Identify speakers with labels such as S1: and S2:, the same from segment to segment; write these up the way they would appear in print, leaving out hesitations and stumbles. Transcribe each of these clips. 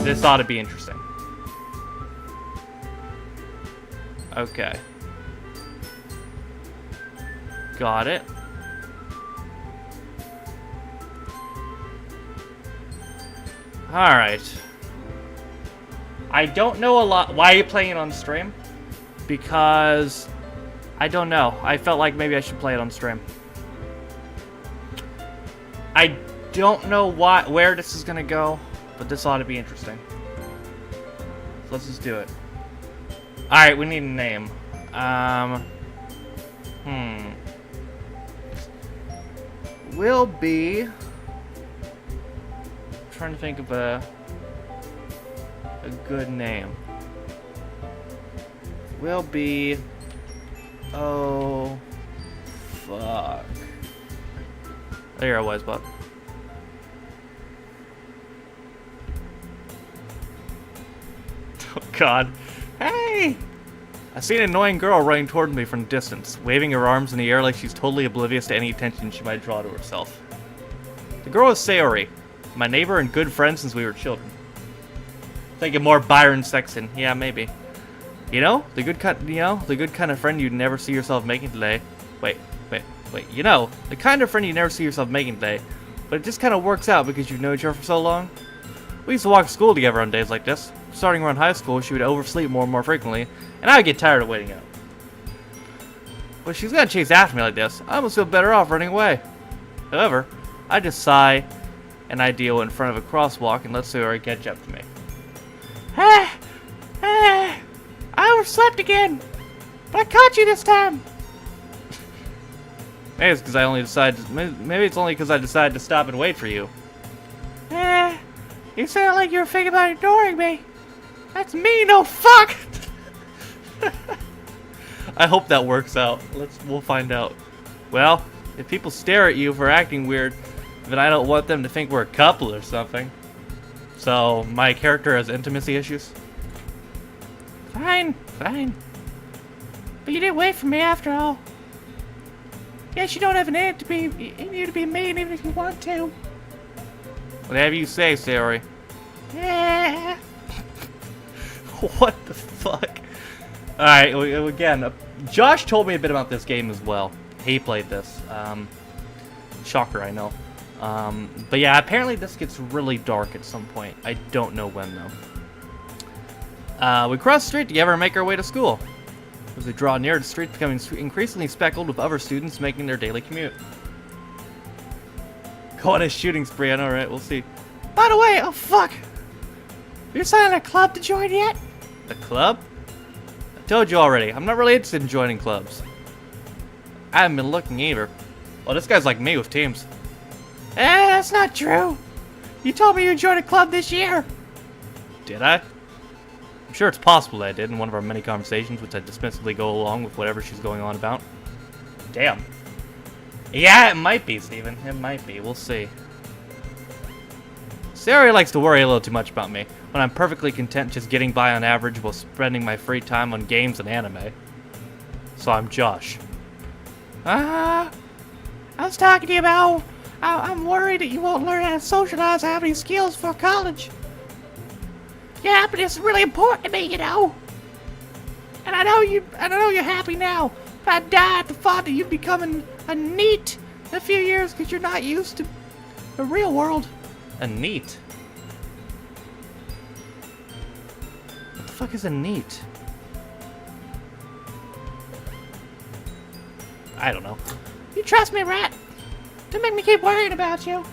S1: This ought to be interesting. Okay. Got it. Alright. I don't know a lot. Why are you playing it on stream? Because I don't know. I felt like maybe I should play it on stream. I don't know where this is gonna go, but this ought to be interesting. So let's just do it. Alright, we need a name. Will be... trying to think of a good name. Will be... oh... fuck. There I was, bud. Oh god. Hey! I see an annoying girl running towards me from a distance, waving her arms in the air like she's totally oblivious to any attention she might draw to herself. The girl is Sayori, my neighbor and good friend since we were children. Thinking more Byron Sexton. Yeah, maybe. You know, the good kind of friend you'd never see yourself making today. Wait. You know, the kind of friend you never see yourself making today, but it just kind of works out because you've known each other for so long. We used to walk to school together on days like this. Starting around high school, she would oversleep more and more frequently, and I would get tired of waiting out. But she's gonna chase after me like this, I almost feel better off running away. However, I just sigh an ideal in front of a crosswalk and let Sayori catch up to me. I overslept again, but I caught you this time. Maybe it's because I only decided. Maybe it's only because I decided to stop and wait for you. You sound like you were thinking about ignoring me. That's me, no fuck. I hope that works out. We'll find out. Well, if people stare at you for acting weird, then I don't want them to think we're a couple or something. So my character has intimacy issues. Fine. But you didn't wait for me after all. Guess you don't have an need to be mean even if you want to. Whatever you say, Sayori. Yeah. What the fuck? Alright, again, Josh told me a bit about this game as well. He played this. Shocker, I know. But yeah, apparently this gets really dark at some point. I don't know when, though. We cross the street together and make our way to school. As we draw near, the street's becoming increasingly speckled with other students making their daily commute. Go on a shooting spree, I know, right? We'll see. By the way, oh fuck! Have you signed a club to join yet? A club? I told you already, I'm not really interested in joining clubs. I haven't been looking either. Well, this guy's like me with teams. That's not true. You told me you joined a club this year. Did I? I'm sure it's possible that I did in one of our many conversations, which I dismissively go along with whatever she's going on about. Damn. Yeah, it might be, Steven. It might be. We'll see. Sayori likes to worry a little too much about me, when I'm perfectly content just getting by on average while spending my free time on games and anime. So I'm Josh. I was talking to you about I'm worried that you won't learn how to socialize or have any skills for college. Yeah, but it's really important to me, you know. And I know you're happy now, but I die at the thought that you're becoming a NEET in a few years because you're not used to the real world. A NEET? What the fuck is a NEET? I don't know. You trust me, Rat? Don't make me keep worrying about you.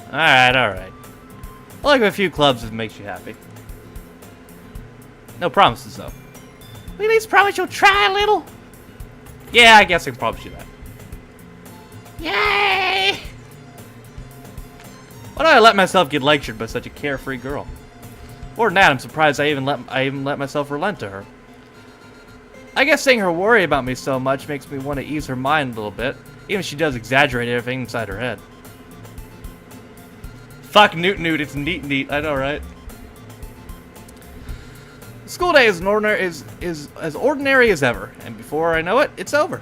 S1: Alright. I'll look at a few clubs if it makes you happy. No promises, though. Will you at least promise you'll try a little? Yeah, I guess I can promise you that. Yay! Why do I let myself get lectured by such a carefree girl? More than that, I'm surprised I even let myself relent to her. I guess seeing her worry about me so much makes me want to ease her mind a little bit, even if she does exaggerate everything inside her head. Fuck Newt, it's neat. I know, right? The school day is as ordinary as ever, and before I know it, it's over.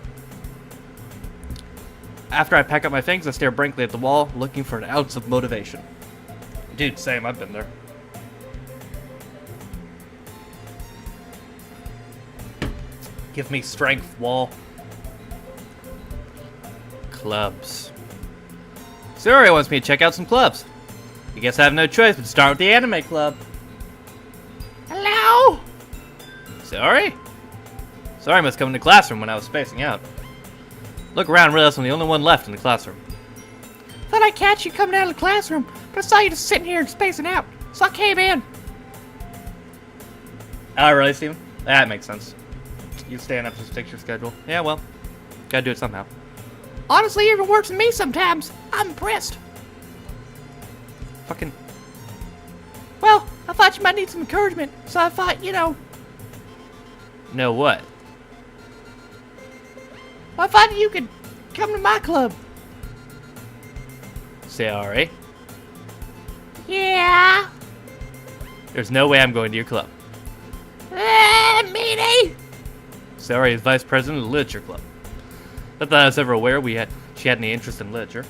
S1: After I pack up my things, I stare blankly at the wall, looking for an ounce of motivation. Dude, same, I've been there. Give me strength, wall. Clubs. Sayori wants me to check out some clubs. I guess I have no choice but to start with the anime club. Hello? Sayori? Sayori must come in the classroom when I was spacing out. Look around and realize I'm the only one left in the classroom. Thought I'd catch you coming out of the classroom, but I saw you just sitting here and spacing out, so I came in. Oh, really, Steven? That makes sense. You staying up to stick your schedule. Yeah, well, gotta do it somehow. Honestly, it even works for me sometimes. I'm impressed. Fucking. Well, I thought you might need some encouragement, so I thought, you know. Know what? Well, I thought you could come to my club. Sayori? Yeah? There's no way I'm going to your club. Meanie! Sayori is vice president of the literature club. Not that I was ever aware she had any interest in literature.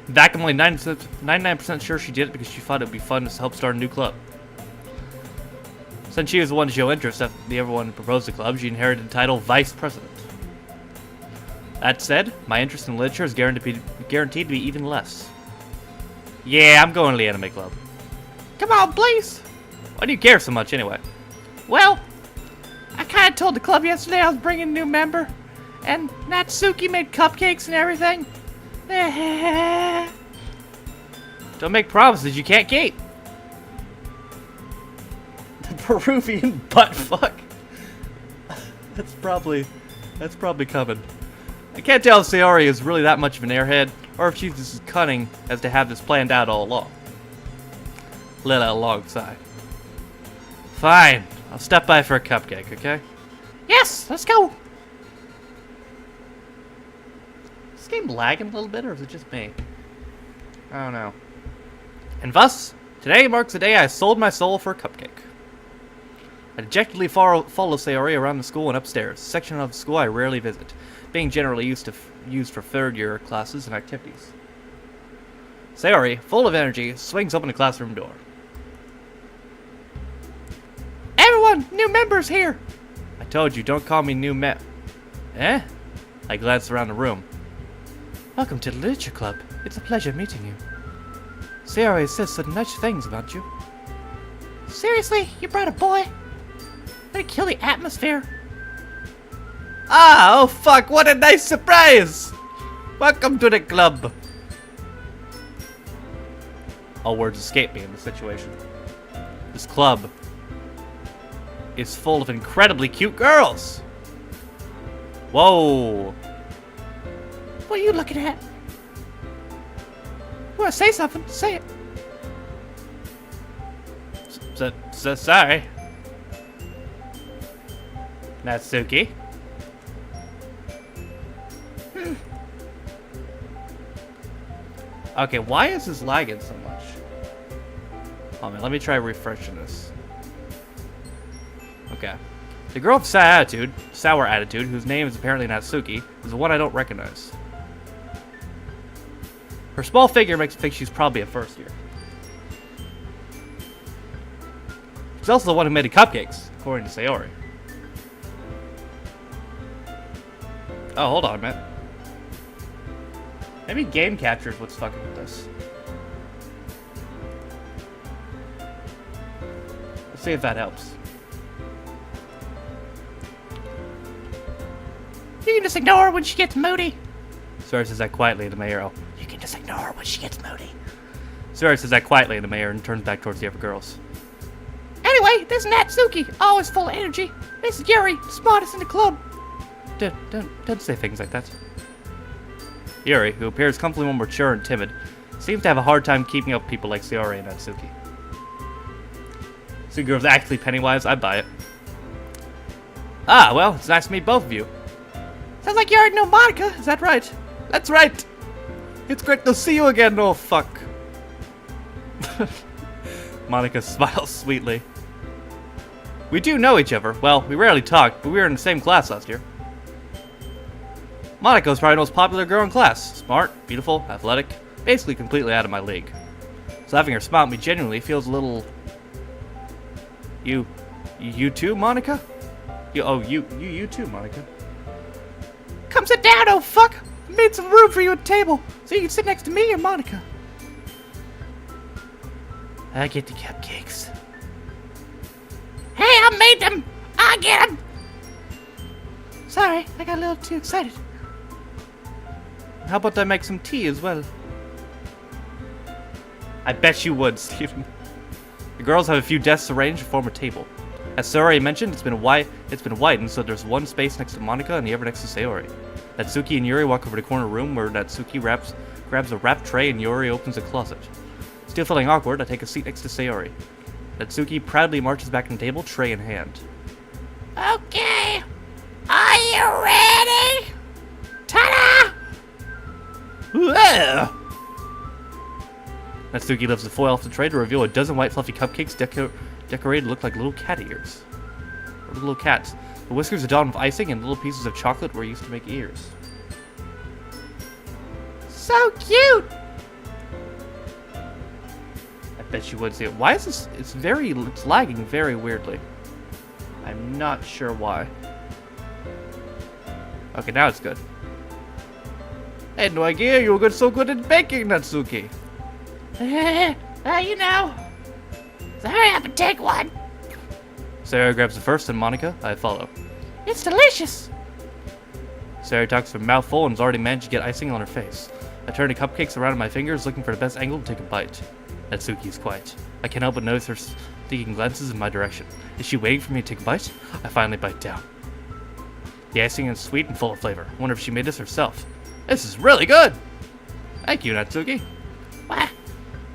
S1: In fact, I'm only 99% sure she did it because she thought it would be fun to help start a new club. Since she was the one to show interest after the everyone who proposed the club, she inherited the title Vice President. That said, my interest in literature is guaranteed to be even less. Yeah, I'm going to the anime club. Come on, please! Why do you care so much anyway? Well, I kinda told the club yesterday I was bringing a new member, and Natsuki made cupcakes and everything. Don't make promises you can't keep. The Peruvian butt fuck. That's probably coming. I can't tell if Sayori is really that much of an airhead, or if she's just as cunning as to have this planned out all along. Let out a long sigh. Fine, I'll step by for a cupcake, okay? Yes, let's go! Is this game lagging a little bit, or is it just me? I don't know. And thus, today marks the day I sold my soul for a cupcake. I dejectedly follow Sayori around the school and upstairs, a section of the school I rarely visit, being generally used for third-year classes and activities. Sayori, full of energy, swings open the classroom door. Everyone, new members here! I told you, don't call me new Eh? I glanced around the room. Welcome to the Literature Club. It's a pleasure meeting you. Sayori says such nice things about you. Seriously? You brought a boy? Gonna kill the atmosphere? Ah, oh fuck, what a nice surprise! Welcome to the club. All words escape me in this situation. This club is full of incredibly cute girls. Whoa. What are you looking at? You wanna say something? Say it. Sorry. Natsuki? Okay, why is this lagging so much? Oh man, let me try refreshing this. Okay. The girl with sour attitude, whose name is apparently Natsuki, is the one I don't recognize. Her small figure makes me think she's probably a first year. She's also the one who made the cupcakes, according to Sayori. Oh, hold on a minute. Maybe game captures what's fucking with this. Let's see if that helps. You can just ignore her when she gets moody. Sayori says that quietly to Mayuro. You can just ignore her when she gets moody. Sayori says that quietly to Mayuro and turns back towards the other girls. Anyway, this is Natsuki, always full of energy. This is Yuri, smartest in the club. Don't say things like that. Yuri, who appears comfortably more mature and timid, seems to have a hard time keeping up with people like Sayori and Natsuki. So girls actually Pennywise, I buy it. Ah, well, it's nice to meet both of you. Sounds like you already know Monica, is that right? That's right! It's great to see you again, oh fuck. Monica smiles sweetly. We do know each other. Well, we rarely talk, but we were in the same class last year. Monica's probably the most popular girl in class. Smart, beautiful, athletic, basically completely out of my league. So having her smile at me genuinely feels a little... You too, Monica? You too, Monica.
S2: Come sit down, oh fuck! I made some room for you at the table, so you can sit next to me or Monica.
S1: I get the cupcakes.
S2: Hey, I made them! I get them! Sorry, I got a little too excited.
S1: How about I make some tea as well? I bet you would, Steven. The girls have a few desks arranged to form a table. As Sayori mentioned, it's been widened, so there's one space next to Monica and the other next to Sayori. Natsuki and Yuri walk over to the corner room where Natsuki grabs a wrapped tray and Yuri opens a closet. Still feeling awkward, I take a seat next to Sayori. Natsuki proudly marches back to the table, tray in hand.
S2: Okay, are you ready? Ta-da!
S1: Natsuki lifts the foil off the tray to reveal a dozen white fluffy cupcakes decorated to look like little cat ears. Or little cats. The whiskers are donned with icing and little pieces of chocolate were used to make ears.
S2: So cute!
S1: I bet you would see it. Why is this? It's lagging very weirdly. I'm not sure why. Okay, now it's good. I had no idea you were so good at baking, Natsuki.
S2: You know. So hurry up and take one.
S1: Sarah grabs the first and Monica, I follow.
S2: It's delicious.
S1: Sarah talks with a mouthful and has already managed to get icing on her face. I turn the cupcakes around in my fingers, looking for the best angle to take a bite. Natsuki is quiet. I can't help but notice her sneaking glances in my direction. Is she waiting for me to take a bite? I finally bite down. The icing is sweet and full of flavor. I wonder if she made this herself. This is really good! Thank you, Natsuki.
S2: What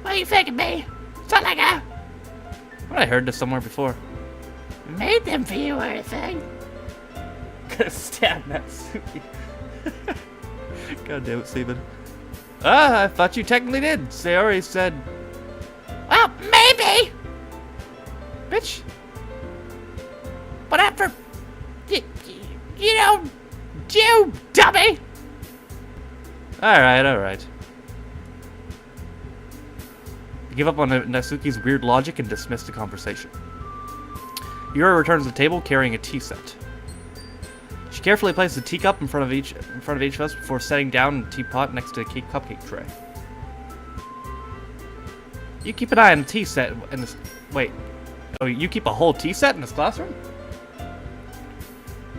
S2: are you thinking, me? It's not like I
S1: I heard this somewhere before.
S2: made them for you or anything.
S1: Gonna stab Natsuki. God damn it, Steven. I thought you technically did. Sayori said.
S2: Well, maybe. Bitch. But after, you know, you dummy.
S1: Alright. I give up on Natsuki's weird logic and dismiss the conversation. Yuri returns to the table carrying a tea set. She carefully places a teacup in front of each of us before setting down the teapot next to the cupcake tray. You keep an eye on the tea set in this. Wait. Oh, you keep a whole tea set in this classroom?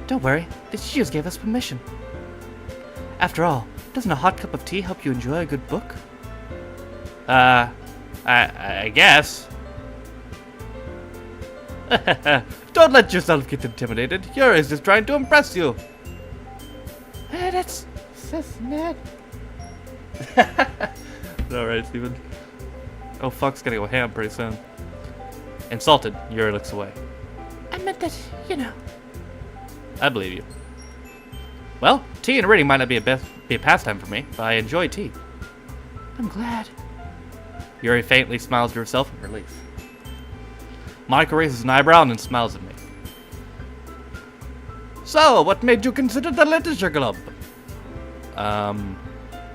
S2: Don't worry, the teachers gave us permission. After all, doesn't a hot cup of tea help you enjoy a good book?
S1: I guess. Don't let yourself get intimidated. Yuri's just trying to impress you.
S2: That's mad.
S1: Alright, Steven. Oh, fuck's gonna go ham pretty soon. Insulted, Yuri looks away.
S2: I meant that, you know.
S1: I believe you. Well, tea and reading might not be a pastime for me, but I enjoy tea.
S2: I'm glad.
S1: Yuri faintly smiles to herself in relief. Monica raises an eyebrow and then smiles at me. So, what made you consider the literature club? I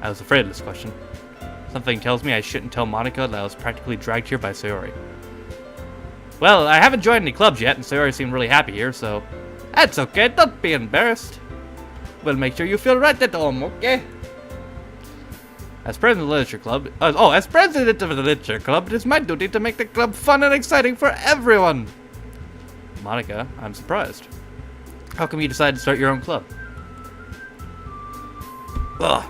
S1: was afraid of this question. Something tells me I shouldn't tell Monica that I was practically dragged here by Sayori. Well, I haven't joined any clubs yet, and Sayori seemed really happy here, so... That's okay, don't be embarrassed. We'll make sure you feel right at home, okay? As president of the literature club... as president of the literature club, it is my duty to make the club fun and exciting for everyone. Monica, I'm surprised. How come you decided to start your own club? Ugh.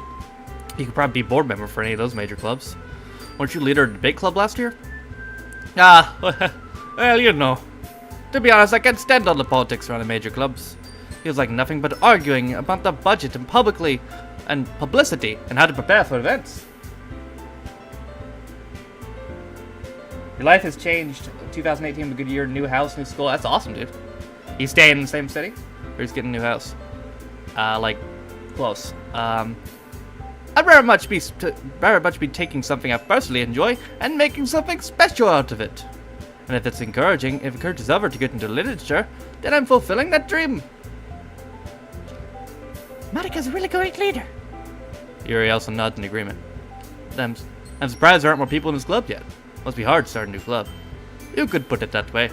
S1: You could probably be board member for any of those major clubs. Weren't you leader of the debate club last year? Well, you know. To be honest, I can't stand all the politics around the major clubs. Feels like nothing but arguing about the budget and publicity and how to prepare for events. Your life has changed. 2018 was a good year. New house, new school. That's awesome, dude. He's staying in the same city? Or he's getting a new house? Close. I'd very much be taking something I personally enjoy and making something special out of it. And if it encourages others to get into literature, then I'm fulfilling that dream.
S2: Monica's a really great leader.
S1: Yuri also nods in agreement. I'm surprised there aren't more people in this club yet. Must be hard to start a new club. You could put it that way.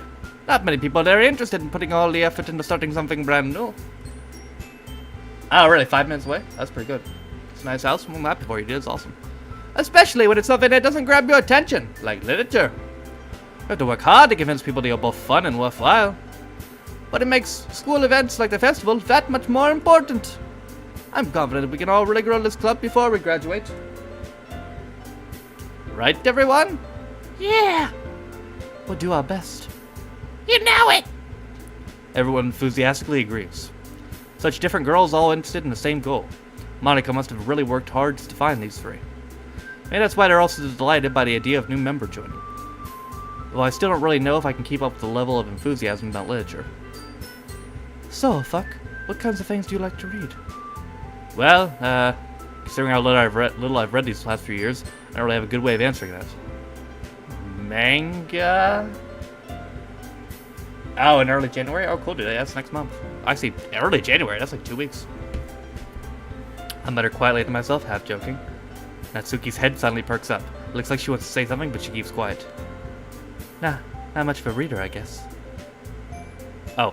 S1: Not many people are very interested in putting all the effort into starting something brand new. Oh, really? 5 minutes away? That's pretty good. It's a nice house. I'm happy for you, dude. It's awesome. Especially when it's something that doesn't grab your attention, like literature. You have to work hard to convince people that you're both fun and worthwhile. But it makes school events like the festival that much more important. I'm confident we can all really grow this club before we graduate. Right, everyone?
S2: Yeah,
S1: We'll do our best.
S2: you know it.
S1: Everyone enthusiastically agrees. Such different girls all interested in the same goal. Monica must have really worked hard to find these three. Maybe that's why they're also delighted by the idea of new member joining. Though I still don't really know if I can keep up with the level of enthusiasm about literature. So, Fuck, what kinds of things do you like to read? Well, considering how little I've read these last few years, I don't really have a good way of answering that. Manga? Oh, in early January? Oh, cool, dude. That's next month. Actually, early January. That's like 2 weeks. I mutter quietly to myself, half joking. Natsuki's head suddenly perks up. It looks like she wants to say something, but she keeps quiet. Nah, not much of a reader, I guess. Oh,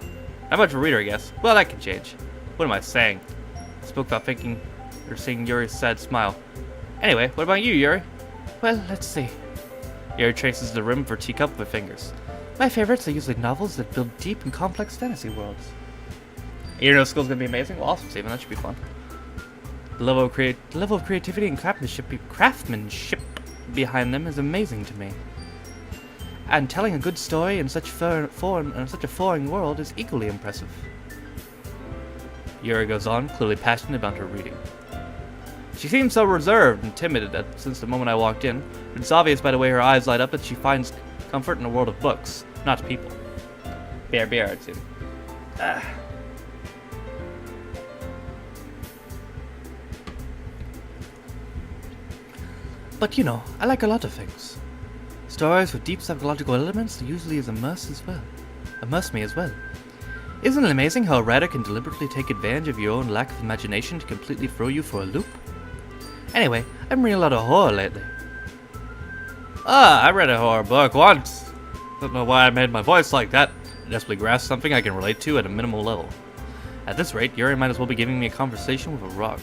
S1: not much of a reader, I guess. Well, that can change. What am I saying? I spoke without thinking or seeing Yuri's sad smile. Anyway, what about you, Yuri?
S2: Well, let's see.
S1: Yuri traces the rim of her teacup with her fingers.
S2: My favorites are usually novels that build deep and complex fantasy worlds.
S1: Your no school's gonna be amazing? Well, awesome, Steven. That should be fun. The level of creativity and craftsmanship behind them is amazing to me. And telling a good story in such a foreign world is equally impressive. Yuri goes on, clearly passionate about her reading. She seems so reserved and timid since the moment I walked in, but it's obvious by the way her eyes light up that she finds comfort in a world of books, not people. Bear, I'd say.
S2: But you know, I like a lot of things. Stories with deep psychological elements usually immerse me as well.
S1: Isn't it amazing how a writer can deliberately take advantage of your own lack of imagination to completely throw you for a loop?
S2: Anyway, I'm reading a lot of horror lately.
S1: I read a horror book once. Don't know why I made my voice like that. I desperately grasp something I can relate to at a minimal level. At this rate, Yuri might as well be giving me a conversation with a rock.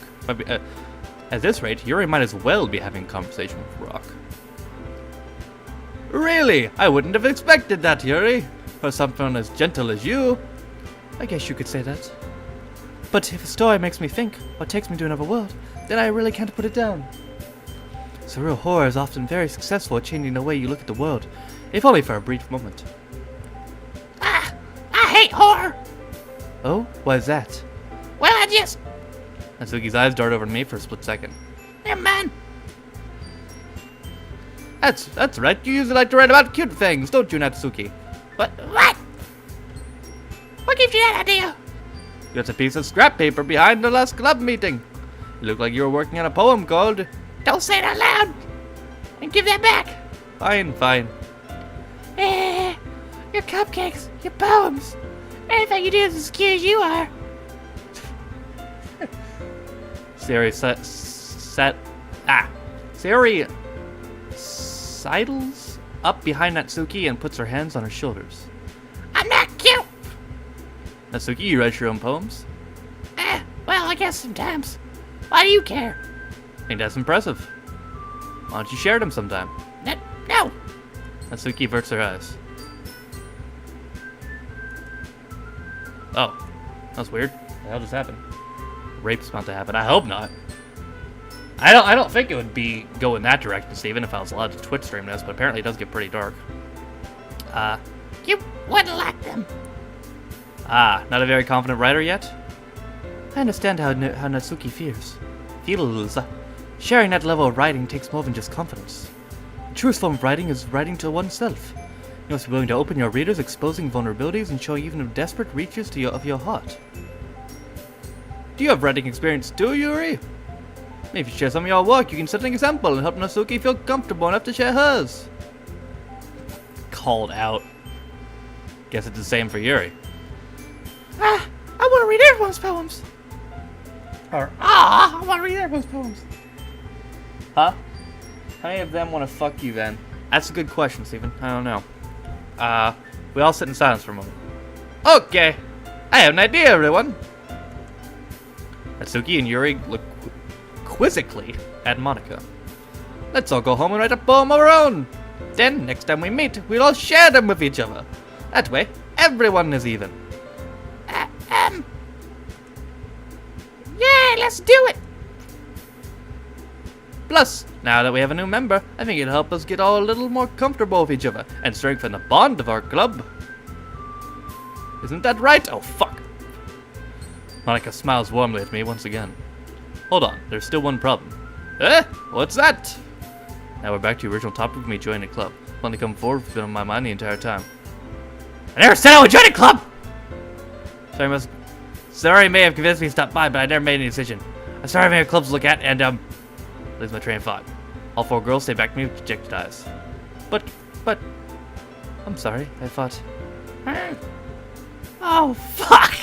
S1: At this rate, Yuri might as well be having a conversation with a rock. Really? I wouldn't have expected that, Yuri. For someone as gentle as you.
S2: I guess you could say that. But if a story makes me think, or takes me to another world, then I really can't put it down. Surreal horror is often very successful at changing the way you look at the world, if only for a brief moment.
S3: I hate horror.
S2: Oh, why is that?
S3: Well, I just...
S1: Natsuki's eyes dart over to me for a split second.
S3: Never mind.
S1: That's right. You usually like to write about cute things, don't you, Natsuki?
S3: What? What gives you that idea?
S1: There's a piece of scrap paper behind the last club meeting. It looked like you were working on a poem called...
S3: Don't say it out loud. And give that back.
S1: Fine.
S3: Your cupcakes, your poems. Anything you do is as cute as you are.
S1: Siri sidles up behind Natsuki and puts her hands on her shoulders.
S3: I'm not cute.
S1: Natsuki, you write your own poems?
S3: Well, I guess sometimes. Why do you care?
S1: I think that's impressive. Why don't you share them sometime?
S3: No.
S1: Natsuki averts her eyes. Oh, that's weird. What the hell just happened? Rape's about to happen. I hope not. I don't think it would be go in that direction, Steven, if I was allowed to Twitch stream this, but apparently it does get pretty dark.
S3: You wouldn't like them.
S1: Not a very confident writer yet?
S2: I understand how Natsuki feels. Sharing that level of writing takes more than just confidence. The truest form of writing is writing to oneself. You must be willing to open your readers, exposing vulnerabilities and showing even desperate reaches of your heart.
S1: Do you have writing experience too, Yuri? Maybe if you share some of your work, you can set an example and help Natsuki feel comfortable enough to share hers. Called out. Guess it's the same for Yuri.
S3: I want to read everyone's poems. I want to read everyone's poems.
S1: Huh? How many of them want to fuck you then? That's a good question, Steven. I don't know. We all sit in silence for a moment. Okay, I have an idea, everyone. Natsuki and Yuri look quizzically at Monica. Let's all go home and write a poem of our own. Then, next time we meet, we'll all share them with each other. That way, everyone is even.
S3: Yeah, let's do it.
S1: Plus, now that we have a new member, I think it'll help us get all a little more comfortable with each other and strengthen the bond of our club. Isn't that right? Oh, fuck. Monica smiles warmly at me once again. Hold on, there's still one problem. What's that? Now we're back to the original topic of me joining the club. Only come forward has been on my mind the entire time. I never said I would join a club! Sorry, may have convinced me to stop by, but I never made any decision. I'm sorry I made clubs to look at, and, lose my train of thought. All four girls stay back to me with dejected eyes. But, I'm sorry, I thought.
S3: Oh, fuck.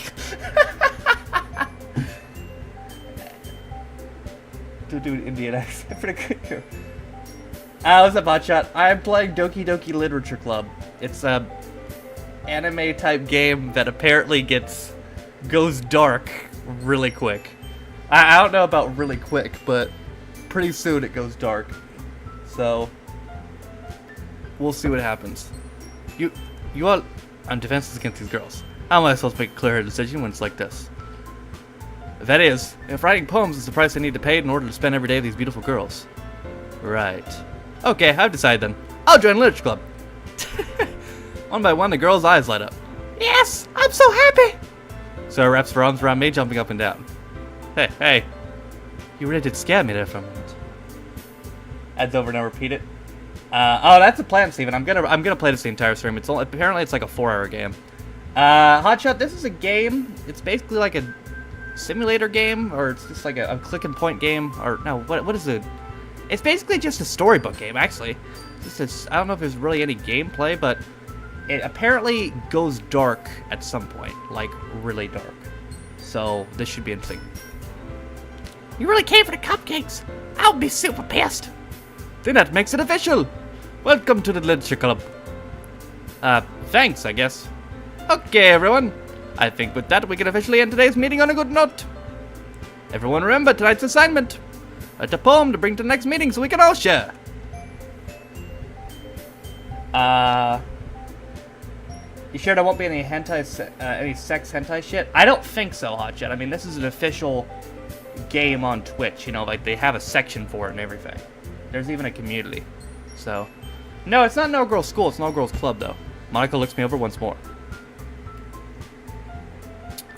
S1: Do an Indian accent for the good. What's up, Hotshot? I'm playing Doki Doki Literature Club. It's a anime type game that apparently goes dark really quick. I don't know about really quick, but pretty soon it goes dark. So we'll see what happens. You all, I'm defenseless against these girls. How am I supposed to make a clear decision when it's like this? That is, if writing poems is the price I need to pay in order to spend every day with these beautiful girls. Right. Okay, I've decided then. I'll join Literature Club. One by one, the girls' eyes light up.
S3: Yes, I'm so happy.
S1: Sarah wraps her arms around me, jumping up and down. Hey. You really did scare me there for a moment. Adds over and I repeat it. Oh, that's a plan, Steven. I'm gonna play this the entire stream. Apparently it's like a 4-hour game. Hotshot, this is a game. It's basically like a simulator game, or it's just like a click and point game, or no, what is it? It's basically just a storybook game, actually. I don't know if there's really any gameplay, but it apparently goes dark at some point, like really dark. So this should be interesting.
S3: You really came for the cupcakes. I'll be super pissed.
S1: Then that makes it official. Welcome to the Literature Club. Thanks, I guess. Okay, everyone. I think with that we can officially end today's meeting on a good note. Everyone remember tonight's assignment. Write a poem to bring to the next meeting so we can all share. You sure there won't be any any sex hentai shit? I don't think so, Hotshot. I mean, this is an official game on Twitch, you know, like they have a section for it and everything. There's even a community. So, no, it's not an all-girls school, it's an all-girls club, though. Monica looks me over once more.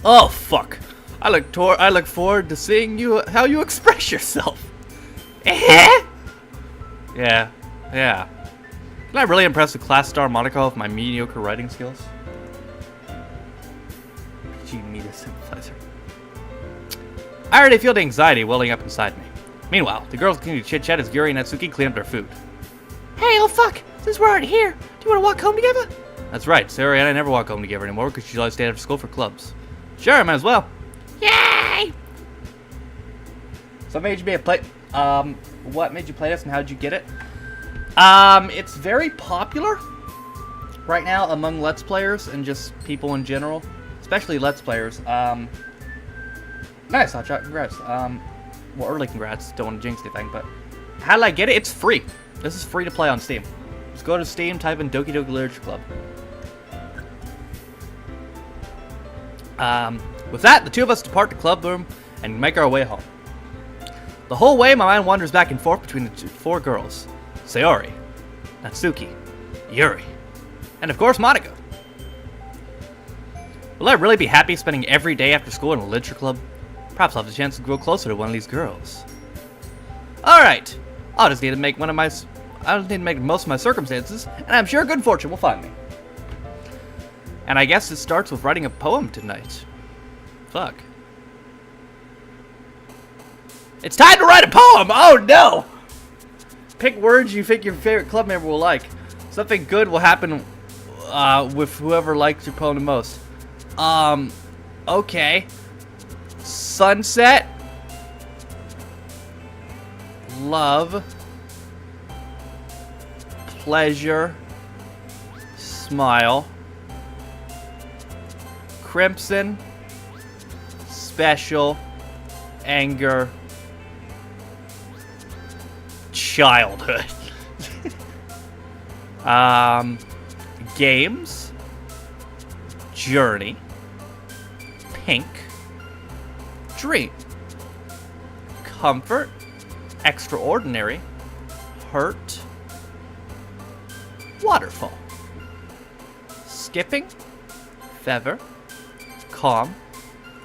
S1: Oh, fuck. I look forward to seeing how you express yourself. Yeah. Can I really impress the class star Monica with my mediocre writing skills? PG media sympathizer. I already feel the anxiety welling up inside me. Meanwhile, the girls continue to chit-chat as Yuri and Natsuki clean up their food.
S3: Hey, oh fuck! Since we're already here, do you want to walk home together?
S1: That's right, Sarah and I never walk home together anymore because she always stay after school for clubs. Sure, might as well.
S3: Yay!
S1: So what made you what made you play this and how did you get it? It's very popular right now among Let's Players and just people in general, especially Let's Players. Nice, Hotshot, congrats. Well, early congrats, don't want to jinx anything, but how did I get it? It's free. This is free to play on Steam. Just go to Steam, type in Doki Doki Literature Club. With that, the two of us depart the club room and make our way home. The whole way, my mind wanders back and forth between the four girls. Sayori, Natsuki, Yuri, and of course Monica. Will I really be happy spending every day after school in a literature club? Perhaps I'll have the chance to grow closer to one of these girls. Alright, I'll just need to make most of my circumstances, and I'm sure good fortune will find me. And I guess it starts with writing a poem tonight. Fuck. It's time to write a poem! Oh no! Pick words you think your favorite club member will like. Something good will happen with whoever likes your poem the most. Okay. Sunset. Love. Pleasure. Smile. Crimson. Special. Anger. Childhood. Games. Journey. Pink. Dream. Comfort. Extraordinary. Hurt. Waterfall. Skipping. Feather. Calm.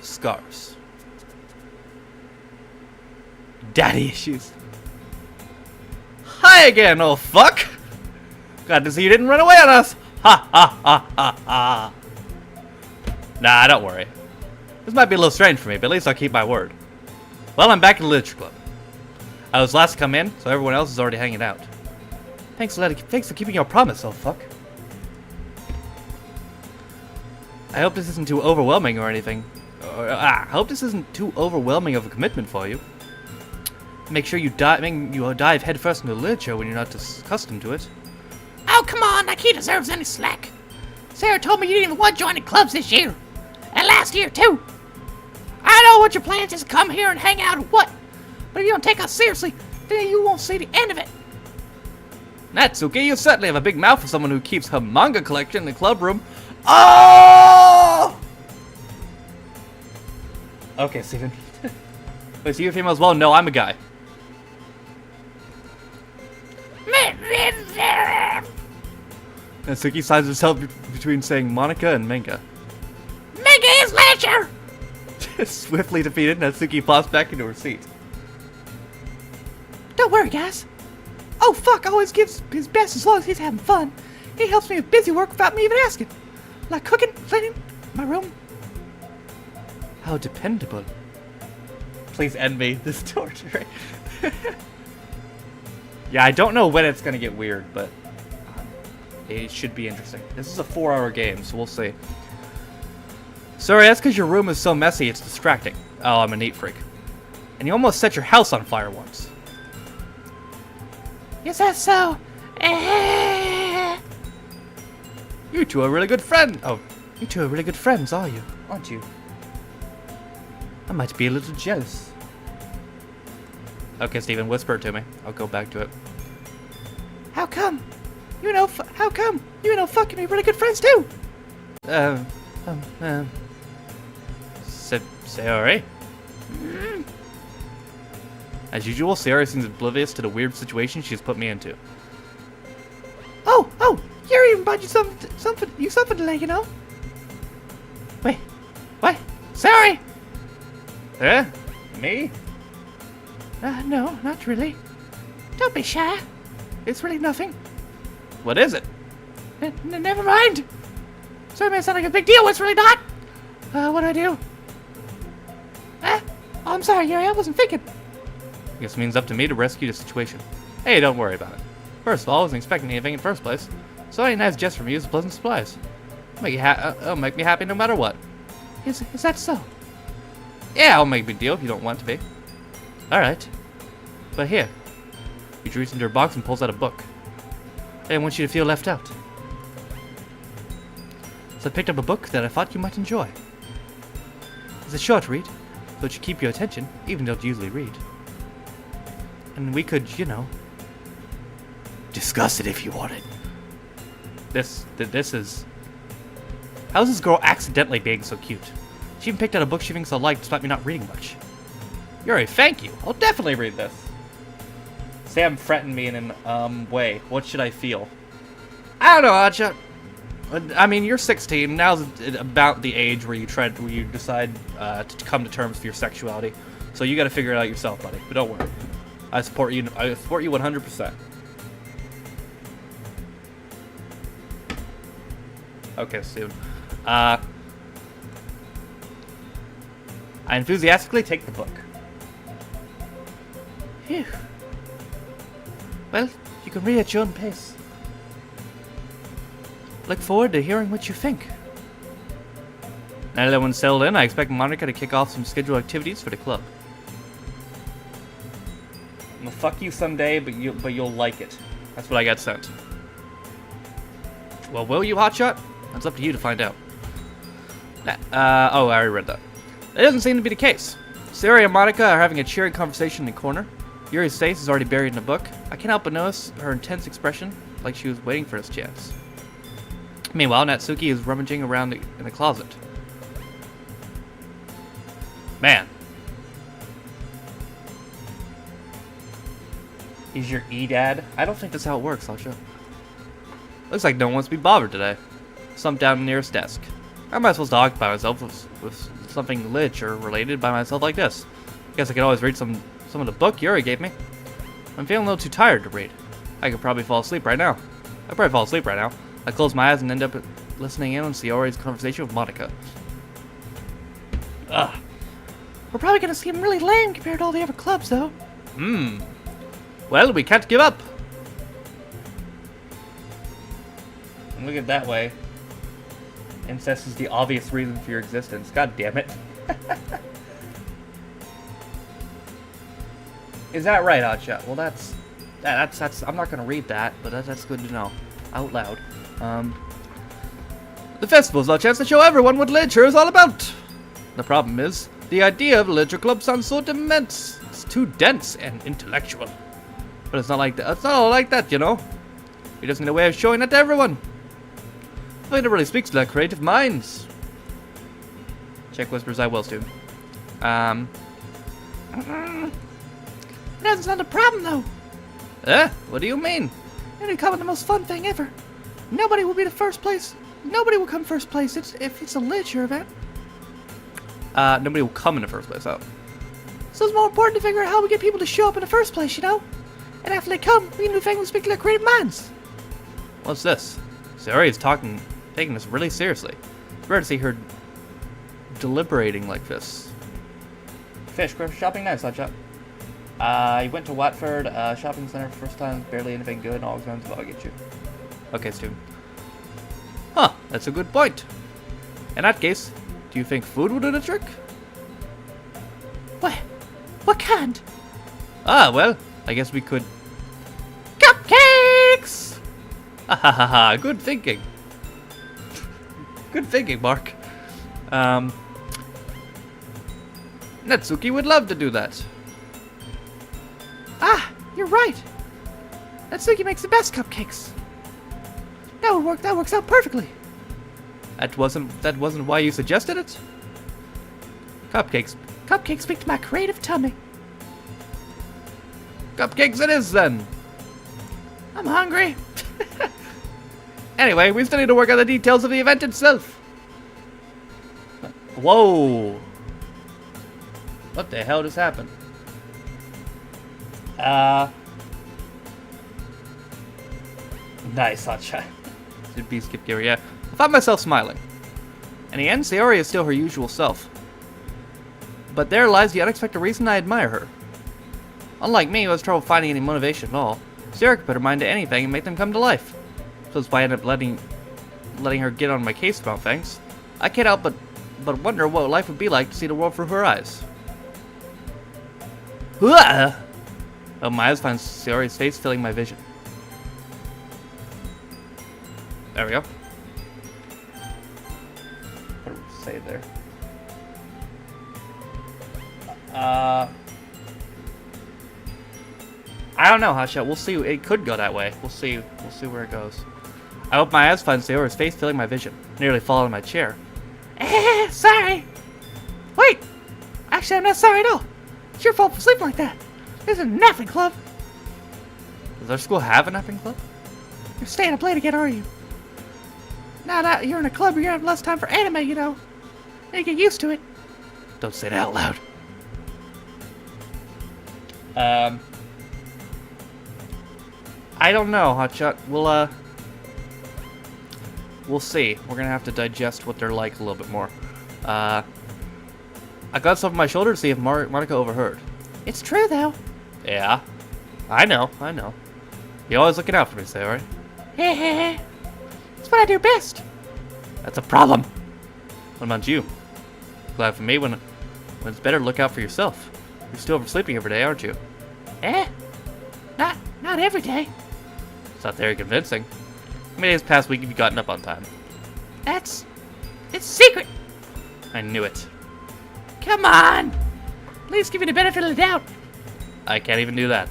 S1: Scars. Daddy issues. Hi again, old fuck! Glad to see you didn't run away on us! Ha ha ha ha ha! Nah, don't worry. This might be a little strange for me, but at least I'll keep my word. Well, I'm back at the Literature Club. I was last to come in, so everyone else is already hanging out. Thanks for keeping your promise, old fuck. I hope this isn't too overwhelming or anything. I hope this isn't too overwhelming of a commitment for you. Make sure you dive headfirst into literature when you're not accustomed to it.
S3: Oh, come on, like he deserves any slack. Sarah told me you didn't even want joining clubs this year. And last year, too. I know what your plans is to come here and hang out or what. But if you don't take us seriously, then you won't see the end of it.
S1: Natsuki, you certainly have a big mouth for someone who keeps her manga collection in the club room. Oh! Okay, Steven. Wait, so you're female as well? No, I'm a guy. Natsuki signs herself between saying Monica and manga.
S3: Mega is literature!
S1: Swiftly defeated, Natsuki pops back into her seat.
S3: Don't worry, guys. Oh, fuck always gives his best as long as he's having fun. He helps me with busy work without me even asking. Like cooking, cleaning, my room.
S1: How dependable. Please end me this torture. Yeah, I don't know when it's gonna get weird, but it should be interesting. This is a 4-hour game, so we'll see. Sorry, that's because your room is so messy, it's distracting. Oh, I'm a neat freak. And you almost set your house on fire once.
S3: Is that so?
S1: You two are really good friends. Oh,
S2: You two are really good friends, are you?
S1: aren't you?
S2: I might be a little jealous.
S1: Okay, Steven, whisper it to me. I'll go back to it.
S3: How come? How come? You know fucking me really good friends too.
S1: Sayori? As usual, Sayori seems oblivious to the weird situation she's put me into.
S3: Oh, Yuri even bought you something today, you know? Wait, what? Sorry.
S1: Eh? Me?
S3: No, not really. Don't be shy. It's really nothing.
S1: What is it?
S3: Never mind. Sorry, may sound like a big deal. It's really not. What do I do? Oh, I'm sorry, Yuri. I wasn't thinking.
S1: I guess it means up to me to rescue the situation. Hey, don't worry about it. First of all, I wasn't expecting anything in the first place, so any nice gesture from you is a pleasant surprise. It'll make me happy no matter what.
S3: Is that so?
S1: Yeah, I'll make a big deal if you don't want to be.
S2: Alright.
S1: But here. He reaches into her box and pulls out a book.
S2: I didn't want you to feel left out. So I picked up a book that I thought you might enjoy. It's a short read, so it should keep your attention, even though you don't usually read. And we could, discuss it if you wanted.
S1: This is... How's this girl accidentally being so cute?
S2: She even picked out a book she thinks I'll like despite me not reading much.
S1: Yuri, thank you. I'll definitely read this. Sam threatened me in an, way. What should I feel? I don't know, Acha. I mean, you're 16. Now's about the age where you decide to come to terms with your sexuality. So you got to figure it out yourself, buddy. But don't worry. I support you 100%. Okay, soon. I enthusiastically take the book.
S2: Phew. Well, you can read at your own pace. Look forward to hearing what you think.
S1: Now that everyone's settled in, I expect Monica to kick off some scheduled activities for the club. I'm gonna fuck you someday, but you'll like it. That's what I got sent. Well, will you, Hotshot? That's up to you to find out. Oh, I already read that. It doesn't seem to be the case. Sayori and Monica are having a cheery conversation in the corner. Yuri's face is already buried in a book. I can't help but notice her intense expression, like she was waiting for this chance. Meanwhile, Natsuki is rummaging around in the closet. Man. He's your E-dad? I don't think that's how it works, Sasha. Looks like no one wants to be bothered today. Slumped down near his desk. How am I supposed to occupy myself with something literature related by myself like this? Guess I could always read some of the book Yuri gave me. I'm feeling a little too tired to read. I could probably fall asleep right now. I close my eyes and end up listening in on Sayori's conversation with Monica. Ugh.
S3: We're probably gonna seem really lame compared to all the other clubs, though.
S1: Well, we can't give up. And look at it that way. Incest is the obvious reason for your existence. God damn it. Is that right, Oddshot? Well, that's. I'm not gonna read that, but that's good to know. Out loud. The festival is our chance to show everyone what literature is all about. The problem is, the idea of a literature club sounds so immense. It's too dense and intellectual. But it's not like that. It's not all like that, you know. We just need a way of showing that to everyone. I think it really speaks to their creative minds. Check whispers I will soon.
S3: It doesn't sound a problem, though.
S1: What do you mean?
S3: It'll come with the most fun thing ever. Nobody will be the first place. Nobody will come first place if it's a literature event.
S1: Nobody will come in the first place, oh.
S3: So it's more important to figure out how we get people to show up in the first place, you know? And after they come, we can do things that speak to their creative minds.
S1: What's this? Sayori is taking this really seriously. It's rare to see her deliberating like this. Fish, shopping nice, Hotshot. You went to Watford shopping center first time, barely anything good, and all expensive, I'll get you. Okay, Stu. Huh, that's a good point. In that case, do you think food will do the trick?
S3: What kind?
S1: Well, I guess we could...
S3: Cupcakes!
S1: Ha, good thinking. Good thinking, Mark. Natsuki would love to do that.
S3: You're right. Natsuki makes the best cupcakes. That works out perfectly.
S1: That wasn't why you suggested it? Cupcakes
S3: Speak to my creative tummy.
S1: Cupcakes it is, then.
S3: I'm hungry.
S1: Anyway, we still need to work out the details of the event itself. Whoa. What the hell just happened? Nice, Hotshot. Should be skip gear, yeah. I found myself smiling. In the end, Sayori is still her usual self. But there lies the unexpected reason I admire her. Unlike me, who has trouble finding any motivation at all, Sayori can put her mind to anything and make them come to life. So that's why I end up letting her get on my case about things. I can't help but wonder what life would be like to see the world through her eyes. Oh, my eyes find Sayori's face filling my vision. There we go. Put a save there. I don't know, Hotshot. We'll see. It could go that way. We'll see. We'll see where it goes. I hope my eyes find Sayori's face filling my vision. Nearly fall out of my chair.
S3: Sorry. Wait. Actually, I'm not sorry at all. It's your fault for sleeping like that. This is a napping club.
S1: Does our school have a napping club?
S3: You're staying up late again, are you? Now that you're in a club, you're gonna have less time for anime, you know. You get used to it.
S1: Don't say that out loud. I don't know, Hotshot. We'll see. We're gonna have to digest what they're like a little bit more. I got stuff on my shoulder to see if Monica overheard.
S3: It's true, though.
S1: Yeah. I know. You're always looking out for me, Sayori.
S3: It's what I do best.
S1: That's a problem. What about you? Glad for me when it's better to look out for yourself. You're still oversleeping every day, aren't you?
S3: Not every day.
S1: It's not very convincing. How many days past week have you gotten up on time?
S3: It's secret.
S1: I knew it.
S3: Come on! At least give you the benefit of the doubt.
S1: I can't even do that.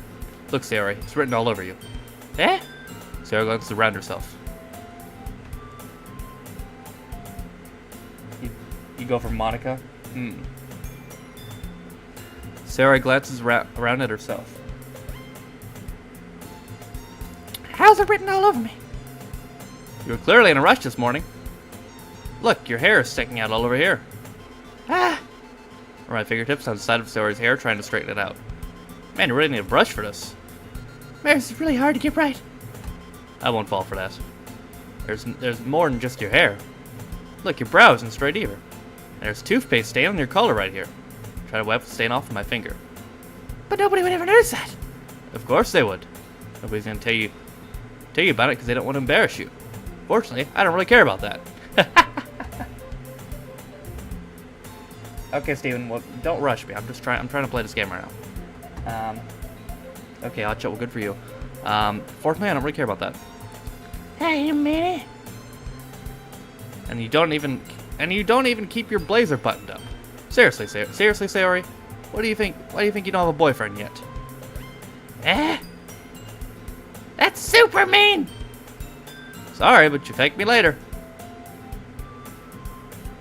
S1: Look, Sayori, it's written all over you.
S3: Eh?
S1: Sayori glances around herself. You go for Monica? Sayori glances around at herself.
S3: How's it written all over me?
S1: You were clearly in a rush this morning. Look, your hair is sticking out all over here.
S3: Ah,
S1: Or my fingertips on the side of Sayori's hair, trying to straighten it out. Man, you really need a brush for this.
S3: Maris is really hard to get right.
S1: I won't fall for that. There's more than just your hair. Look, your brow isn't straight either. And there's toothpaste stain on your collar right here. Try to wipe the stain off with my finger.
S3: But nobody would ever notice that.
S1: Of course they would. Nobody's gonna tell you about it because they don't want to embarrass you. Fortunately, I don't really care about that. Okay, Steven, well, don't rush me. I'm trying to play this game right now. Okay, Hotshot, well, good for you. Fortunately, I don't really care about that.
S3: Hey, man.
S1: And you don't even keep your blazer buttoned up. Seriously, Sayori, what do you think? Why do you think you don't have a boyfriend yet?
S3: Eh? That's super mean.
S1: Sorry, but you thank me later.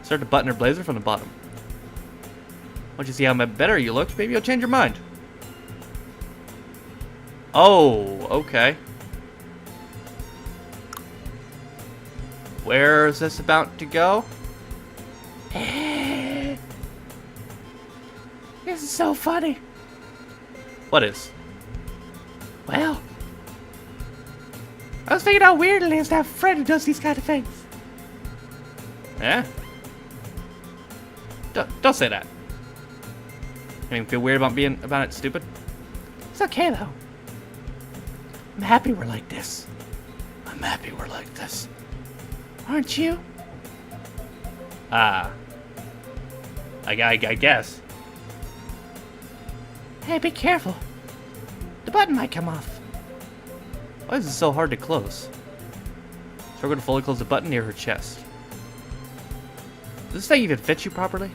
S1: Start to button her blazer from the bottom. Once you see how better you look, maybe you'll change your mind. Oh, okay. Where is this about to go?
S3: Eh. This is so funny.
S1: What is?
S3: Well, I was thinking how weird it is to have a friend who does these kind of things.
S1: Eh? Don't say that. You feel weird about it stupid?
S3: It's okay, though. I'm happy we're like this.
S1: I'm happy we're like this.
S3: Aren't you?
S1: I guess.
S3: Hey, be careful. The button might come off.
S1: Why is it so hard to close? Struggle to fully close the button near her chest. Does this thing even fit you properly?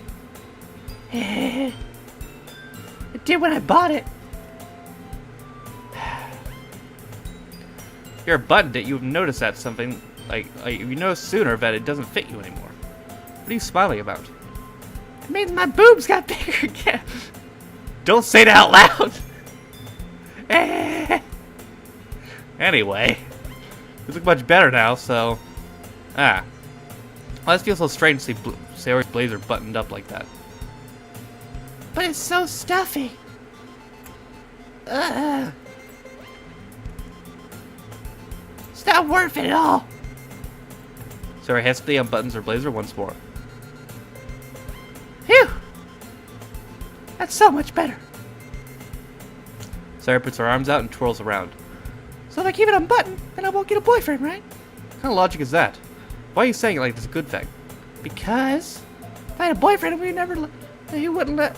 S3: It did when I bought it.
S1: If you're buttoned it, you've noticed that something like you noticed sooner that it doesn't fit you anymore. What are you smiling about?
S3: It means my boobs got bigger again.
S1: Don't say that out loud. Anyway, you look much better now, so well, this feels so strange to see Sayori's blazer buttoned up like that.
S3: But it's so stuffy. It's not worth it at all.
S1: Sayori hastily unbuttons her blazer once more.
S3: Phew. That's so much better.
S1: Sayori puts her arms out and twirls around.
S3: So if I keep it unbuttoned, then I won't get a boyfriend, right?
S1: What kind of logic is that? Why are you saying it like it's a good thing?
S3: Because if I had a boyfriend, he wouldn't let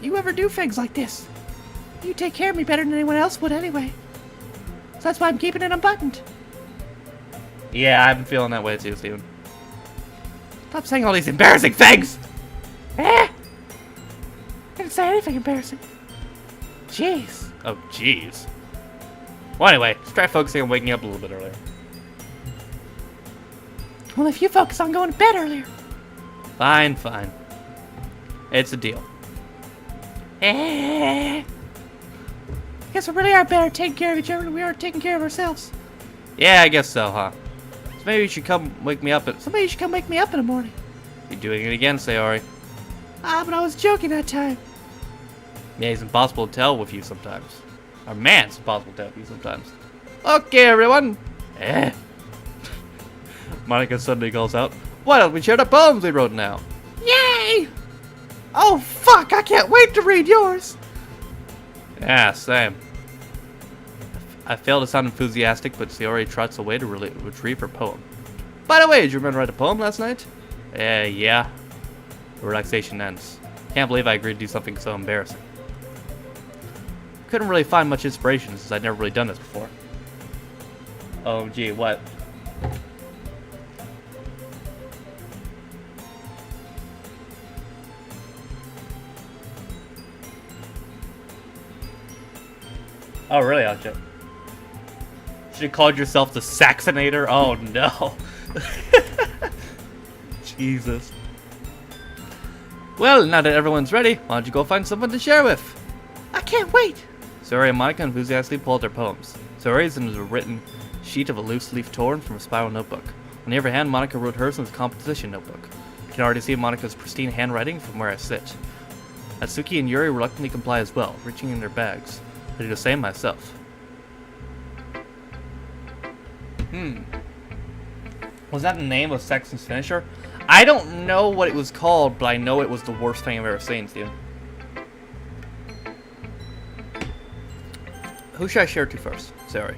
S3: you ever do things like this. You take care of me better than anyone else would anyway. So that's why I'm keeping it unbuttoned.
S1: Yeah, I've been feeling that way too, Steven.
S3: Stop saying all these embarrassing things! I didn't say anything embarrassing. Jeez.
S1: Oh, jeez. Well, anyway, let's try focusing on waking up a little bit earlier.
S3: Well, if you focus on going to bed earlier.
S1: Fine. It's a deal.
S3: Guess we really are better taking care of each other than we are taking care of ourselves.
S1: Yeah, I guess so, huh? So maybe you should come wake me up
S3: Somebody should come wake me up in the morning.
S1: You're doing it again, Sayori.
S3: But I was joking that time.
S1: Yeah, it's impossible to tell with you sometimes. Or man, it's impossible to tell with you sometimes. Okay, everyone. Monica suddenly calls out, "Why don't we share the poems we wrote now?"
S3: Yay! Oh, fuck, I can't wait to read yours.
S1: Yeah, same. I fail to sound enthusiastic, but Sayori trots away to retrieve her poem. By the way, did you remember to write a poem last night? Yeah. The relaxation ends. Can't believe I agreed to do something so embarrassing. Couldn't really find much inspiration since I'd never really done this before. Oh, gee, what? Oh, really, Aja? Should you called yourself the Saxonator? Oh, no. Jesus. Well, now that everyone's ready, why don't you go find someone to share with?
S3: I can't wait.
S1: Sayori and Monica enthusiastically pull out their poems. Sayori's in a written sheet of a loose leaf torn from a spiral notebook. On the other hand, Monica wrote hers in a composition notebook. I can already see Monica's pristine handwriting from where I sit. Natsuki and Yuri reluctantly comply as well, reaching in their bags. I do the same myself. Was that the name of Sexton's finisher? I don't know what it was called, but I know it was the worst thing I've ever seen, dude. Who should I share to first? Sayori.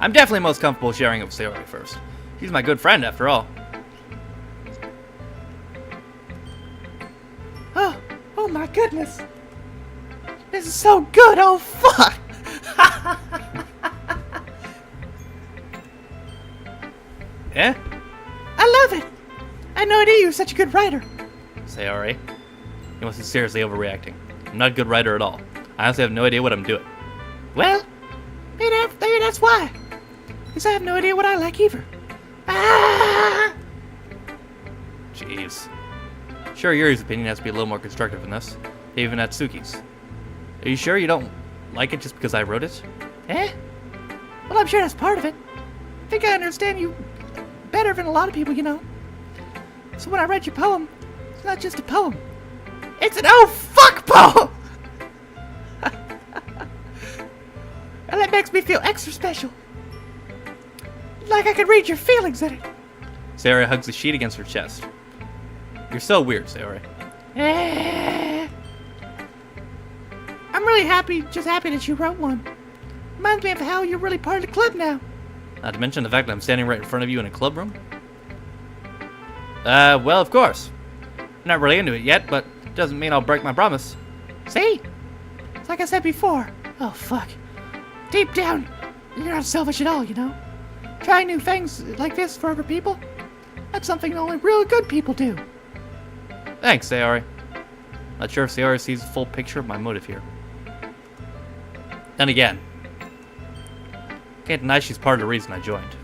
S1: I'm definitely most comfortable sharing it with Sayori first. She's my good friend, after all.
S3: Oh my goodness. This is so good, oh fuck.
S1: Eh?
S3: I love it. I had no idea you were such a good writer.
S1: Sayori. You must be seriously overreacting. I'm not a good writer at all. I honestly have no idea what I'm doing.
S3: Well, maybe that's why. Because I have no idea what I like either. Ah!
S1: Jeez. Sure, Yuri's opinion has to be a little more constructive than this. Even Natsuki's. Are you sure you don't like it just because I wrote it?
S3: Eh? Well, I'm sure that's part of it. I think I understand you better than a lot of people, you know. So when I read your poem, it's not just a poem. It's an oh fuck poem! And that makes me feel extra special. Like I could read your feelings in it.
S1: Sayori hugs the sheet against her chest. You're so weird, Sayori.
S3: I'm really happy that you wrote one. Reminds me of how you're really part of the club now.
S1: Not to mention the fact that I'm standing right in front of you in a club room. Well, of course. I'm not really into it yet, but it doesn't mean I'll break my promise.
S3: See? It's like I said before. Oh, fuck. Deep down, you're not selfish at all, you know? Trying new things like this for other people, that's something only real good people do.
S1: Thanks, Sayori. Not sure if Sayori sees the full picture of my motive here. Then again, can't deny she's part of the reason I joined.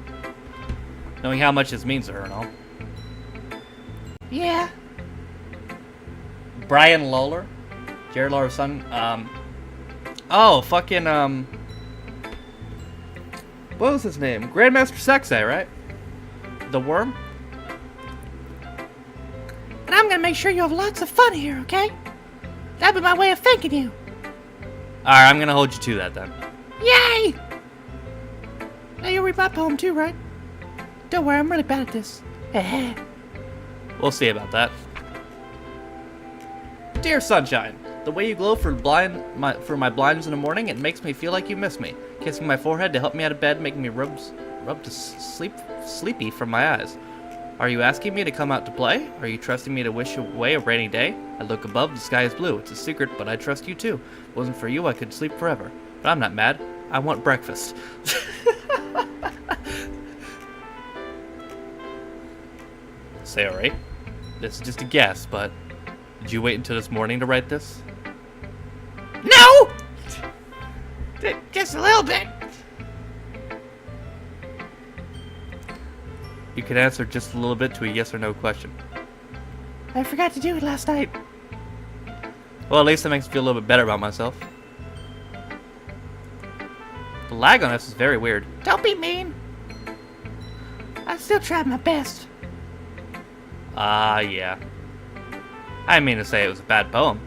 S1: Knowing how much this means to her and all.
S3: Yeah.
S1: Brian Lawler? Jared Lawler's son? Oh, fucking, what was his name? Grandmaster Sexay, right? The Worm?
S3: And I'm gonna make sure you have lots of fun here, okay? That'd be my way of thanking you.
S1: Alright, I'm gonna hold you to that then.
S3: Yay! Now you'll read my poem too, right? Don't worry, I'm really bad at this.
S1: We'll see about that. Dear Sunshine, the way you glow for my blinds in the morning, it makes me feel like you miss me. Kissing my forehead to help me out of bed, making me rub to sleepy from my eyes. Are you asking me to come out to play? Are you trusting me to wish away a rainy day? I look above, the sky is blue. It's a secret, but I trust you too. If it wasn't for you, I could sleep forever. But I'm not mad. I want breakfast. Sayori, this is just a guess, but did you wait until this morning to write this?
S3: No! Just a little bit.
S1: You can answer just a little bit to a yes or no question.
S3: I forgot to do it last night.
S1: Well, at least that makes me feel a little bit better about myself. The lag on this is very weird.
S3: Don't be mean. I still tried my best.
S1: Yeah. I didn't mean to say it was a bad poem.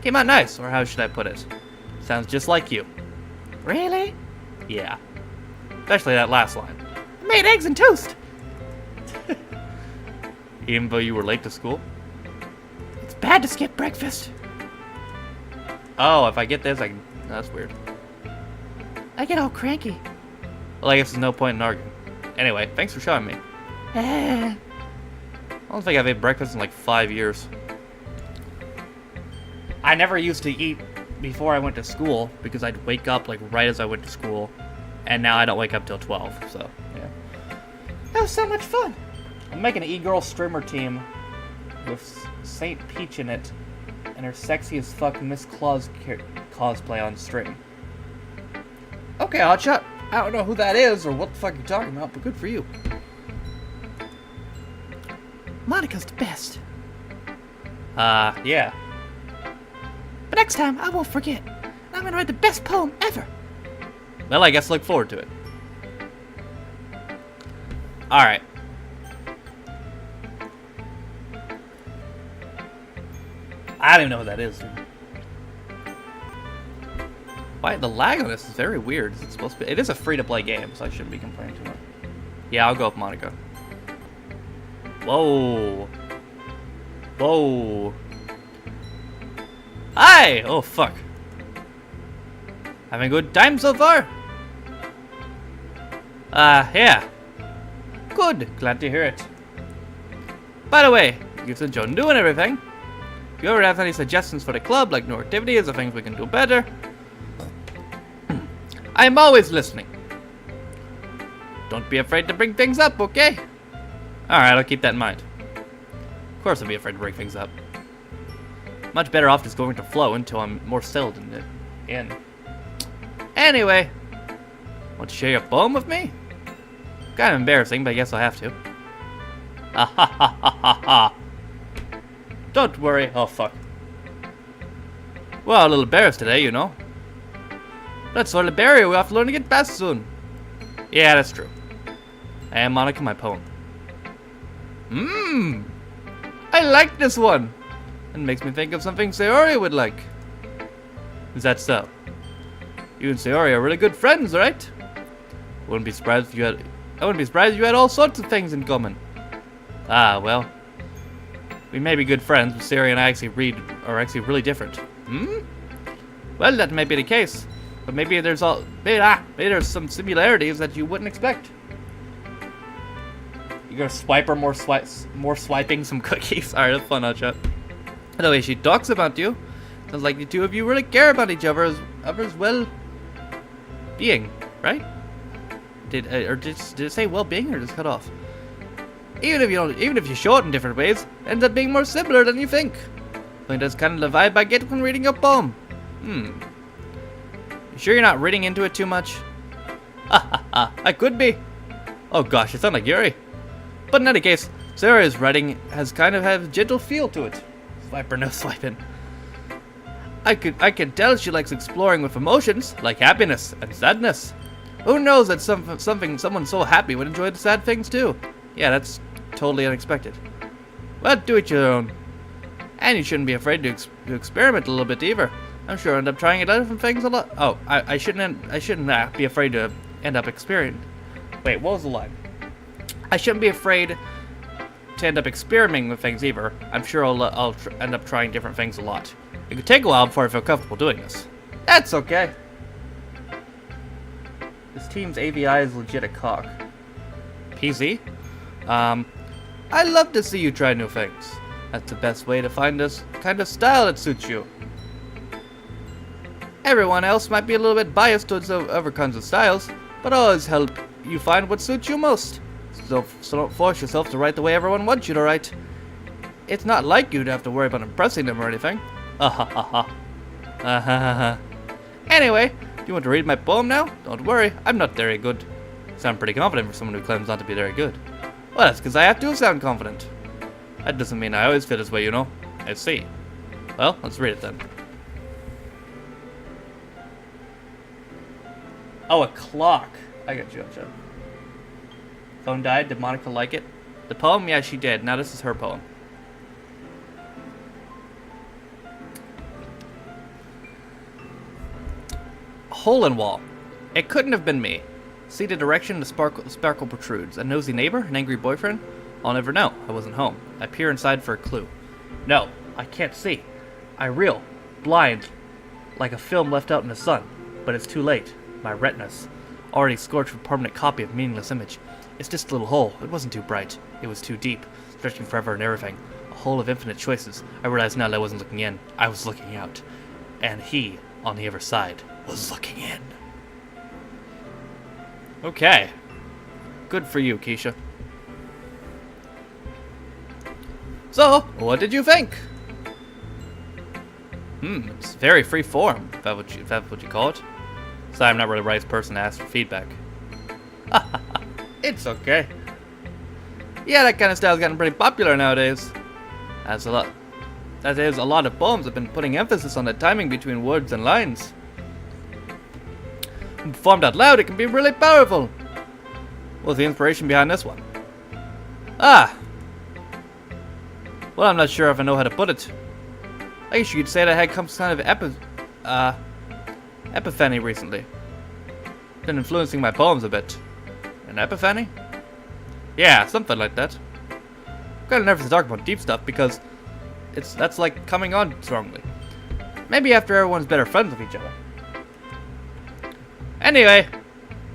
S1: Came out nice, or how should I put it? Sounds just like you.
S3: Really?
S1: Yeah. Especially that last line.
S3: I made eggs and toast.
S1: Even though you were late to school?
S3: It's bad to skip breakfast.
S1: Oh, if I get this, I can... That's weird.
S3: I get all cranky.
S1: Well, I guess there's no point in arguing. Anyway, thanks for showing me. I don't think I've ate breakfast in like 5 years. I never used to eat before I went to school because I'd wake up like right as I went to school. And now I don't wake up till 12, so yeah.
S3: That was so much fun.
S1: I'm making an e-girl streamer team with Saint Peach in it and her sexy as fuck Miss Claus cosplay on stream.
S2: Okay, Hotshot. I don't know who that is or what the fuck you're talking about, but good for you.
S3: Monica's the best.
S2: Yeah.
S3: But next time, I won't forget. I'm gonna write the best poem ever.
S2: Well, I guess look forward to it. Alright. I don't even know who that is, dude. Why, the lag on this is very weird. Is it supposed to be? It is a free-to-play game, so I shouldn't be complaining too much. Yeah, I'll go with Monica. Whoa. Whoa. Hi! Oh, fuck. Having a good time so far? Yeah. Good. Glad to hear it. By the way, you've enjoyed doing everything. If you ever have any suggestions for the club, like new activities or things we can do better, I'm always listening. Don't be afraid to bring things up, okay? Alright, I'll keep that in mind. Of course I'll be afraid to bring things up. Much better off just going to flow until I'm more settled in. Anyway, want to share your poem with me? Kind of embarrassing, but I guess I'll have to. Ah ha ha ha ha ha. Don't worry. Oh, fuck. Well, a little embarrassed today, you know. That's sort of barrier we have to learn to get past soon. Yeah, that's true. I am Monica, my poem. I like this one. It makes me think of something Sayori would like. Is that so? You and Sayori are really good friends, right? I wouldn't be surprised if you had all sorts of things in common. Ah, well. We may be good friends, but Sayori and I are actually really different. Well, that may be the case. But maybe there's some similarities that you wouldn't expect. You're gonna swipe her more swiping some cookies. Alright, that's fun, Hotshot. The way she talks about you, sounds like the two of you really care about each other's well-being, right? Did it say well-being or just cut off? Even if you short in different ways, it ends up being more similar than you think. I think that's kind of the vibe I get when reading a poem. You sure you're not reading into it too much? I could be. Oh gosh, it sounds like Yuri. But in any case, Sarah's writing has kind of a gentle feel to it. Swiper, no swiping. I can tell she likes exploring with emotions, like happiness and sadness. Who knows that someone so happy would enjoy the sad things too? Yeah, that's totally unexpected. But do it your own. And you shouldn't be afraid to experiment a little bit either. I'm sure I'll end up trying different things a lot. Oh, I shouldn't be afraid to end up experimenting. Wait, what was the line? I shouldn't be afraid to end up experimenting with things either. I'm sure I'll end up trying different things a lot. It could take a while before I feel comfortable doing this. That's okay. This team's AVI is legit a cock. PZ? I love to see you try new things. That's the best way to find this kind of style that suits you. Everyone else might be a little bit biased towards other kinds of styles, but always help you find what suits you most. So don't force yourself to write the way everyone wants you to write. It's not like you'd have to worry about impressing them or anything. Anyway, do you want to read my poem now? Don't worry, I'm not very good. Sound pretty confident for someone who claims not to be very good. Well, that's because I have to sound confident. That doesn't mean I always feel this way, you know. I see. Well, let's read it then. Oh, a clock. I got you, Joe. Phone died. Did Monica like it? The poem? Yeah, she did. Now this is her poem. Hole in wall. It couldn't have been me. See the direction the sparkle protrudes. A nosy neighbor? An angry boyfriend? I'll never know. I wasn't home. I peer inside for a clue. No, I can't see. I reel. Blind. Like a film left out in the sun. But it's too late. My retinas. Already scorched with a permanent copy of meaningless image. It's just a little hole. It wasn't too bright. It was too deep. Stretching forever and everything. A hole of infinite choices. I realized now that I wasn't looking in. I was looking out. And he, on the other side, was looking in. Okay. Good for you, Keisha. So, what did you think? It's very free form, if that's what you call it.
S1: Sorry, I'm not really the right person to ask for feedback. It's okay. Yeah, that kind of style's gotten pretty popular nowadays. That is, a lot of poems have been putting emphasis on the timing between words and lines. When performed out loud, it can be really powerful. What was the inspiration behind this one? Well, I'm not sure if I know how to put it. I guess you could say that I had some kind of epiphany recently. Been influencing my poems a bit. An epiphany? Yeah, something like that. I'm kind of nervous to talk about deep stuff because that's like coming on strongly. Maybe after everyone's better friends with each other. Anyway,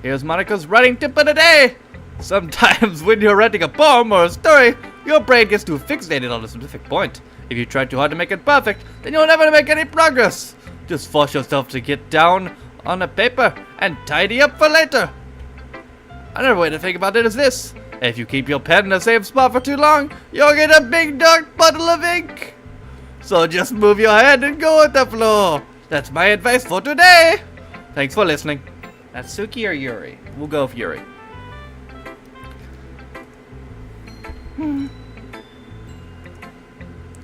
S1: here's Monica's writing tip of the day. Sometimes when you're writing a poem or a story, your brain gets too fixated on a specific point. If you try too hard to make it perfect, then you'll never make any progress. Just force yourself to get down on a paper and tidy up for later. Another way to think about it is this. If you keep your pen in the same spot for too long, you'll get a big dark puddle of ink. So just move your head and go with the flow. That's my advice for today. Thanks for listening. Natsuki or Yuri? We'll go with Yuri.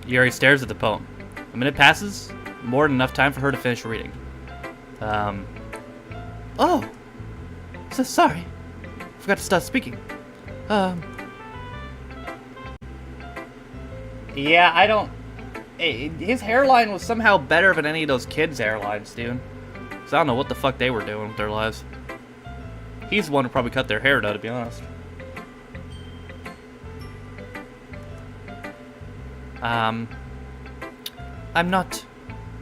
S1: Yuri stares at the poem. A minute passes, more than enough time for her to finish reading.
S2: Oh, so sorry. Forgot to start speaking.
S1: Yeah, I don't... His hairline was somehow better than any of those kids' hairlines, dude. So I don't know what the fuck they were doing with their lives. He's the one who probably cut their hair, though, to be honest.
S2: I'm not...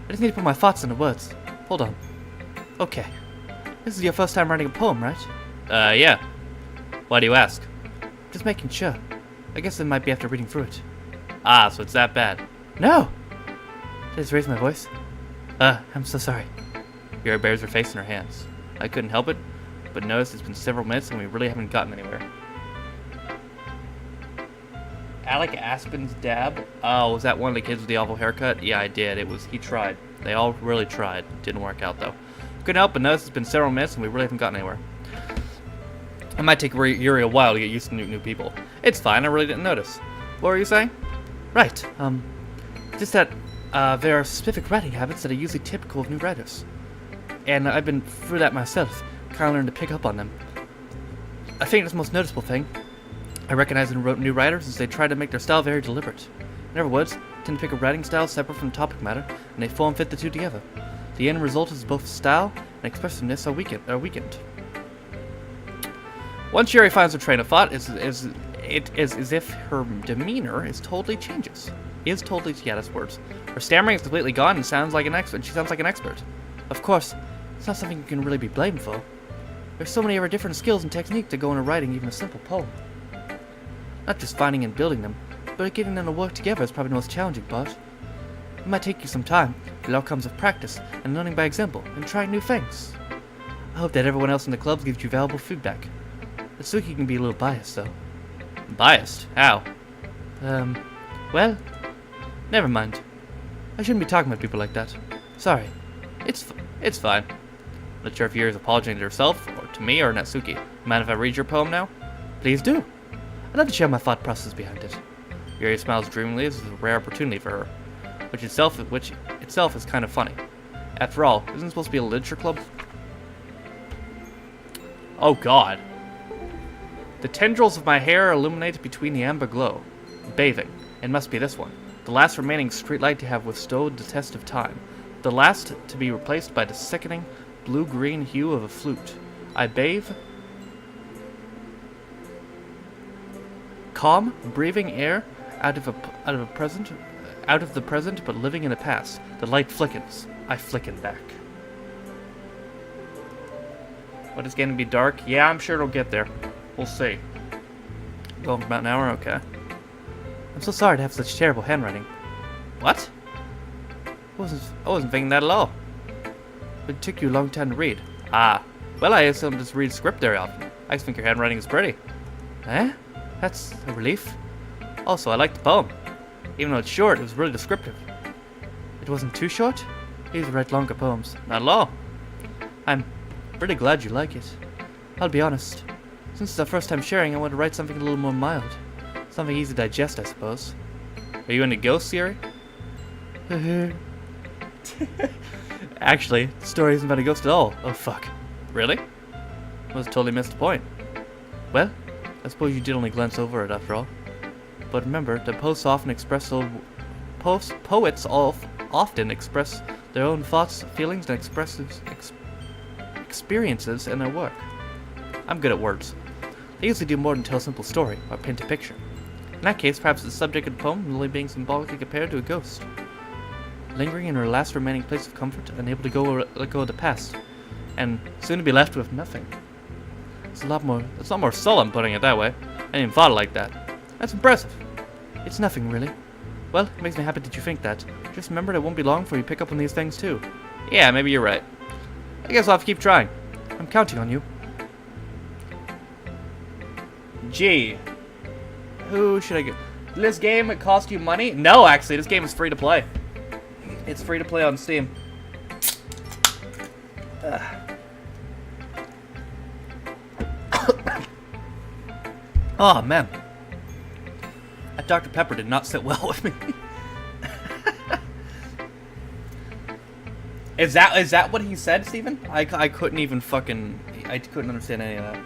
S2: I just need to put my thoughts into words. Hold on. Okay. This is your first time writing a poem, right?
S1: Yeah. Why do you ask?
S2: Just making sure. I guess it might be after reading through it.
S1: Ah, so it's that bad.
S2: No! Did I just raise my voice? I'm so sorry.
S1: Yuri bears her face in her hands. I couldn't help it, but noticed it's been several minutes and we really haven't gotten anywhere. Alec Aspen's dab? Oh, was that one of the kids with the awful haircut? Yeah, I did. He tried. They all really tried. Didn't work out, though. Couldn't help but notice it's been several minutes and we really haven't gotten anywhere. It might take Yuri a while to get used to new people. It's fine, I really didn't notice. What were you saying?
S2: Right, just that, there are specific writing habits that are usually typical of new writers. And I've been through that myself, kind of learned to pick up on them. I think the most noticeable thing I recognize in new writers is they try to make their style very deliberate. In other words, tend to pick a writing style separate from topic matter, and they form fit the two together. The end result is both style and expressiveness are weakened. Once Yuri finds her train of thought, it is as if her demeanor totally changes. Yeah, that's words. Her stammering is completely gone and sounds like an expert. She sounds like an expert. Of course, it's not something you can really be blamed for. There's so many other different skills and technique to go into writing even a simple poem. Not just finding and building them, but getting them to work together is probably the most challenging part. It might take you some time, but it all comes with practice and learning by example and trying new things. I hope that everyone else in the club gives you valuable feedback. Natsuki can be a little biased, though.
S1: Biased? How?
S2: Well, never mind. I shouldn't be talking about people like that. Sorry.
S1: It's fine. Not sure if Yuri's apologizing to herself, or to me, or Natsuki. Mind if I read your poem now?
S2: Please do. I'd love to share my thought process behind it.
S1: Yuri smiles dreamily as it's a rare opportunity for her, which itself is kind of funny. After all, isn't it supposed to be a literature club? Oh god. The tendrils of my hair illuminate between the amber glow. Bathing. It must be this one. The last remaining streetlight to have withstood the test of time. The last to be replaced by the sickening blue-green hue of a flute. I bathe. Calm, breathing air out of the present, but living in the past. The light flickens. I flicken back. What, it's going to be dark? Yeah, I'm sure it'll get there. We'll see. Going for about an hour? Okay.
S2: I'm so sorry to have such terrible handwriting.
S1: What? I wasn't thinking that at all.
S2: It took you a long time to read.
S1: Ah. Well, I assume just read script very often. I just think your handwriting is pretty.
S2: Eh? That's a relief.
S1: Also, I like the poem. Even though it's short, it was really descriptive.
S2: It wasn't too short? I usually write longer poems.
S1: Not at all.
S2: I'm Really glad you like it. I'll be honest. Since it's our first time sharing, I want to write something a little more mild. Something easy to digest, I suppose.
S1: Are you into ghosts, Yuri?
S2: Actually, the story isn't about a ghost at all. Oh, fuck.
S1: Really?
S2: Must have totally missed the point. Well, I suppose you did only glance over it after all. But remember, that poets often express their own thoughts, feelings, and experiences in their work. I'm good at words. They usually do more than tell a simple story or paint a picture. In that case, perhaps the subject of the poem only being symbolically compared to a ghost, lingering in her last remaining place of comfort, unable to let go of the past, and soon to be left with nothing. It's a lot more solemn putting it that way. I didn't even thought it like that. That's impressive. It's nothing, really. Well, it makes me happy that you think that. Just remember that it won't be long before you pick up on these things, too.
S1: Yeah, maybe you're right.
S2: I guess I'll have to keep trying. I'm counting on you.
S1: Gee. Who should I get? This game, it cost you money? No, actually, this game is free to play. It's free to play on Steam.
S2: Oh, man. That Dr. Pepper did not sit well with me.
S1: Is that what he said, Steven? I couldn't even fucking... I couldn't understand any of that.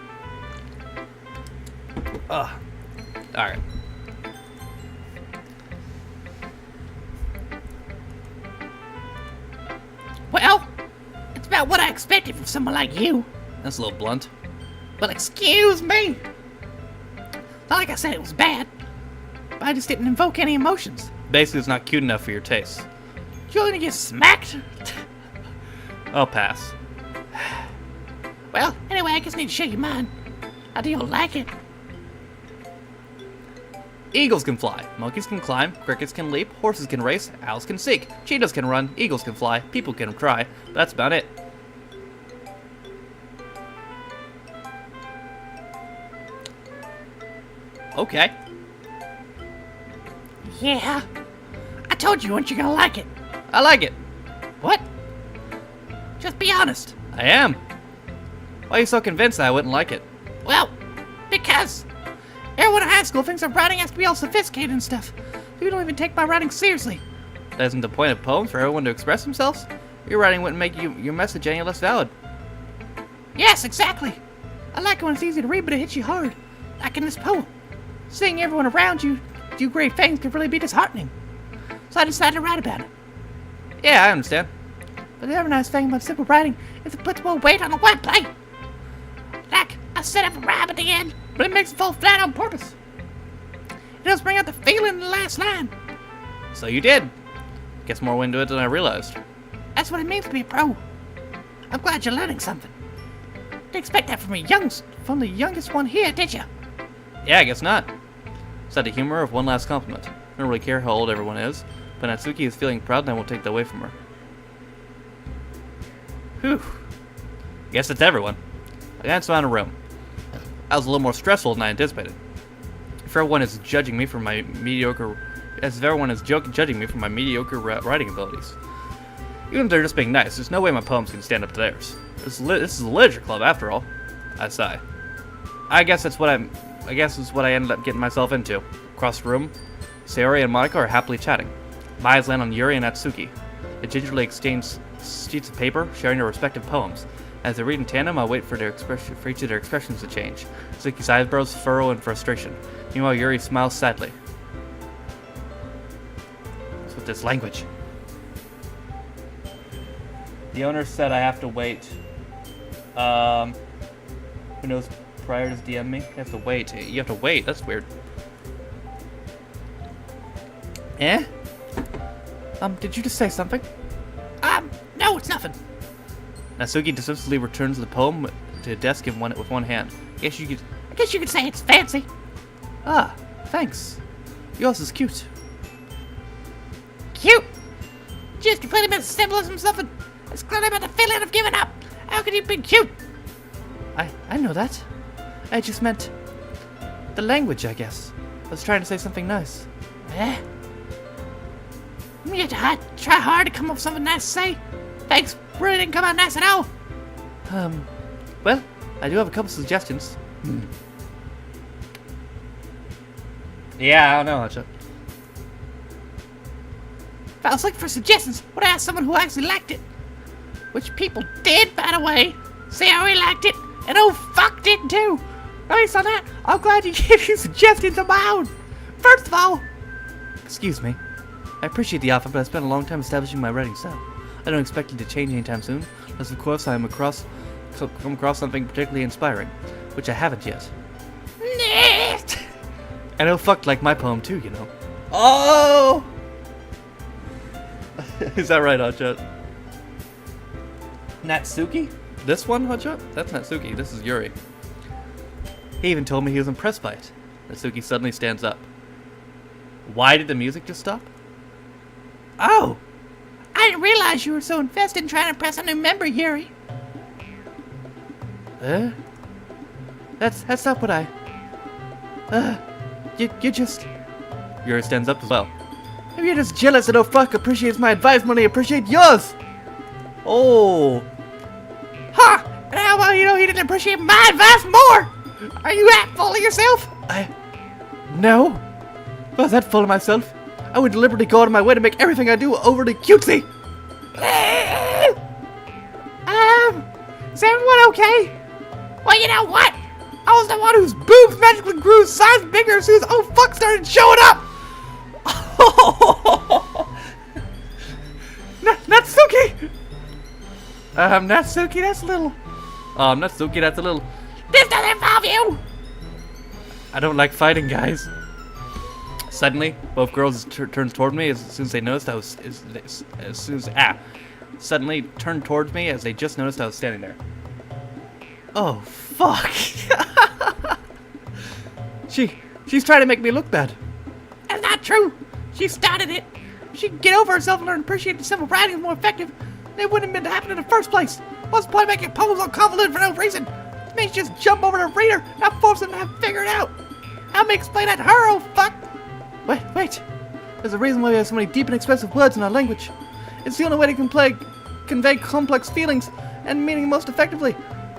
S1: Ugh. Alright.
S3: Well, it's about what I expected from someone like you.
S1: That's a little blunt.
S3: Well, excuse me. Not like I said it was bad, but I just didn't invoke any emotions.
S1: Basically, it's not cute enough for your taste.
S3: You're gonna get smacked?
S1: I'll pass.
S3: Well, anyway, I just need to show you mine. How do you like it?
S1: Eagles can fly, monkeys can climb, crickets can leap, horses can race, owls can seek, cheetahs can run, eagles can fly, people can cry. That's about it. Okay.
S3: Yeah. I told you once you're gonna like it.
S1: I like it.
S3: What? Just be honest.
S1: I am. Why are you so convinced that I wouldn't like it?
S3: Well, because everyone in high school thinks our writing has to be all sophisticated and stuff. You don't even take my writing seriously.
S1: That isn't the point of poems, for everyone to express themselves? Your writing wouldn't make your message any less valid.
S3: Yes, exactly. I like it when it's easy to read, but it hits you hard. Like in this poem. Seeing everyone around you do great things can really be disheartening. So I decided to write about it.
S1: Yeah, I understand.
S3: But the other nice thing about simple writing is it puts more weight on the wordplay. Like, I set up a rhyme at the end, but it makes it fall flat on purpose. It does bring out the feeling in the last line.
S1: So you did. Gets more into it than I realized.
S3: That's what it means to be a pro. I'm glad you're learning something. Didn't expect that from the youngest one here, did you?
S1: Yeah, I guess not. Is that the humor of one last compliment? I don't really care how old everyone is, but Natsuki is feeling proud and I won't take that away from her. Whew. Guess it's everyone. I glanced around the room. That was a little more stressful than I anticipated. If everyone is judging me for my mediocre... judging me for my mediocre writing abilities. Even if they're just being nice, there's no way my poems can stand up to theirs. This is a literature club, after all. I sigh. I guess it's what I ended up getting myself into. Across the room, Sayori and Monika are happily chatting. My eyes land on Yuri and Natsuki. They gingerly exchange sheets of paper, sharing their respective poems. As they read in tandem, I wait for each of their expressions to change. Natsuki's eyebrows furrow in frustration. Meanwhile, Yuri smiles sadly. What's with this language? The owner said I have to wait. Who knows? Prior to DM me? You have to wait. You have to wait. That's weird.
S2: Eh? Did you just say something?
S3: No, it's nothing.
S1: Natsuki dismissively returns the poem to the desk with one hand. I guess you could
S3: say it's fancy.
S2: Ah, thanks. Yours is cute.
S3: Cute? Just completely missed symbolism or something. It's clearly about the feeling of giving up. How could you be cute?
S2: I know that. I just meant the language, I guess. I was trying to say something nice.
S3: Eh? You have to try hard to come up with something nice to say. Thanks really didn't come out nice at all.
S2: Well, I do have a couple suggestions. Yeah, I don't know, Hotshot.
S3: If I was looking for suggestions, would I ask someone who actually liked it? Which people did, by the way. Sayori liked it, and oh fuck did too. Based on that, I'm glad you gave you suggestions of my own. First of all,
S2: Excuse me. I appreciate the offer, but I spent a long time establishing my writing style. I don't expect it to change anytime soon, unless of course I come across something particularly inspiring, which I haven't yet. And oh fuck like my poem too, you know. Oh! Is that right, Hotshot? Natsuki? This one, Hotshot? That's Natsuki. This is Yuri. He even told me he was impressed by it. Natsuki suddenly stands up. Why did the music just stop? Oh!
S3: I didn't realize you were so invested in trying to impress a new member, Yuri.
S2: That's not what I... You just... Yuri stands up as well. Maybe you're just jealous and oh fuck appreciates my advice more than I appreciate yours! Oh!
S3: Ha! And how about you know he didn't appreciate my advice more? Are you that full of yourself?
S2: No? If I was that full of myself, I would deliberately go out of my way to make everything I do overly cutesy!
S3: Is everyone okay? Well, you know what? I was the one whose boobs magically grew size bigger as soon as oh fuck started showing up! Natsuki!
S2: Natsuki, that's a little... Natsuki, that's a little...
S3: This doesn't involve you!
S2: I don't like fighting, guys. Suddenly, both girls turns toward me as soon as they noticed I was... Suddenly turned towards me as they just noticed I was standing there. Oh, fuck. She's trying to make me look bad.
S3: That's not true. She started it. If she could get over herself and learn to appreciate the simple writing is more effective, it wouldn't have been to happen in the first place. What's the point of making poems all convoluted for no reason? It means just jump over to the reader, not force them to have to figure it out. Help me explain that to her, oh fuck.
S2: Wait. There's a reason why we have so many deep and expressive words in our language. It's the only way to convey complex feelings and meaning most effectively.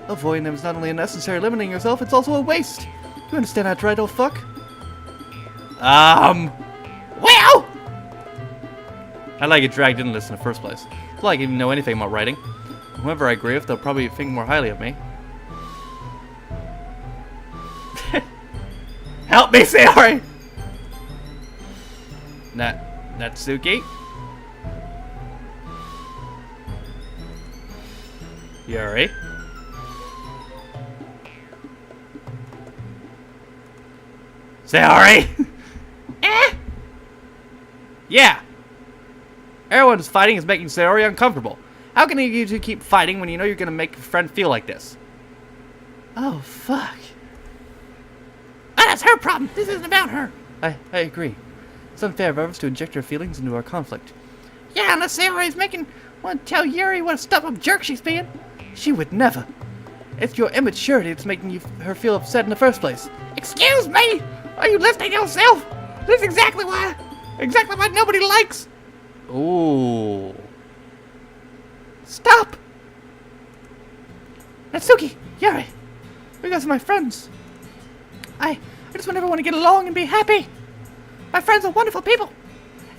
S2: Avoiding them is not only unnecessary limiting yourself, it's also a waste. You understand that, right, oh fuck?
S3: Well!
S2: I like get dragged into this in the first place. It's like I even know anything about writing. Whoever I agree with, they'll probably think more highly of me. Help me, Sayori! Natsuki? Yuri? Sayori! Yeah! Everyone who's fighting is making Sayori uncomfortable. How can you two keep fighting when you know you're gonna make your friend feel like this? Oh, fuck.
S3: That's her problem. This isn't about her.
S2: I agree. It's unfair of others to inject her feelings into our conflict.
S3: Yeah, unless Sayori's want to tell Yuri what a stuck-up jerk she's being.
S2: She would never. It's your immaturity that's making her feel upset in the first place.
S3: Excuse me? Are you listening to yourself? This is exactly what nobody likes.
S2: Ooh.
S3: Stop! Natsuki, Yuri, you guys are my friends. I just want everyone to get along and be happy. My friends are wonderful people,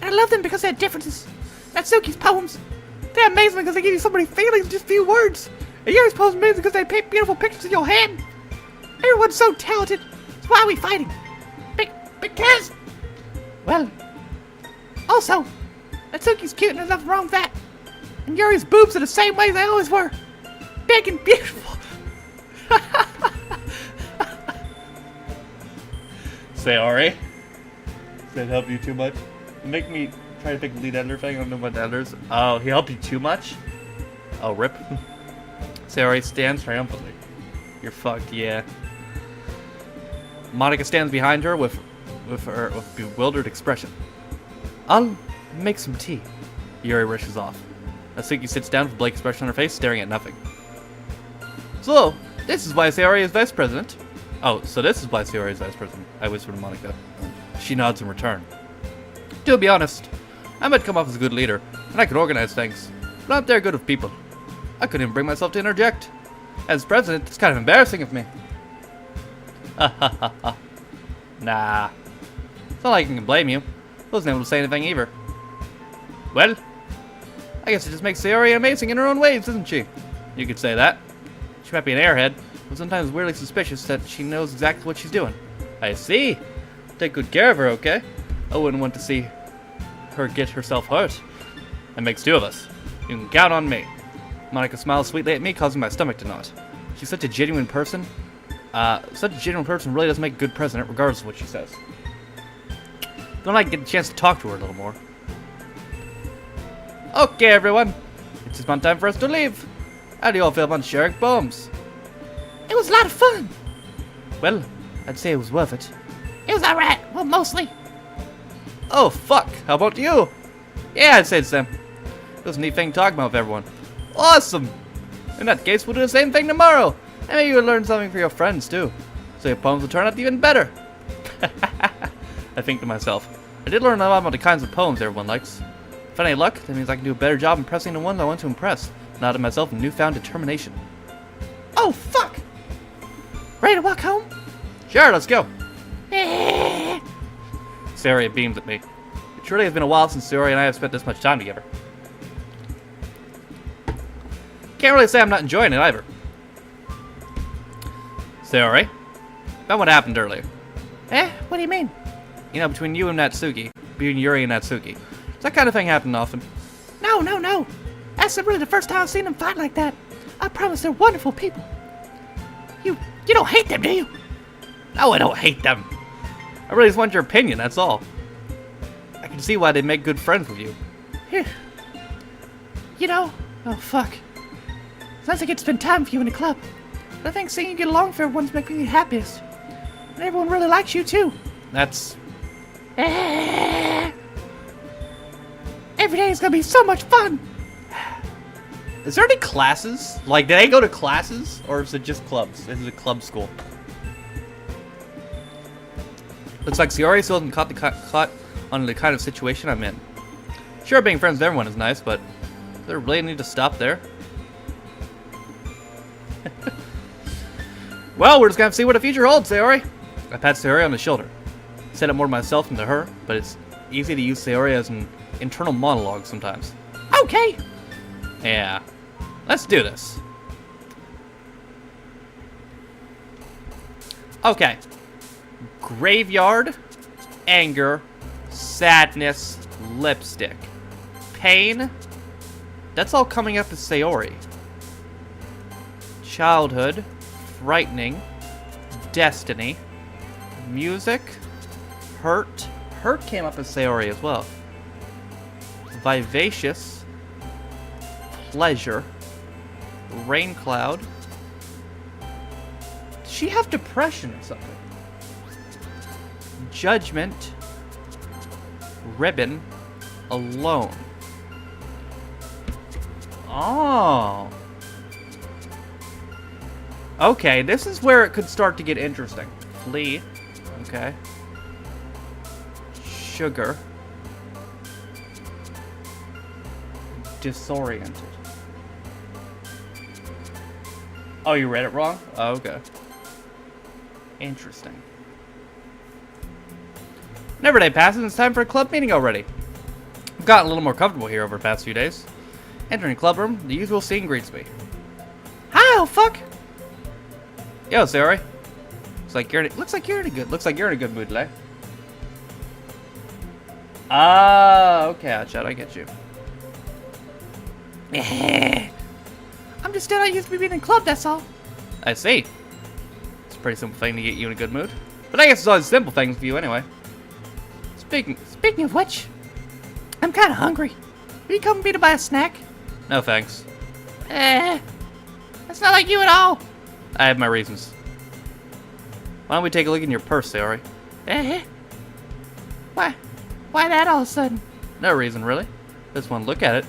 S3: and I love them because they have differences. Natsuki's poems, they're amazing because they give you so many feelings in just a few words. And Yuri's poems are amazing because they paint beautiful pictures in your head. Everyone's so talented. That's why are we fighting? Because, well, also, Natsuki's cute and there's nothing wrong with that. And Yuri's boobs are the same way they always were. Big and beautiful.
S2: Sayori? Does that help you too much? Make me try to pick the lead editor thing. I don't know what editors. Oh, he helped you too much? Oh, rip. Sayori stands triumphantly. You're fucked, yeah. Monica stands behind her with bewildered expression. I'll make some tea. Yuri rushes off. Natsuki sits down with a blank expression on her face, staring at nothing. So, this is why Sayori is vice president. Oh, so this is why Sayori is vice president, I whisper to Monica. She nods in return. To be honest, I might come off as a good leader, and I can organize things, but I'm not very good with people. I couldn't even bring myself to interject. As president, it's kind of embarrassing of me. Nah. It's not like I can blame you. I wasn't able to say anything either. Well, I guess it just makes Sayori amazing in her own ways, doesn't she? You could say that. She might be an airhead, but sometimes weirdly suspicious that she knows exactly what she's doing. I see. Take good care of her, okay? I wouldn't want to see her get herself hurt. That makes two of us. You can count on me. Monica smiles sweetly at me, causing my stomach to knot. She's such a genuine person. Such a genuine person really does make a good president, regardless of what she says. Then I get a chance to talk to her a little more. Okay, everyone. It's about time for us to leave. How do you all feel about sharing poems?
S3: It was a lot of fun.
S2: Well, I'd say it was worth it.
S3: It was alright. Well, mostly.
S2: Oh, fuck. How about you? Yeah, I'd say the same. It was a neat thing talking about with everyone. Awesome. In that case, we'll do the same thing tomorrow. And maybe you'll learn something for your friends, too. So your poems will turn out even better. I think to myself, I did learn a lot about the kinds of poems everyone likes. If any luck, that means I can do a better job impressing the ones I want to impress. Nodded myself in newfound determination.
S3: Oh, fuck. Ready to walk home?
S2: Sure, let's go.
S3: Eh.
S2: Sayori beamed at me. It surely has been a while since Sayori and I have spent this much time together. Can't really say I'm not enjoying it either. Sayori, about what happened earlier.
S3: What do you mean?
S2: You know, between you and Natsuki. Between Yuri and Natsuki. Does that kind of thing happen often?
S3: No. That's really the first time I've seen them fight like that. I promise they're wonderful people. You don't hate them, do you?
S2: No, I don't hate them. I really just want your opinion, that's all. I can see why they make good friends with you.
S3: Phew. You know, oh fuck. Sounds like it's spend time with you in the club. But I think seeing you get along with everyone's making me happiest. And everyone really likes you too.
S2: That's...
S3: Every day is gonna be so much fun.
S2: Is there any classes? Like, do they go to classes? Or is it just clubs? Is it a club school? Looks like Sayori still hasn't caught on the kind of situation I'm in. Sure, being friends with everyone is nice, but do they really need to stop there? Well, we're just gonna have to see what the future holds, Sayori. I pat Sayori on the shoulder. I said it more to myself than to her, but it's easy to use Sayori as an internal monologue sometimes.
S3: Okay.
S2: Yeah. Let's do this. Okay. Graveyard, anger, sadness, lipstick, pain. That's all coming up as Sayori. Childhood, frightening, destiny, music, hurt. Hurt came up as Sayori as well. Vivacious, pleasure, rain cloud. Does she have depression or something? Judgment, ribbon, alone. Oh. Okay, this is where it could start to get interesting. Flee. Okay. Sugar. Disoriented. Oh, you read it wrong? Oh, okay. Interesting. Another day passes and it's time for a club meeting already. I've gotten a little more comfortable here over the past few days. Entering the club room, the usual scene greets me.
S3: Hi, oh fuck.
S2: Yo, Sayori. Looks like you're in a good mood today. Ah, okay, Hotshot, I get you.
S3: I'm just still not used to being in a club, that's all.
S2: I see. It's a pretty simple thing to get you in a good mood. But I guess it's always simple things for you anyway.
S3: Speaking of which, I'm kind of hungry. Will you come with me to buy a snack?
S2: No thanks.
S3: That's not like you at all.
S2: I have my reasons. Why don't we take a look in your purse, Sayori?
S3: Why that all of a sudden?
S2: No reason, really. Just want to look at it.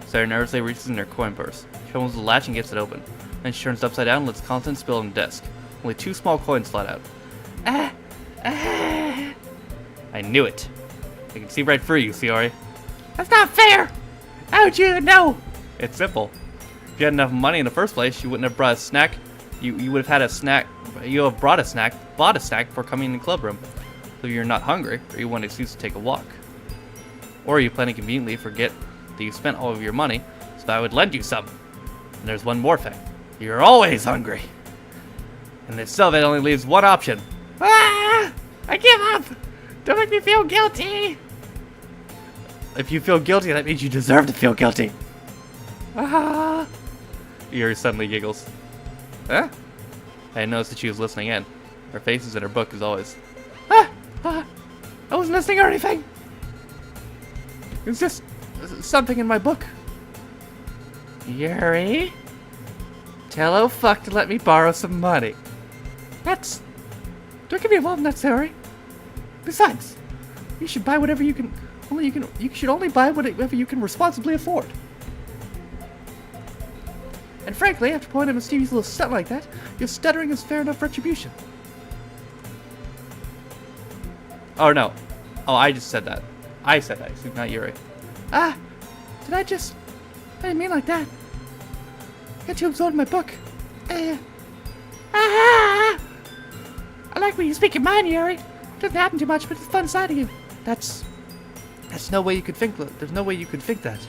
S2: Sayori nervously reaches in her coin purse. She opens the latch and gets it open. Then she turns it upside down and lets contents spill on the desk. Only 2 small coins slide out. I knew it. I can see right through you, Sayori.
S3: That's not fair. How would you even know?
S2: It's simple.
S1: If you had enough money in the first place, you wouldn't have brought a snack. You would have had a snack. You have bought a snack before coming in the club room. So you're not hungry, or you want an excuse to take a walk. Or you plan to conveniently forget that you spent all of your money, so that I would lend you some. And there's one more thing. You're always hungry. And this still, that only leaves one option.
S3: Ah! I give up! Don't make me feel guilty!
S1: If you feel guilty, that means you deserve to feel guilty.
S3: Ah!
S1: Yuri suddenly giggles. Huh? I noticed that she was listening in. Her face is in her book as always.
S3: I wasn't listening or anything. It's just something in my book.
S1: Yuri? Tell oh fuck to let me borrow some money.
S3: Don't get me involved in that, Sari. Besides, you should buy whatever you can. You should only buy whatever you can responsibly afford. And frankly, after pulling a mischievous little stunt like that, your stuttering is fair enough retribution.
S1: Oh no. Oh, I just said that. I said that, not Yuri.
S3: I didn't mean like that. Got you absorbed in my book. I like when you speak your mind, Yuri. Doesn't happen too much, but it's a fun side of you.
S2: That's no way you could think. There's no way you could think that.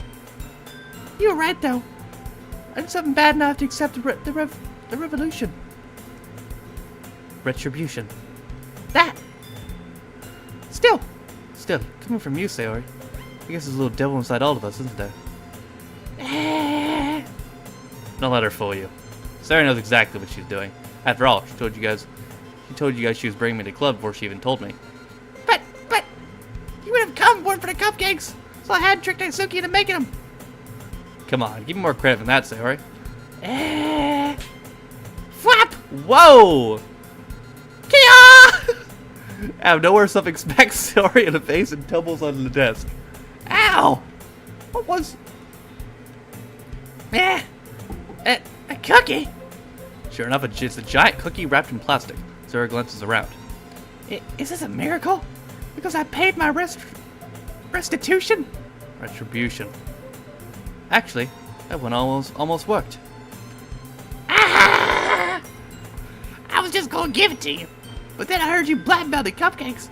S3: You were right, though. I did something bad enough to accept the revolution.
S2: Retribution.
S3: That. Still.
S2: Coming from you, Sayori. I guess there's a little devil inside all of us, isn't there?
S1: Don't let her fool you. Sarah knows exactly what she's doing. After all, she told you guys she was bringing me to the club before she even told me.
S3: But you would have come born for the cupcakes, so I had tricked Natsuki into making them.
S1: Come on, give me more credit than that, Sayori.
S3: Flap!
S1: Whoa!
S3: Kia!
S1: Out of nowhere, something smacks Sayori in the face and tumbles onto the desk.
S3: Ow! What was? A cookie?
S1: Sure enough, it's a giant cookie wrapped in plastic. Sarah glances around.
S3: Is this a miracle? Because I paid my restitution?
S1: Retribution. Actually, that one almost worked.
S3: Ah! I was just gonna give it to you, but then I heard you blackmail the cupcakes.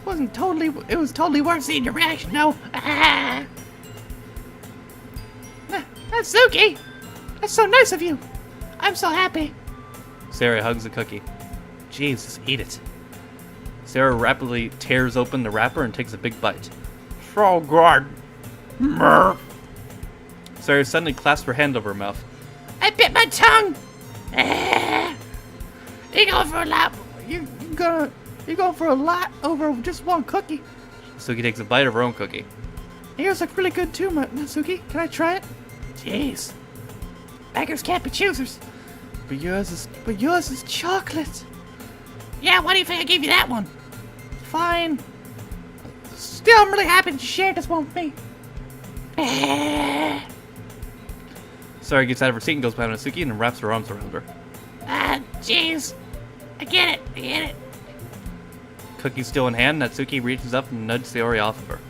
S3: It was totally worth seeing your reaction. No. Ah! Natsuki, that's so nice of you. I'm so happy.
S1: Sarah hugs the cookie. Jesus, eat it. Sarah rapidly tears open the wrapper and takes a big bite. So good. Sarah suddenly clasps her hand over her mouth.
S3: I bit my tongue. You going for a lot? You going for a lot over just one cookie?
S1: Suki takes a bite of her own cookie.
S3: Yours look really good too, Natsuki. Can I try it? Jeez. Beggars can't be choosers.
S2: But yours is chocolate.
S3: Yeah, why do you think I gave you that one? Fine. Still, I'm really happy that you shared this one with me.
S1: Sarah gets out of her seat and goes behind Natsuki and wraps her arms around her.
S3: Jeez. I get it.
S1: Cookie still in hand, Natsuki reaches up and nudges Sayori off of her.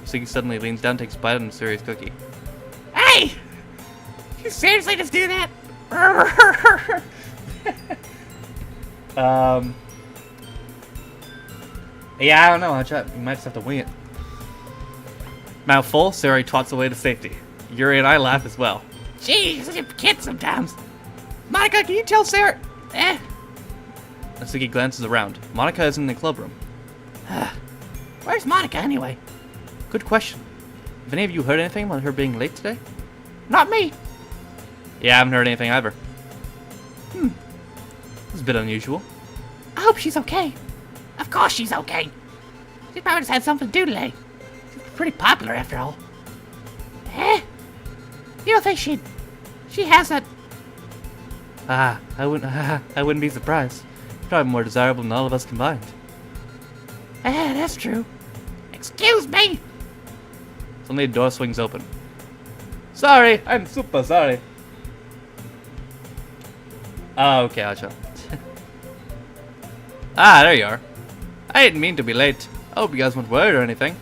S1: Natsuki suddenly leans down and takes a bite of Sayori's cookie.
S3: Hey! You seriously just do that?
S1: Yeah, I don't know. You might just have to wing it. Mouth full, Sayori twats away to safety. Yuri and I laugh as well.
S3: Jeez, you're such a kid sometimes. Monica, can you tell Sarah?
S1: Natsuki glances around. Monica is in the club room.
S3: Where's Monica anyway?
S2: Good question. Have any of you heard anything about her being late today?
S3: Not me.
S1: Yeah, I haven't heard anything either. This is a bit unusual.
S3: I hope she's okay. Of course she's okay. She probably just had something to do today. She's pretty popular after all. You don't think she has that?
S2: I wouldn't be surprised. Probably more desirable than all of us combined.
S3: That's true. Excuse me.
S1: Suddenly the door swings open. Sorry, I'm super sorry. Oh, okay, Acha. There you are. I didn't mean to be late. I hope you guys weren't worried or anything.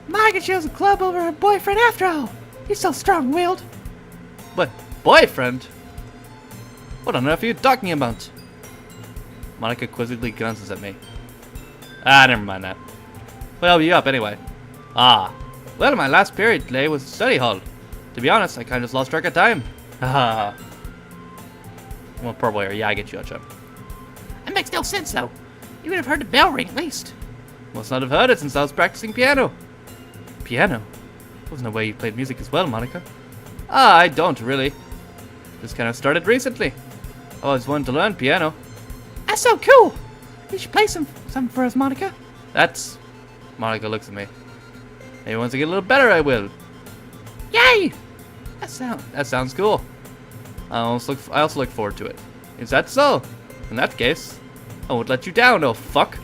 S3: Monica chose a club over her boyfriend after all. He's so strong-willed.
S2: But boyfriend? What on earth are you talking about? Monica quizzically glances at me. Never mind that. What helped you up anyway? Well, my last period today was study hall. To be honest, I kind of just lost track of time. Haha. Well, poor boy, yeah, I get you, Chum.
S3: That makes no sense, though. You would have heard the bell ring, at least.
S2: Must not have heard it since I was practicing piano. Piano? Wasn't no way you played music as well, Monica. I don't really. Just kind of started recently. I always wanted to learn piano.
S3: That's so cool. You should play some for us, Monica.
S2: That's... Monica looks at me. Maybe once I get a little better, I will.
S3: Yay!
S2: That sounds cool. I also look forward to it. Is that so? In that case, I won't let you down, oh fuck.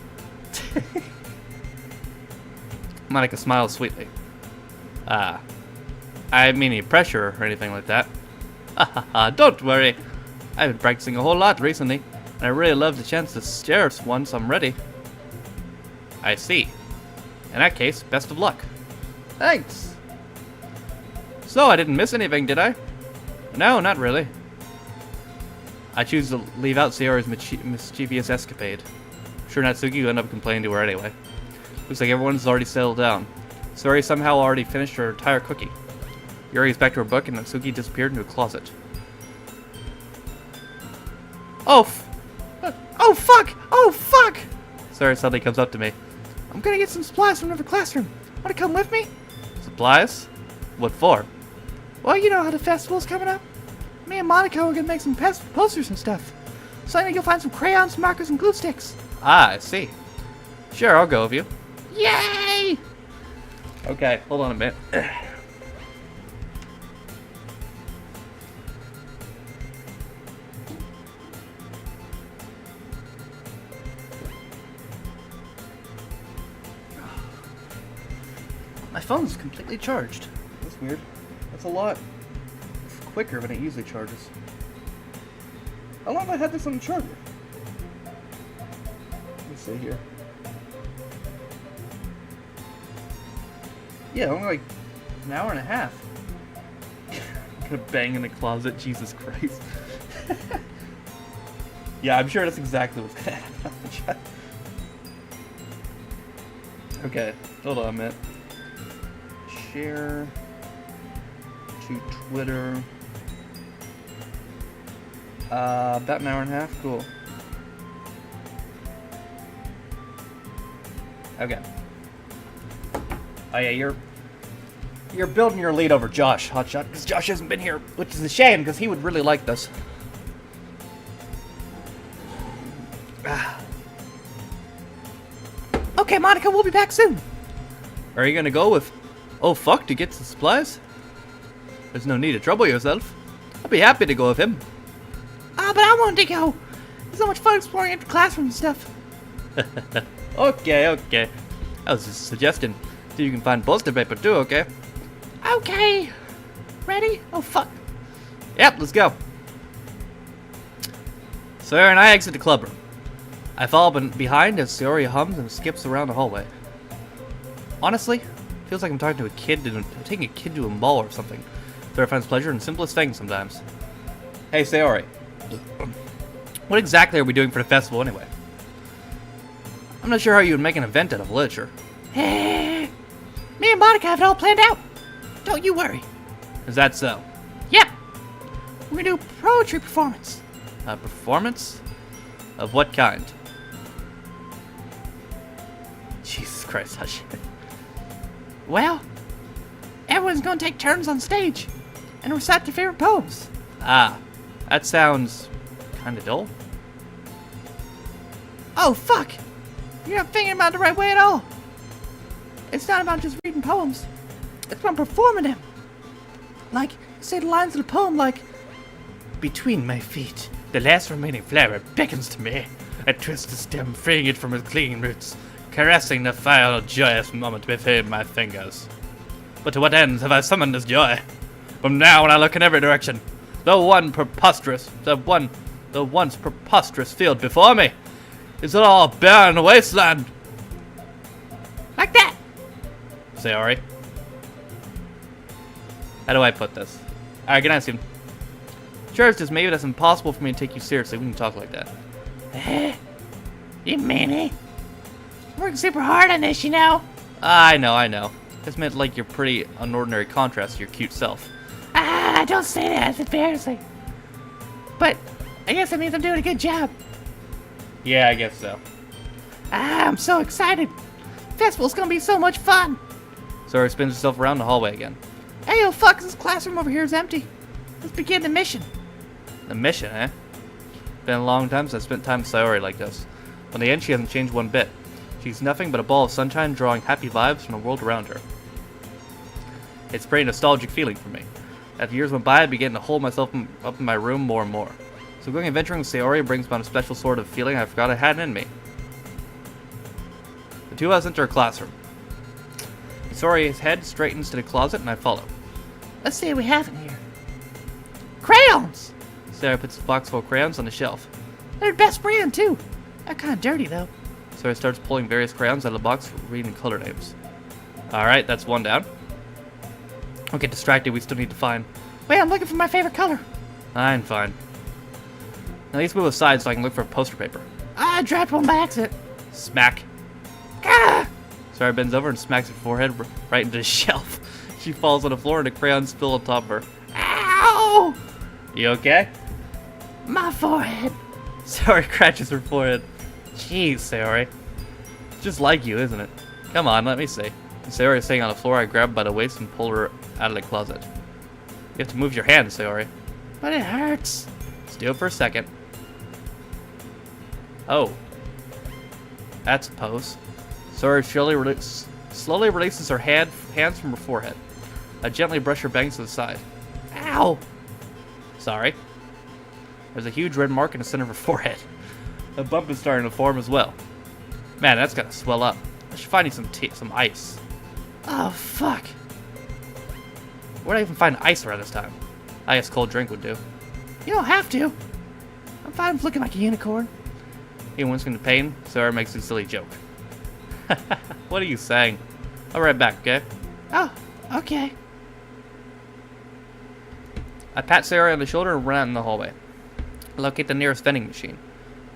S2: Monica smiles sweetly. I didn't mean any pressure or anything like that. Don't worry. I've been practicing a whole lot recently, and I really love the chance to share once I'm ready. I see. In that case, best of luck. Thanks. So, I didn't miss anything, did I? No, not really. I choose to leave out Sayori's mischievous escapade. I'm sure Natsuki will end up complaining to her anyway. Looks like everyone's already settled down. Sayori somehow already finished her entire cookie. Yuri's back to her book and Natsuki disappeared into a closet. Oh fuck! Oh fuck! Sayori suddenly comes up to me.
S3: I'm gonna get some supplies from another classroom. Wanna come with me?
S2: Supplies? What for?
S3: Well, you know how the festival's coming up. Me and Monica are gonna make some posters and stuff. So I think you'll find some crayons, markers, and glue sticks.
S2: I see. Sure, I'll go with you.
S3: Yay!
S2: Okay, hold on a minute. My phone's completely charged. That's weird. That's a lot quicker than it usually charges. How long have I had this on the charger? Let me see here. Yeah, only like an hour and a half. I'm gonna bang in the closet, Jesus Christ. Yeah, I'm sure that's exactly what's gonna happen. Okay, hold on a minute. Share to Twitter. About an hour and a half. Cool. Okay. Oh yeah, you're building your lead over Josh, Hotshot, because Josh hasn't been here, which is a shame because he would really like this.
S3: Okay, Monica, we'll be back soon.
S2: Are you gonna go with oh fuck to get the supplies? There's no need to trouble yourself. I'll be happy to go with him.
S3: But I wanted to go. It's so much fun exploring empty classroom and stuff.
S2: Okay. I was just suggesting. See if you can find poster paper too, okay?
S3: Okay. Ready? Oh, fuck.
S2: Yep, let's go. Sayori and I exit the clubroom. I follow behind as Sayori hums and skips around the hallway. Honestly, feels like I'm talking to a kid, taking a kid to a mall or something. Sayori finds pleasure in the simplest things sometimes. Hey, Sayori. What exactly are we doing for the festival anyway? I'm not sure how you would make an event out of literature.
S3: Me and Monica have it all planned out. Don't you worry.
S2: Is that so?
S3: Yep. We're gonna do a poetry performance.
S2: A performance? Of what kind? Jesus Christ, hush.
S3: Well, everyone's gonna take turns on stage and recite their favorite poems.
S2: That sounds kinda dull.
S3: Oh, fuck! You're not thinking about it the right way at all. It's not about just reading poems. It's about performing them. Like, say the lines of the poem like,
S2: between my feet, the last remaining flower beckons to me. I twist the stem, freeing it from its clinging roots, caressing the final joyous moment between my fingers. But to what ends have I summoned this joy? From now on I look in every direction. The once preposterous field before me is all barren wasteland.
S3: like that.
S2: Sayori.
S1: How do I put this? Alright, good night, Steven. Sure, it's just maybe that's impossible for me to take you seriously when you talk like that.
S3: You meanie. Working super hard on this, you know.
S1: I know. Just meant like your pretty unordinary contrast to your cute self.
S3: Don't say that. It's embarrassing. But I guess that means I'm doing a good job.
S1: Yeah, I guess so.
S3: I'm so excited. Festival's gonna be so much fun.
S1: Sora spins herself around the hallway again.
S3: Hey, oh fuck, this classroom over here is empty. Let's begin the mission.
S1: The mission, eh? Been a long time since I spent time with Sayori like this. On the end, she hasn't changed one bit. She's nothing but a ball of sunshine drawing happy vibes from the world around her. It's a pretty nostalgic feeling for me. As the years went by, I began to hold myself up in my room more and more. So going adventuring with Sayori brings about a special sort of feeling I forgot I had in me. The two of us enter a classroom. Sayori's head straightens to the closet and I follow.
S3: Let's see what we have in here. Crayons!
S1: Sayori puts the box full of crayons on the shelf.
S3: They're the best brand, too. They're kind of dirty, though.
S1: Sayori starts pulling various crayons out of the box, reading color names. Alright, that's one down. Don't get distracted, we still need to find.
S3: Wait, I'm looking for my favorite color.
S1: I'm fine. Now let's move aside so I can look for poster paper.
S3: I dropped one by accident.
S1: Smack.
S3: Ah!
S1: Sayori bends over and smacks her forehead right into the shelf. She falls on the floor and the crayons spill on top of her.
S3: Ow!
S1: You okay?
S3: My forehead.
S1: Sayori scratches her forehead. Jeez, Sayori. It's just like you, isn't it? Come on, let me see. Sayori is sitting on the floor. I grab her by the waist and pull her out of the closet. You have to move your hand, Sayori.
S3: But it hurts.
S1: Let's do it for a second. Oh. That's a pose. Sayori slowly releases her hands from her forehead. I gently brush her bangs to the side.
S3: Ow!
S1: Sorry. There's a huge red mark in the center of her forehead. A bump is starting to form as well. Man, that's gotta swell up. I should find you some ice.
S3: Oh, fuck.
S1: Where'd I even find ice around this time? I guess cold drink would do.
S3: You don't have to. I'm fine with looking like a unicorn.
S1: He wincing in pain, Sayori makes a silly joke. What are you saying? I'll be right back, okay?
S3: Oh, okay.
S1: I pat Sayori on the shoulder and run out in the hallway. I locate the nearest vending machine.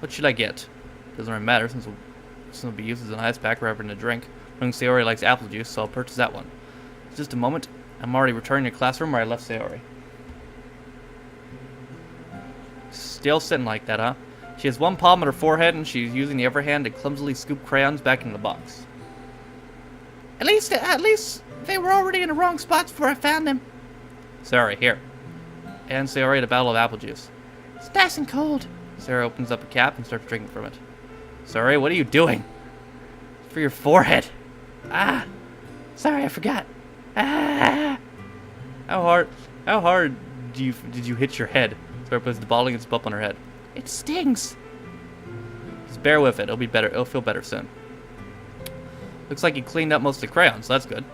S1: What should I get? Doesn't really matter since it'll be used as an ice pack rather than a drink. Knowing Sayori likes apple juice, so I'll purchase that one. In just a moment, I'm already returning to the classroom where I left Sayori. Still sitting like that, huh? She has one palm on her forehead and she's using the other hand to clumsily scoop crayons back into the box.
S3: At least they were already in the wrong spots before I found them.
S1: Sayori, here. And Sayori a bottle of apple juice.
S3: It's nice and cold.
S1: Sayori opens up a cap and starts drinking from it. Sayori, what are you doing? It's for your forehead.
S3: Ah! Sorry, I forgot. Ah!
S1: How hard did you hit your head? Sayori puts the bottle against the bump on her head.
S3: It stings.
S1: Just bear with it. It'll be better. It'll feel better soon. Looks like you cleaned up most of the crayons, so that's good.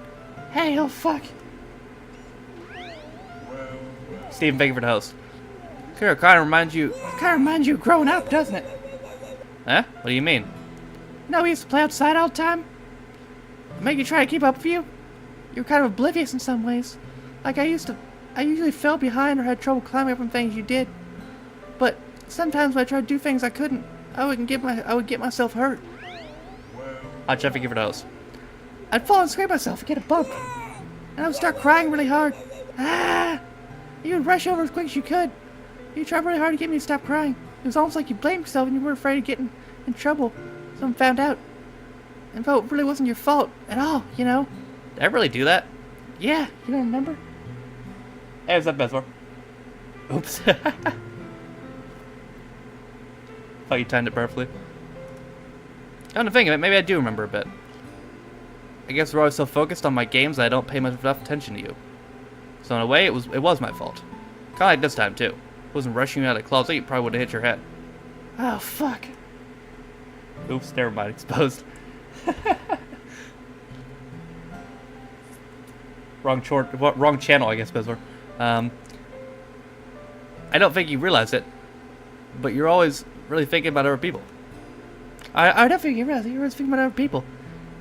S3: Hey, oh fuck.
S1: Steven, thank you for the host. Kira, kind of reminds you...
S3: Of growing up, doesn't it?
S1: Huh? What do you mean?
S3: You know, we used to play outside all the time. I make you try to keep up with you. You were kind of oblivious in some ways. Like I usually fell behind or had trouble climbing up on things you did. But sometimes when I tried to do things I couldn't, I would get myself hurt.
S1: I'll check for the host.
S3: I'd fall and scrape myself and get a bump. And I would start crying really hard. Ah! You would rush over as quick as you could. You tried really hard to get me to stop crying. It was almost like you blamed yourself and you were afraid of getting in trouble. Someone found out. And though it really wasn't your fault at all, you know?
S1: Did I really do that?
S3: Yeah, you don't remember?
S1: Hey, what's up, Bethor? Oops. Thought you timed it perfectly. Come to think of it, maybe I do remember a bit. I guess we're always so focused on my games that I don't pay much enough attention to you. So in a way, it was my fault. Kinda like this time, too. If I wasn't rushing you out of the closet, you probably would have hit your head.
S3: Oh, fuck.
S1: Oops, never mind, exposed. Wrong channel, I guess, Bezor. I don't think you realize it, but you're always really thinking about other people.
S3: I don't think you realize you're always thinking about other people.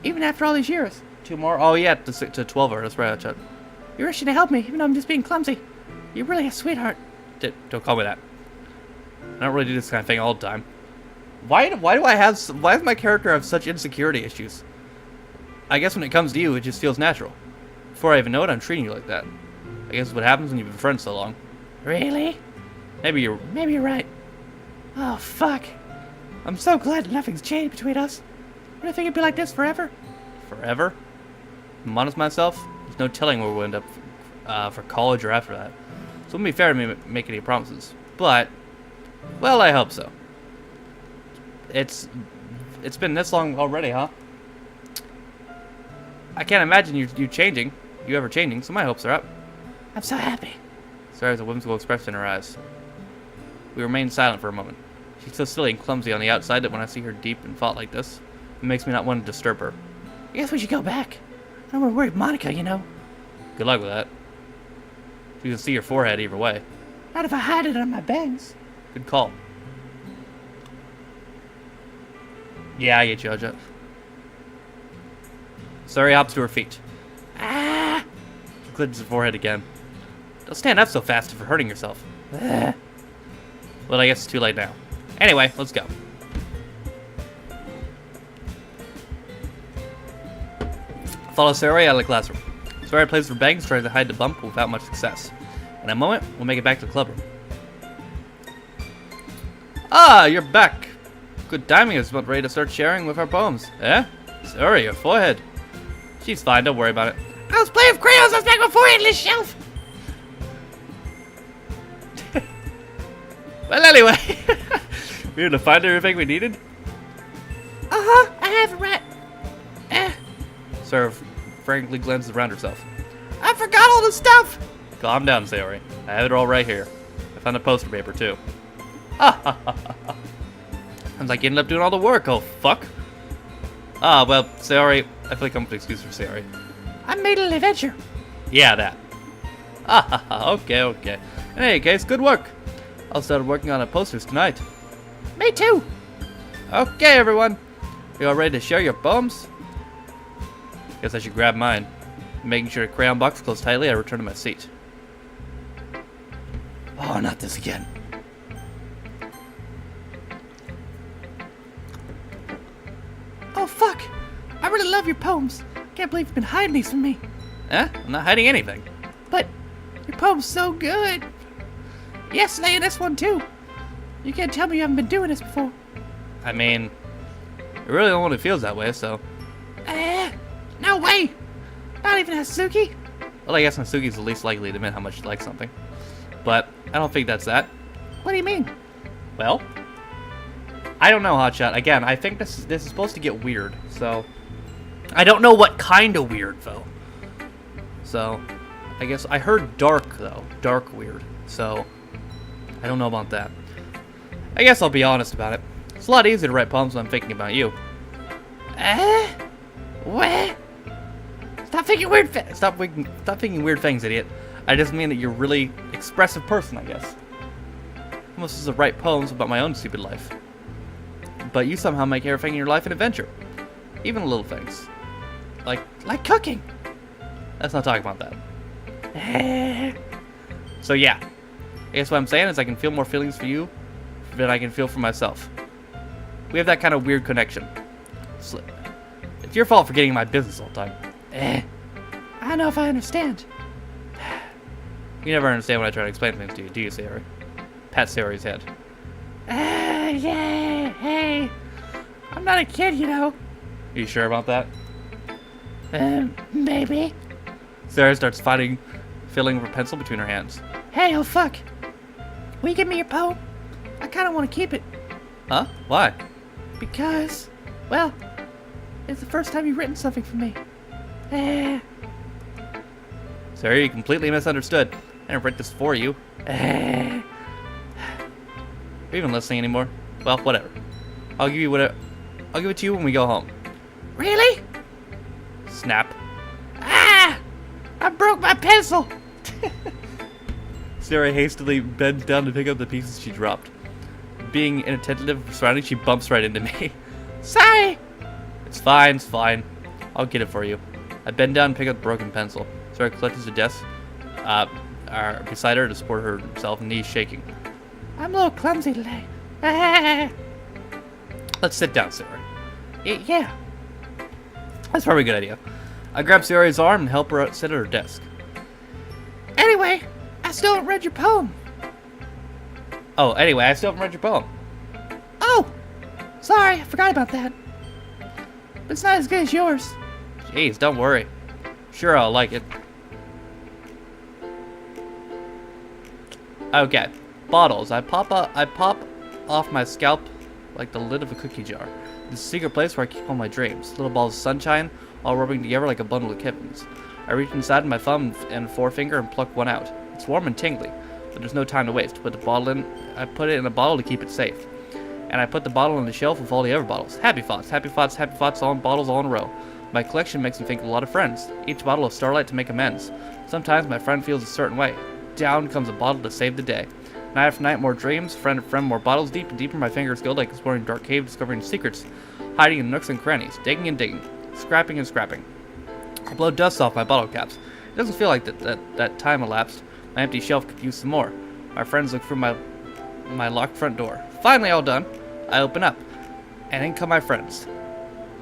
S3: Even after all these years.
S1: 2 more? Oh, yeah, to 12 hours. That's right, Chad.
S3: You're rushing to help me, even though I'm just being clumsy. You're really a sweetheart.
S1: Don't call me that. I don't really do this kind of thing all the time. Why does my character have such insecurity issues? I guess when it comes to you, it just feels natural. Before I even know it, I'm treating you like that. I guess it's what happens when you've been friends so long.
S3: Really?
S1: Maybe you're
S3: right. Oh, fuck. I'm so glad nothing's changed between us. Would I think it'd be like this forever?
S1: forever. I'm honest myself, there's no telling where we'll end up for college or after that. So it wouldn't be fair to me make any promises. But, well, I hope so. It's been this long already, huh? I can't imagine you changing. You ever changing, so my hopes are up.
S3: I'm so happy.
S1: Sarah has a whimsical expression in her eyes. We remain silent for a moment. She's so silly and clumsy on the outside that when I see her deep in thought like this, it makes me not want to disturb her.
S3: I guess we should go back. I don't want to worry Monica, you know.
S1: Good luck with that. You can see your forehead either way.
S3: Not if I hide it on my bangs.
S1: Good call. Yeah, I get you, Oja. Sari hops to her feet.
S3: Ah!
S1: She clenches her forehead again. Don't stand up so fast if you're hurting yourself. Well, I guess it's too late now. Anyway, let's go. Follow Sarai out of the classroom. Sarai plays for bangs, trying to hide the bump without much success. In a moment, we'll make it back to the clubroom. Ah, you're back. Good timing, I was about ready to start sharing with our poems. Eh? Sarai, your forehead. She's fine, don't worry about it.
S3: I was playing with crayons, I was back my forehead on this shelf.
S1: Well, anyway, we had to find everything we needed.
S3: Uh-huh, I have a rat.
S1: Sarah frankly glances around herself.
S3: I forgot all the stuff.
S1: Calm down, Saori. I have it all right here. I found the poster paper, too. Sounds like you ended up doing all the work, oh fuck. Ah, well, Saori, I feel like I'm an excuse for Saori.
S3: I made an adventure.
S1: Yeah, that. Okay. In any case, good work. I'll start working on the posters tonight.
S3: Me too.
S1: Okay, everyone. You all ready to share your poems? Guess I should grab mine. Making sure the crayon box closed tightly, I return to my seat. Oh, not this again.
S3: Oh, fuck. I really love your poems. Can't believe you've been hiding these from me.
S1: Eh? I'm not hiding anything.
S3: But your poem's so good. Yesterday and this one too. You can't tell me you haven't been doing this before.
S1: I mean, it really only feels that way, so.
S3: No way. Not even Hatsuki.
S1: Well, I guess Natsuki's the least likely to admit how much you like something. But I don't think that's that.
S3: What do you mean?
S1: Well, I don't know, Hotshot. Again, I think this is supposed to get weird, so I don't know what kind of weird though. So, I guess I heard dark though, dark weird. So, I don't know about that. I guess I'll be honest about it. It's a lot easier to write poems when I'm thinking about you.
S3: What? Stop thinking weird
S1: Stop thinking weird things, idiot. I just mean that you're a really expressive person, I guess. Almost as to write poems about my own stupid life. But you somehow make everything in your life an adventure. Even little things. Like cooking. Let's not talk about that. So yeah. I guess what I'm saying is I can feel more feelings for you than I can feel for myself. We have that kind of weird connection. It's your fault for getting in my business all the time.
S3: I don't know if I understand.
S1: You never understand when I try to explain things to you, do you, Saori? Pat Saori's head.
S3: Yeah, hey. I'm not a kid, you know.
S1: Are you sure about that?
S3: Maybe.
S1: Sarah starts filling her pencil between her hands.
S3: Hey, oh fuck. Will you give me your poem? I kind of want to keep it.
S1: Huh? Why?
S3: Because, well, it's the first time you've written something for me.
S1: Sarah, you completely misunderstood. I didn't write this for you. Are you even listening anymore? Well, whatever. I'll give it to you when we go home.
S3: Really?
S1: Snap.
S3: I broke my pencil.
S1: Sarah hastily bends down to pick up the pieces she dropped. Being inattentive to surroundings, she bumps right into me.
S3: Sorry.
S1: It's fine. I'll get it for you. I bend down and pick up the broken pencil. Sarah clutches the desk are beside her to support herself, knees shaking.
S3: I'm a little clumsy today.
S1: Let's sit down, Sarah.
S3: Yeah.
S1: That's probably a good idea. I grab Sarah's arm and help her sit at her desk.
S3: Anyway, I still haven't read your poem.
S1: Oh, anyway, I still haven't read your poem.
S3: Oh! Sorry, I forgot about that. But it's not as good as yours.
S1: Jeez, don't worry. Sure, I'll like it. Okay, bottles. I pop off my scalp like the lid of a cookie jar. This is a secret place where I keep all my dreams. Little balls of sunshine, all rubbing together like a bundle of kittens. I reach inside my thumb and forefinger and pluck one out. It's warm and tingly, but there's no time to waste. I put it in a bottle to keep it safe. And I put the bottle on the shelf with all the other bottles. Happy thoughts, happy thoughts, happy thoughts, all in bottles all in a row. My collection makes me think of a lot of friends. Each bottle of starlight to make amends. Sometimes my friend feels a certain way. Down comes a bottle to save the day. Night after night, more dreams, friend after friend, more bottles. Deep and deeper my fingers go like exploring dark cave, discovering secrets, hiding in nooks and crannies, digging and digging, scrapping and scrapping. I blow dust off my bottle caps. It doesn't feel like that time elapsed. My empty shelf could use some more. My friends look through my locked front door. Finally all done, I open up, and in come my friends.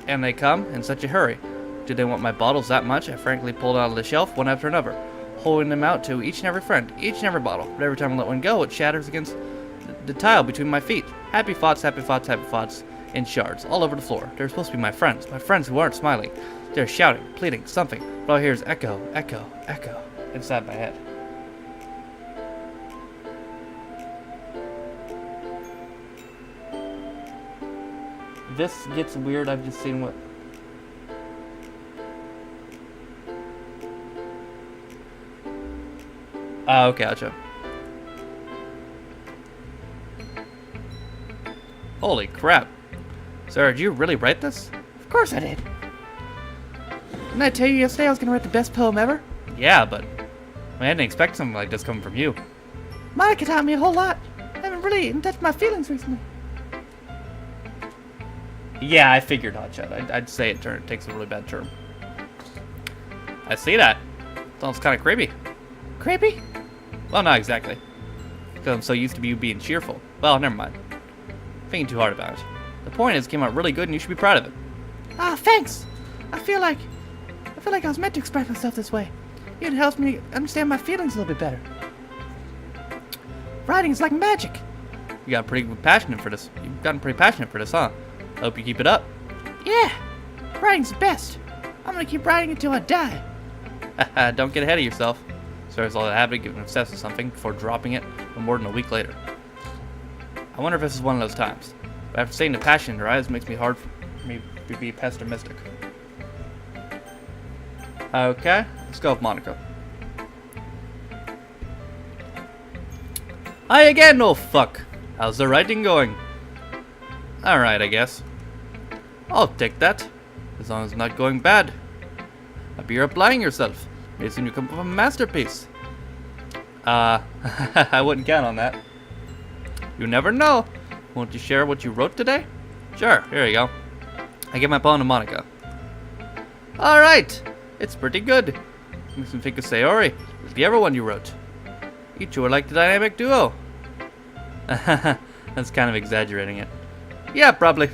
S1: And they come in such a hurry. Did they want my bottles that much? I frankly pulled out of the shelf one after another, holding them out to each and every friend, each and every bottle. But every time I let one go, it shatters against the tile between my feet. Happy thoughts, happy thoughts, happy thoughts, in shards, all over the floor. They're supposed to be my friends who aren't smiling. They're shouting, pleading, something. But all I hear is echo, echo, echo, inside my head. This gets weird. I've just seen what... okay, gotcha. Holy crap. Sarah, did you really write this?
S3: Of course I did. Didn't I tell you yesterday I was gonna write the best poem ever?
S1: Yeah, but I didn't expect something like this coming from you.
S3: Monica taught me a whole lot. I haven't really in touch with my feelings recently.
S1: Yeah, I figured, Hotshot. I'd say it takes a really bad turn. I see that. Sounds kind of creepy.
S3: Creepy?
S1: Well, not exactly. Because I'm so used to you being cheerful. Well, never mind. Thinking too hard about it. The point is, it came out really good and you should be proud of it.
S3: Ah, thanks. I feel like I was meant to express myself this way. It helps me understand my feelings a little bit better. Writing is like magic.
S1: You got pretty passionate for this. You've gotten pretty passionate for this, huh? I hope you keep it up.
S3: Yeah, writing's the best. I'm gonna keep writing until I die.
S1: Don't get ahead of yourself. Sarah's all that habit of getting obsessed with something before dropping it no more than a week later. I wonder if this is one of those times. But after seeing the passion in her eyes, it makes me hard for me to be pessimistic. Okay, let's go with Monica. Hi again, oh fuck. How's the writing going? Alright, I guess. I'll take that. As long as it's not going bad. Hope you're applying yourself. May soon you come up with a masterpiece. I wouldn't count on that. You never know. Won't you share what you wrote today? Sure, here you go. I give my poem to Monica. Alright, it's pretty good. Makes me think of Sayori, the other one you wrote. You two are like the dynamic duo. That's kind of exaggerating it. Yeah, probably.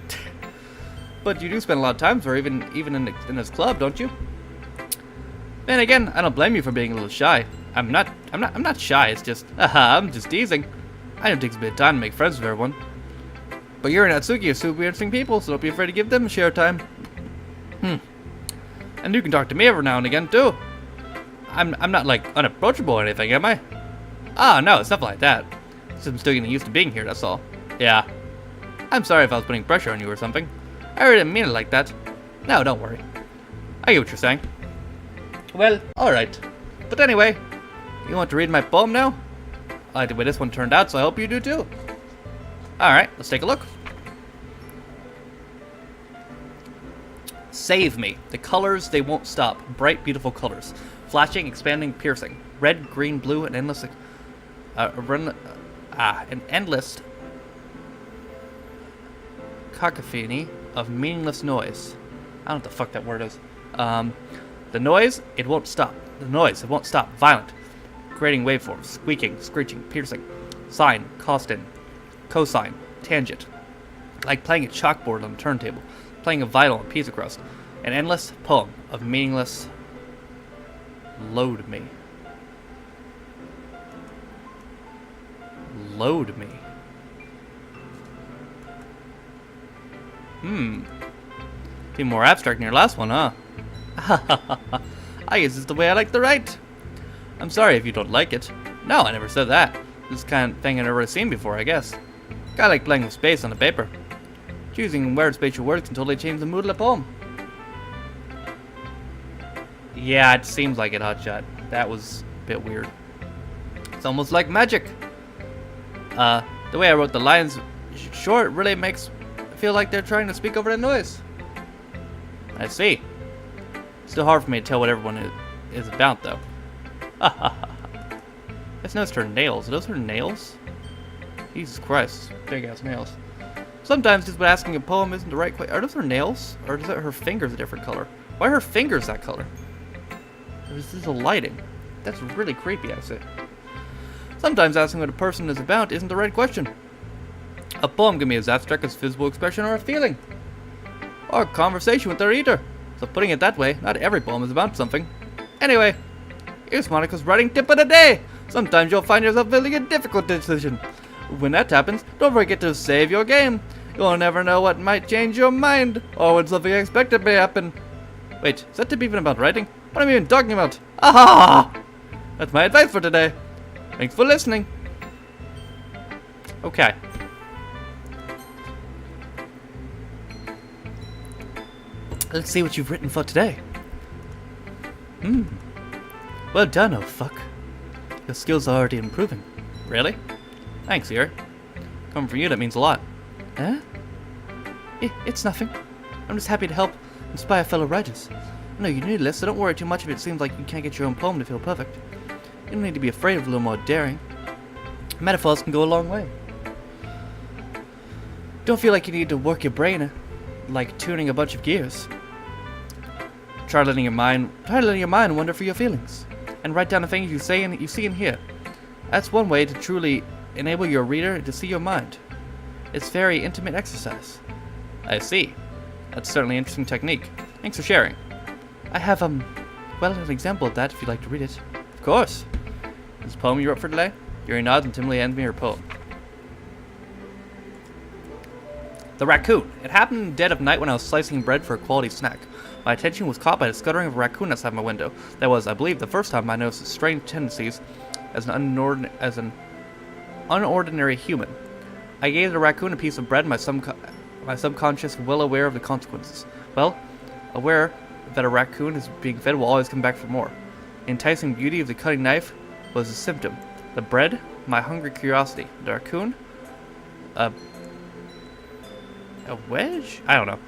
S1: But you do spend a lot of time or even in this club, don't you? Then again, I don't blame you for being a little shy. I'm not shy. It's just, I'm just teasing. I know it takes a bit of time to make friends with everyone. But you and Natsuki are super interesting people, so don't be afraid to give them a share time. And you can talk to me every now and again too. I'm not like unapproachable or anything, am I? Ah, no, it's nothing like that. Just I'm still getting used to being here, that's all. Yeah. I'm sorry if I was putting pressure on you or something. I really didn't mean it like that. No, don't worry. I get what you're saying. Well, alright. But anyway, you want to read my poem now? I like the way this one turned out, so I hope you do too. Alright, let's take a look. Save me. The colors, they won't stop. Bright, beautiful colors. Flashing, expanding, piercing. Red, green, blue, and endless... an endless cacophony of meaningless noise. I don't know what the fuck that word is. The noise, it won't stop. The noise, it won't stop. Violent. creating waveforms, squeaking, screeching, piercing, sine, cosine, tangent. Like playing a chalkboard on a turntable, playing a vinyl on a pizza crust. An endless poem of meaningless load me. Load me. Be more abstract than your last one, huh? I guess it's the way I like to write. I'm sorry if you don't like it. No, I never said that. This kind of thing I've never seen before, I guess. Kinda like playing with space on the paper. Choosing where spatial words can totally change the mood of the poem. Yeah, it seems like it, Hotshot. That was a bit weird. It's almost like magic. The way I wrote the lines short really makes it feel like they're trying to speak over the noise. I see. Still hard for me to tell what everyone is about, though. Let's notice her nails. Are those her nails? Jesus Christ, big ass nails. Sometimes just by asking a poem isn't the right question. Are those her nails? Or is that her fingers a different color? Why are her fingers that color? Or is this a lighting? That's really creepy, I say. Sometimes asking what a person is about isn't the right question. A poem can be as abstract as physical expression or a feeling. Or a conversation with their reader. So putting it that way, not every poem is about something. Anyway, here's Monica's writing tip of the day. Sometimes you'll find yourself feeling a difficult decision. When that happens, don't forget to save your game. You'll never know what might change your mind, or when something unexpected may happen. Wait, is that tip even about writing? What am I even talking about? Aha! That's my advice for today. Thanks for listening. Okay.
S2: Let's see what you've written for today. Well done, oh fuck. Your skills are already improving.
S1: Really? Thanks, Ear. Coming from you, that means a lot.
S2: Huh? It's nothing. I'm just happy to help inspire fellow writers. No, you need less, so don't worry too much if it seems like you can't get your own poem to feel perfect. You don't need to be afraid of a little more daring. Metaphors can go a long way. Don't feel like you need to work your brain like tuning a bunch of gears. Try letting your mind wander for your feelings, and write down the things you say and you see and hear. That's one way to truly enable your reader to see your mind. It's very intimate exercise.
S1: I see. That's certainly an interesting technique. Thanks for sharing.
S2: I have, well, an example of that if you'd like to read it.
S1: Of course. This poem you wrote for today? Yuri nods and timidly hands me her poem. The raccoon. It happened in the dead of night when I was slicing bread for a quality snack. My attention was caught by the scuttering of a raccoon outside my window. That was, I believe, the first time I noticed its strange tendencies as an unordinary human. I gave the raccoon a piece of bread, my subconscious well aware of the consequences. Well, aware that a raccoon is being fed will always come back for more. The enticing beauty of the cutting knife was a symptom. The bread, my hungry curiosity. The raccoon, a wedge? I don't know.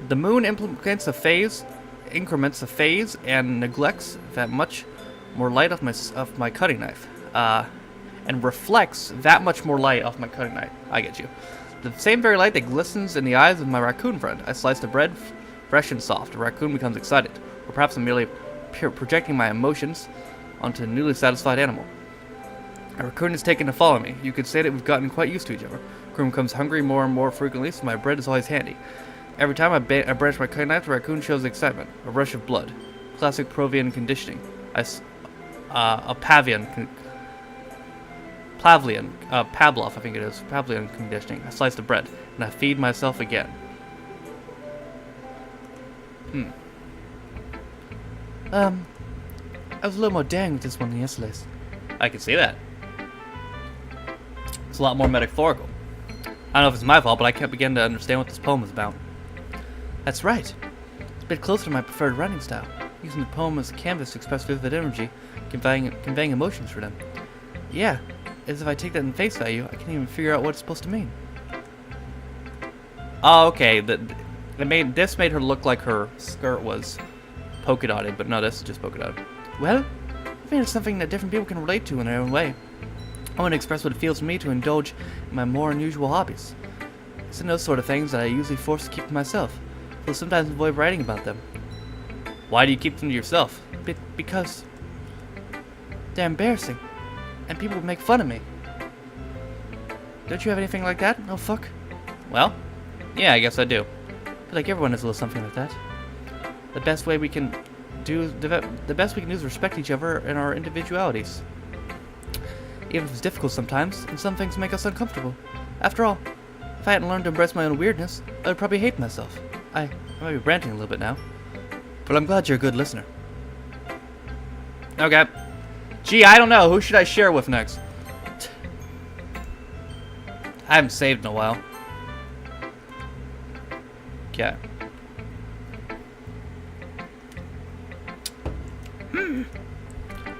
S1: The moon increments the phase, and neglects that much more light of my cutting knife. And reflects that much more light off my cutting knife. I get you. The same very light that glistens in the eyes of my raccoon friend. I slice the bread, fresh and soft. The raccoon becomes excited. Or perhaps I'm merely projecting my emotions onto a newly satisfied animal. A raccoon is taken to follow me. You could say that we've gotten quite used to each other. Raccoon becomes hungry more and more frequently, so my bread is always handy. Every time I branch my cutting knife, the raccoon shows excitement. A rush of blood. Classic Provian conditioning. Pavlov, I think it is. Pavlian conditioning. I slice the bread, and I feed myself again.
S2: I was a little more daring with this one than yesterday's.
S1: I can see that. It's a lot more metaphorical. I don't know if it's my fault, but I can't begin to understand what this poem is about.
S2: That's right. It's a bit closer to my preferred writing style, using the poem as a canvas to express vivid energy, conveying emotions for them. Yeah, as if I take that in face value, I can't even figure out what it's supposed to mean.
S1: Oh, okay. This made her look like her skirt was polka dotted, but no, this is just polka dotted.
S2: Well, I think it's something that different people can relate to in their own way. I want to express what it feels to me to indulge in my more unusual hobbies. It's in those sort of things that I usually force to keep to myself, though sometimes avoid writing about them.
S1: Why do you keep them to yourself?
S2: Because They're embarrassing. And people would make fun of me. Don't you have anything like that? Oh, fuck.
S1: Well, yeah, I guess I do.
S2: I feel like everyone has a little something like that. The best way we can do the best we can do is respect each other and our individualities. Even if it's difficult sometimes, and some things make us uncomfortable. After all, if I hadn't learned to embrace my own weirdness, I would probably hate myself. I might be ranting a little bit now, but I'm glad you're a good listener.
S1: Okay. Gee, I don't know. Who should I share with next? I haven't saved in a while. Okay.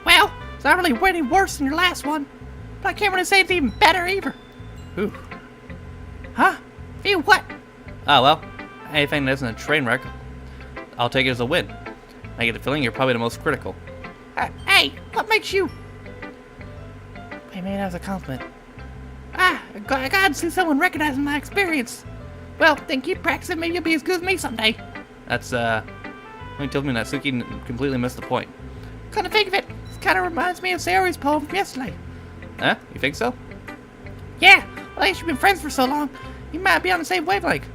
S3: Well, it's not really any worse than your last one, but I can't really say it's even better either.
S1: Ooh.
S3: Huh? Phew, what?
S1: Oh, well. Anything that isn't a train wreck, I'll take it as a win. I get the feeling you're probably the most critical.
S3: Hey, what makes you...
S2: I mean, that was a compliment.
S3: I'm glad to see someone recognizing my experience. Well, then keep practicing. Maybe you'll be as good as me someday.
S1: That's, when you told me Natsuki completely missed the point.
S3: Come to think of it, this kind of reminds me of Sayori's poem from yesterday.
S1: Huh? You think so?
S3: Yeah, well, I guess you've been friends for so long, you might be on the same wavelength.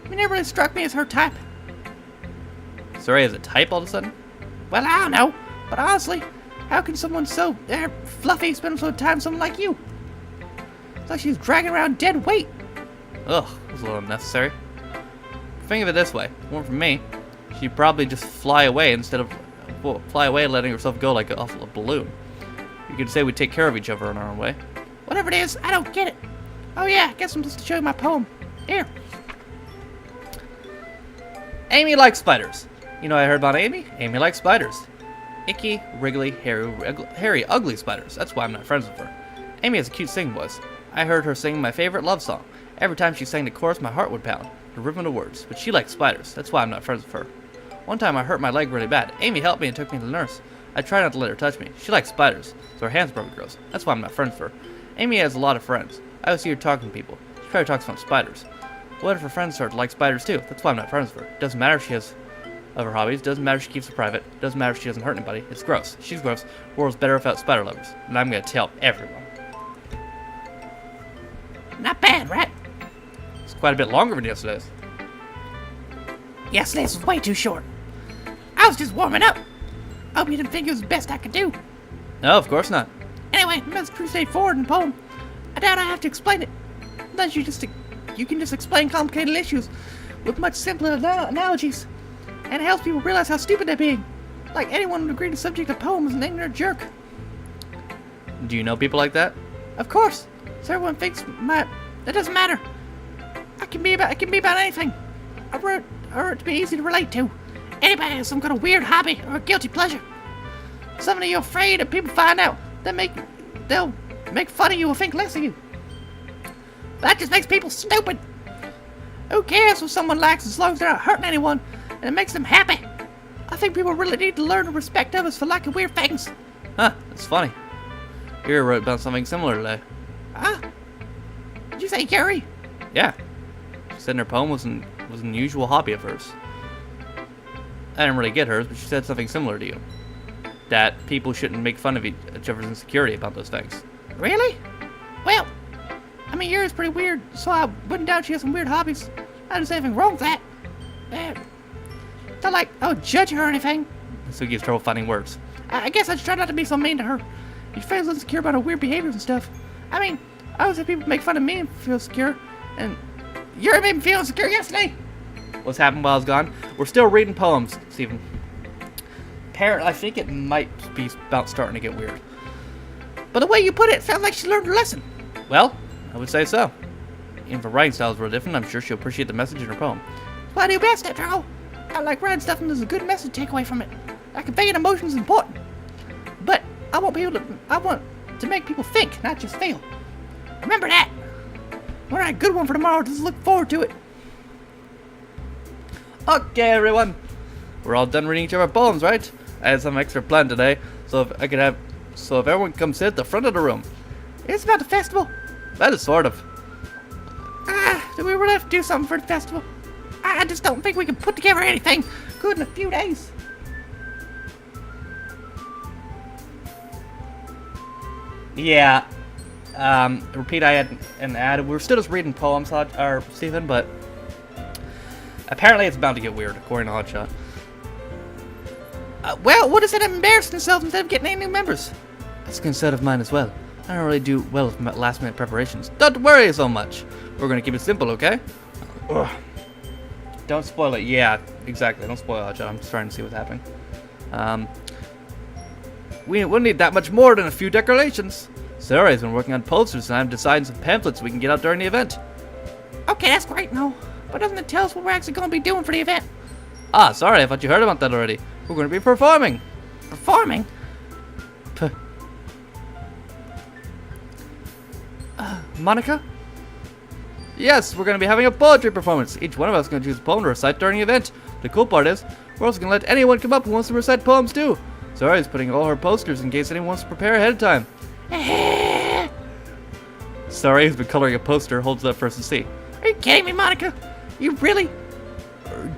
S3: You never really struck me as her type.
S1: Sorry, is it type all of a sudden?
S3: Well, I don't know, but honestly, how can someone so fluffy spend so much time with someone like you? It's like she's dragging around dead weight.
S1: Ugh, that was a little unnecessary. Think of it this way. If it weren't for me, she'd probably just fly away instead of letting herself go like off a balloon. You could say we take care of each other in our own way.
S3: Whatever it is, I don't get it. Oh yeah, I guess I'm just to show you my poem. Here.
S1: Amy likes spiders. You know what I heard about Amy? Amy likes spiders. Icky, wriggly, hairy, ugly spiders. That's why I'm not friends with her. Amy has a cute singing voice. I heard her sing my favorite love song. Every time she sang the chorus, my heart would pound. The rhythm of the words. But she likes spiders. That's why I'm not friends with her. One time I hurt my leg really bad. Amy helped me and took me to the nurse. I tried not to let her touch me. She likes spiders, so her hands probably gross. That's why I'm not friends with her. Amy has a lot of friends. I always see her talking to people. She probably talks about spiders. What if her friends start to like spiders too? That's why I'm not friends with her. Doesn't matter if she has other hobbies. Doesn't matter if she keeps it private. Doesn't matter if she doesn't hurt anybody. It's gross. She's gross. The world's better without spider lovers. And I'm gonna tell everyone.
S3: Not bad, right?
S1: It's quite a bit longer than yesterday's.
S3: Yesterday's was way too short. I was just warming up. Hope you didn't think it was the best I could do.
S1: No, of course not.
S3: Anyway, that's pretty straightforward in the poem. I doubt I have to explain it. Unless you can just explain complicated issues with much simpler analogies. And it helps people realize how stupid they're being. Like anyone would agree the subject of poem is an ignorant jerk.
S1: Do you know people like that?
S3: Of course. So everyone thinks it doesn't matter. I can be about anything. I wrote it to be easy to relate to. Anybody has some kind of weird hobby or a guilty pleasure. Something you're afraid that people find out. They'll make fun of you or think less of you. That just makes people stupid. Who cares what someone likes as long as they're not hurting anyone and it makes them happy? I think people really need to learn to respect others for liking weird things.
S1: Huh, that's funny. Yuri wrote about something similar today.
S3: Huh? Did you say Yuri?
S1: Yeah. She said her poem was an unusual hobby of hers. I didn't really get hers, but she said something similar to you. That people shouldn't make fun of each other's insecurity about those things.
S3: Really? Well, I mean, Yuri's pretty weird, so I wouldn't doubt she has some weird hobbies. I didn't say anything wrong with that. Not like I would judge her or anything.
S1: Suki has trouble finding words.
S3: I guess I just try not to be so mean to her. She feels insecure about her weird behaviors and stuff. I mean, I always have people make fun of me and feel insecure, and Yuri made me feel insecure yesterday.
S1: What's happened while I was gone? We're still reading poems, Stephen. I think it might be about starting to get weird.
S3: But the way you put it sounds like she learned her lesson.
S1: Well, I would say so. Even if her writing styles were different, I'm sure she'll appreciate the message in her poem.
S3: That's what I do best, after all. I like writing stuff and there's a good message to take away from it. Like conveying emotions is important. But I want to make people think, not just feel. Remember that. We'll write a good one for tomorrow. Just look forward to it.
S1: Okay, everyone. We're all done reading each of our poems, right? I had some extra planned today, so if everyone comes sit at the front of the room.
S3: It's about the festival.
S1: That is sort of.
S3: Do we really have to do something for the festival? I just don't think we can put together anything good in a few days.
S1: Yeah. Repeat, I had an ad. We're still just reading poems, Stephen, but apparently it's about to get weird, according to Hotshot.
S3: Well, what is it embarrassing themselves instead of getting any new members?
S2: That's a concern of mine as well. I don't really do well with last-minute preparations. Don't worry so much. We're gonna keep it simple, okay?
S1: Ugh. Don't spoil it. Yeah, exactly. Don't spoil it, Hotshot. I'm just trying to see what's happening.
S2: We'll need that much more than a few decorations. Sarah's been working on posters and I'm deciding some pamphlets we can get out during the event.
S3: Okay, that's great, no. But doesn't it tell us what we're actually going to be doing for the event?
S2: Ah, sorry, I thought you heard about that already. We're going to be performing.
S3: Performing?
S2: Monica? Yes, we're going to be having a poetry performance. Each one of us is going to choose a poem to recite during the event. The cool part is, we're also going to let anyone come up who wants to recite poems too. Sarah's putting all her posters in case anyone wants to prepare ahead of time. Sarah's been coloring a poster, holds it up for us to see.
S3: Are you kidding me, Monica? You really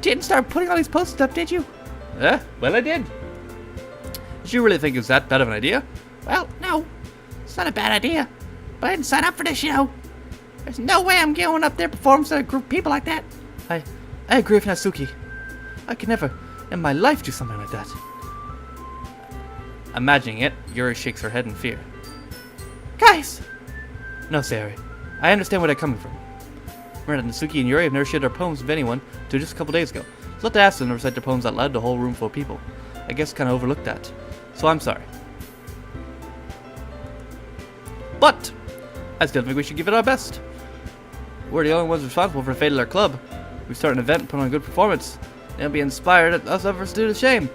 S3: didn't start putting all these posters up, did you?
S2: Well, I did. Did you really think it was that bad of an idea?
S3: Well, no. It's not a bad idea. But I didn't sign up for this, you know. There's no way I'm going up there performing to a group of people like that.
S2: I agree with Natsuki. I could never in my life do something like that. Imagining it, Yuri shakes her head in fear.
S3: Guys!
S2: No, Sayori. I understand where they're coming from. Remember that Natsuki and Yuri have never shared their poems with anyone until just a couple days ago. So let to ask them to recite their poems out loud to a whole room full of people. I guess kind of overlooked that. So I'm sorry. But I still think we should give it our best. We're the only ones responsible for the fate of our club. We start an event and put on a good performance. They'll be inspired at us others to do the same.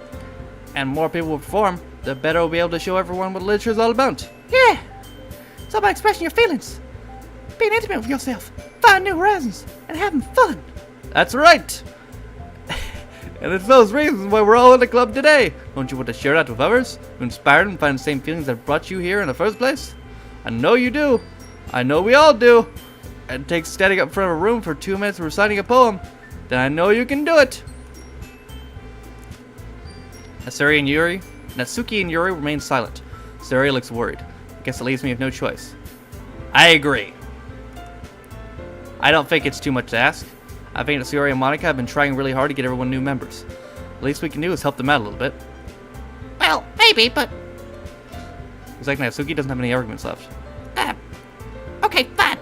S2: And more people will perform, the better we'll be able to show everyone what literature is all about.
S3: Yeah! It's all about expressing your feelings. Being intimate with yourself. Finding new horizons. And having fun.
S2: That's right! And it's those reasons why we're all in the club today. Don't you want to share that with others? Who inspired and find the same feelings that brought you here in the first place? I know you do. I know we all do. And it takes standing up in front of a room for 2 minutes reciting a poem. Then I know you can do it. Natsuki and Yuri remain silent. Sari looks worried. I guess it leaves me with no choice. I agree. I don't think it's too much to ask. I think that Sayori and Monica have been trying really hard to get everyone new members. The least we can do is help them out a little bit.
S3: Well, maybe, but...
S2: Looks like Natsuki doesn't have any arguments left.
S3: Okay, fine.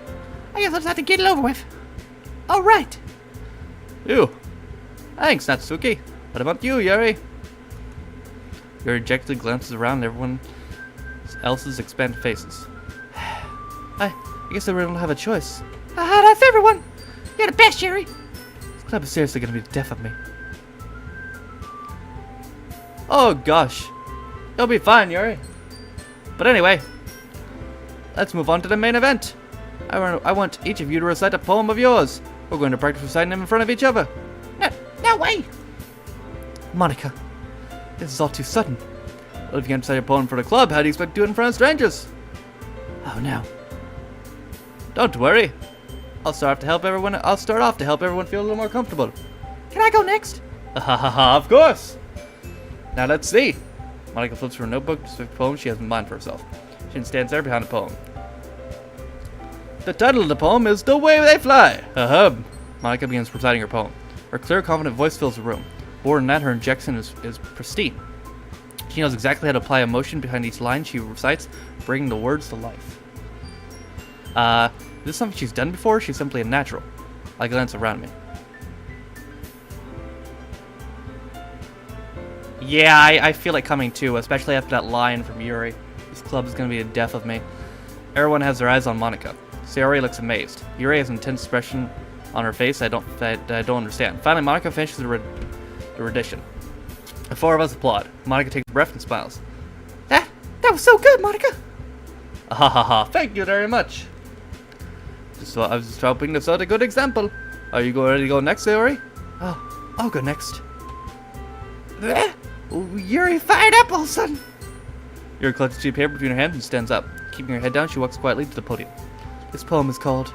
S3: I guess I'll just have to get it over with. Alright.
S2: Ew. Thanks, Natsuki. What about you, Yuri? Yuri dejectedly glances around at everyone else's expanded faces. I guess I really don't have a choice.
S3: That's everyone. You're the best, Jerry.
S2: This club is seriously going to be the death of me. Oh gosh. You'll be fine, Yuri. But anyway, let's move on to the main event. I want each of you to recite a poem of yours. We're going to practice reciting them in front of each other.
S3: No way.
S2: Monica, this is all too sudden. Well, if you can't recite a poem for the club, how do you expect to do it in front of strangers? Oh no. Don't worry. I'll start off to help everyone feel a little more comfortable.
S3: Can I go next?
S2: Of course. Now let's see. Monica flips through a notebook to a poem she has in mind for herself. She stands there behind the poem. The title of the poem is The Way They Fly. Monica begins reciting her poem. Her clear, confident voice fills the room. More than that, her injection is pristine. She knows exactly how to apply emotion behind each line she recites, bringing the words to life. Is this something she's done before? She's simply a natural. I glance around me. Yeah, I feel it coming too, especially after that line from Yuri. This club is going to be the death of me. Everyone has their eyes on Monica. Sayori looks amazed. Yuri has an intense expression on her face I don't understand. Finally, Monica finishes the rendition. The four of us applaud. Monica takes a breath and smiles.
S3: That was so good, Monica.
S2: Thank you very much. I was just hoping to set a good example. Are you ready to go next, Sayori? Oh, I'll go next.
S3: Yuri fired up all of a sudden.
S2: Yuri clutches a sheet of paper between her hands and stands up. Keeping her head down, she walks quietly to the podium. This poem is called...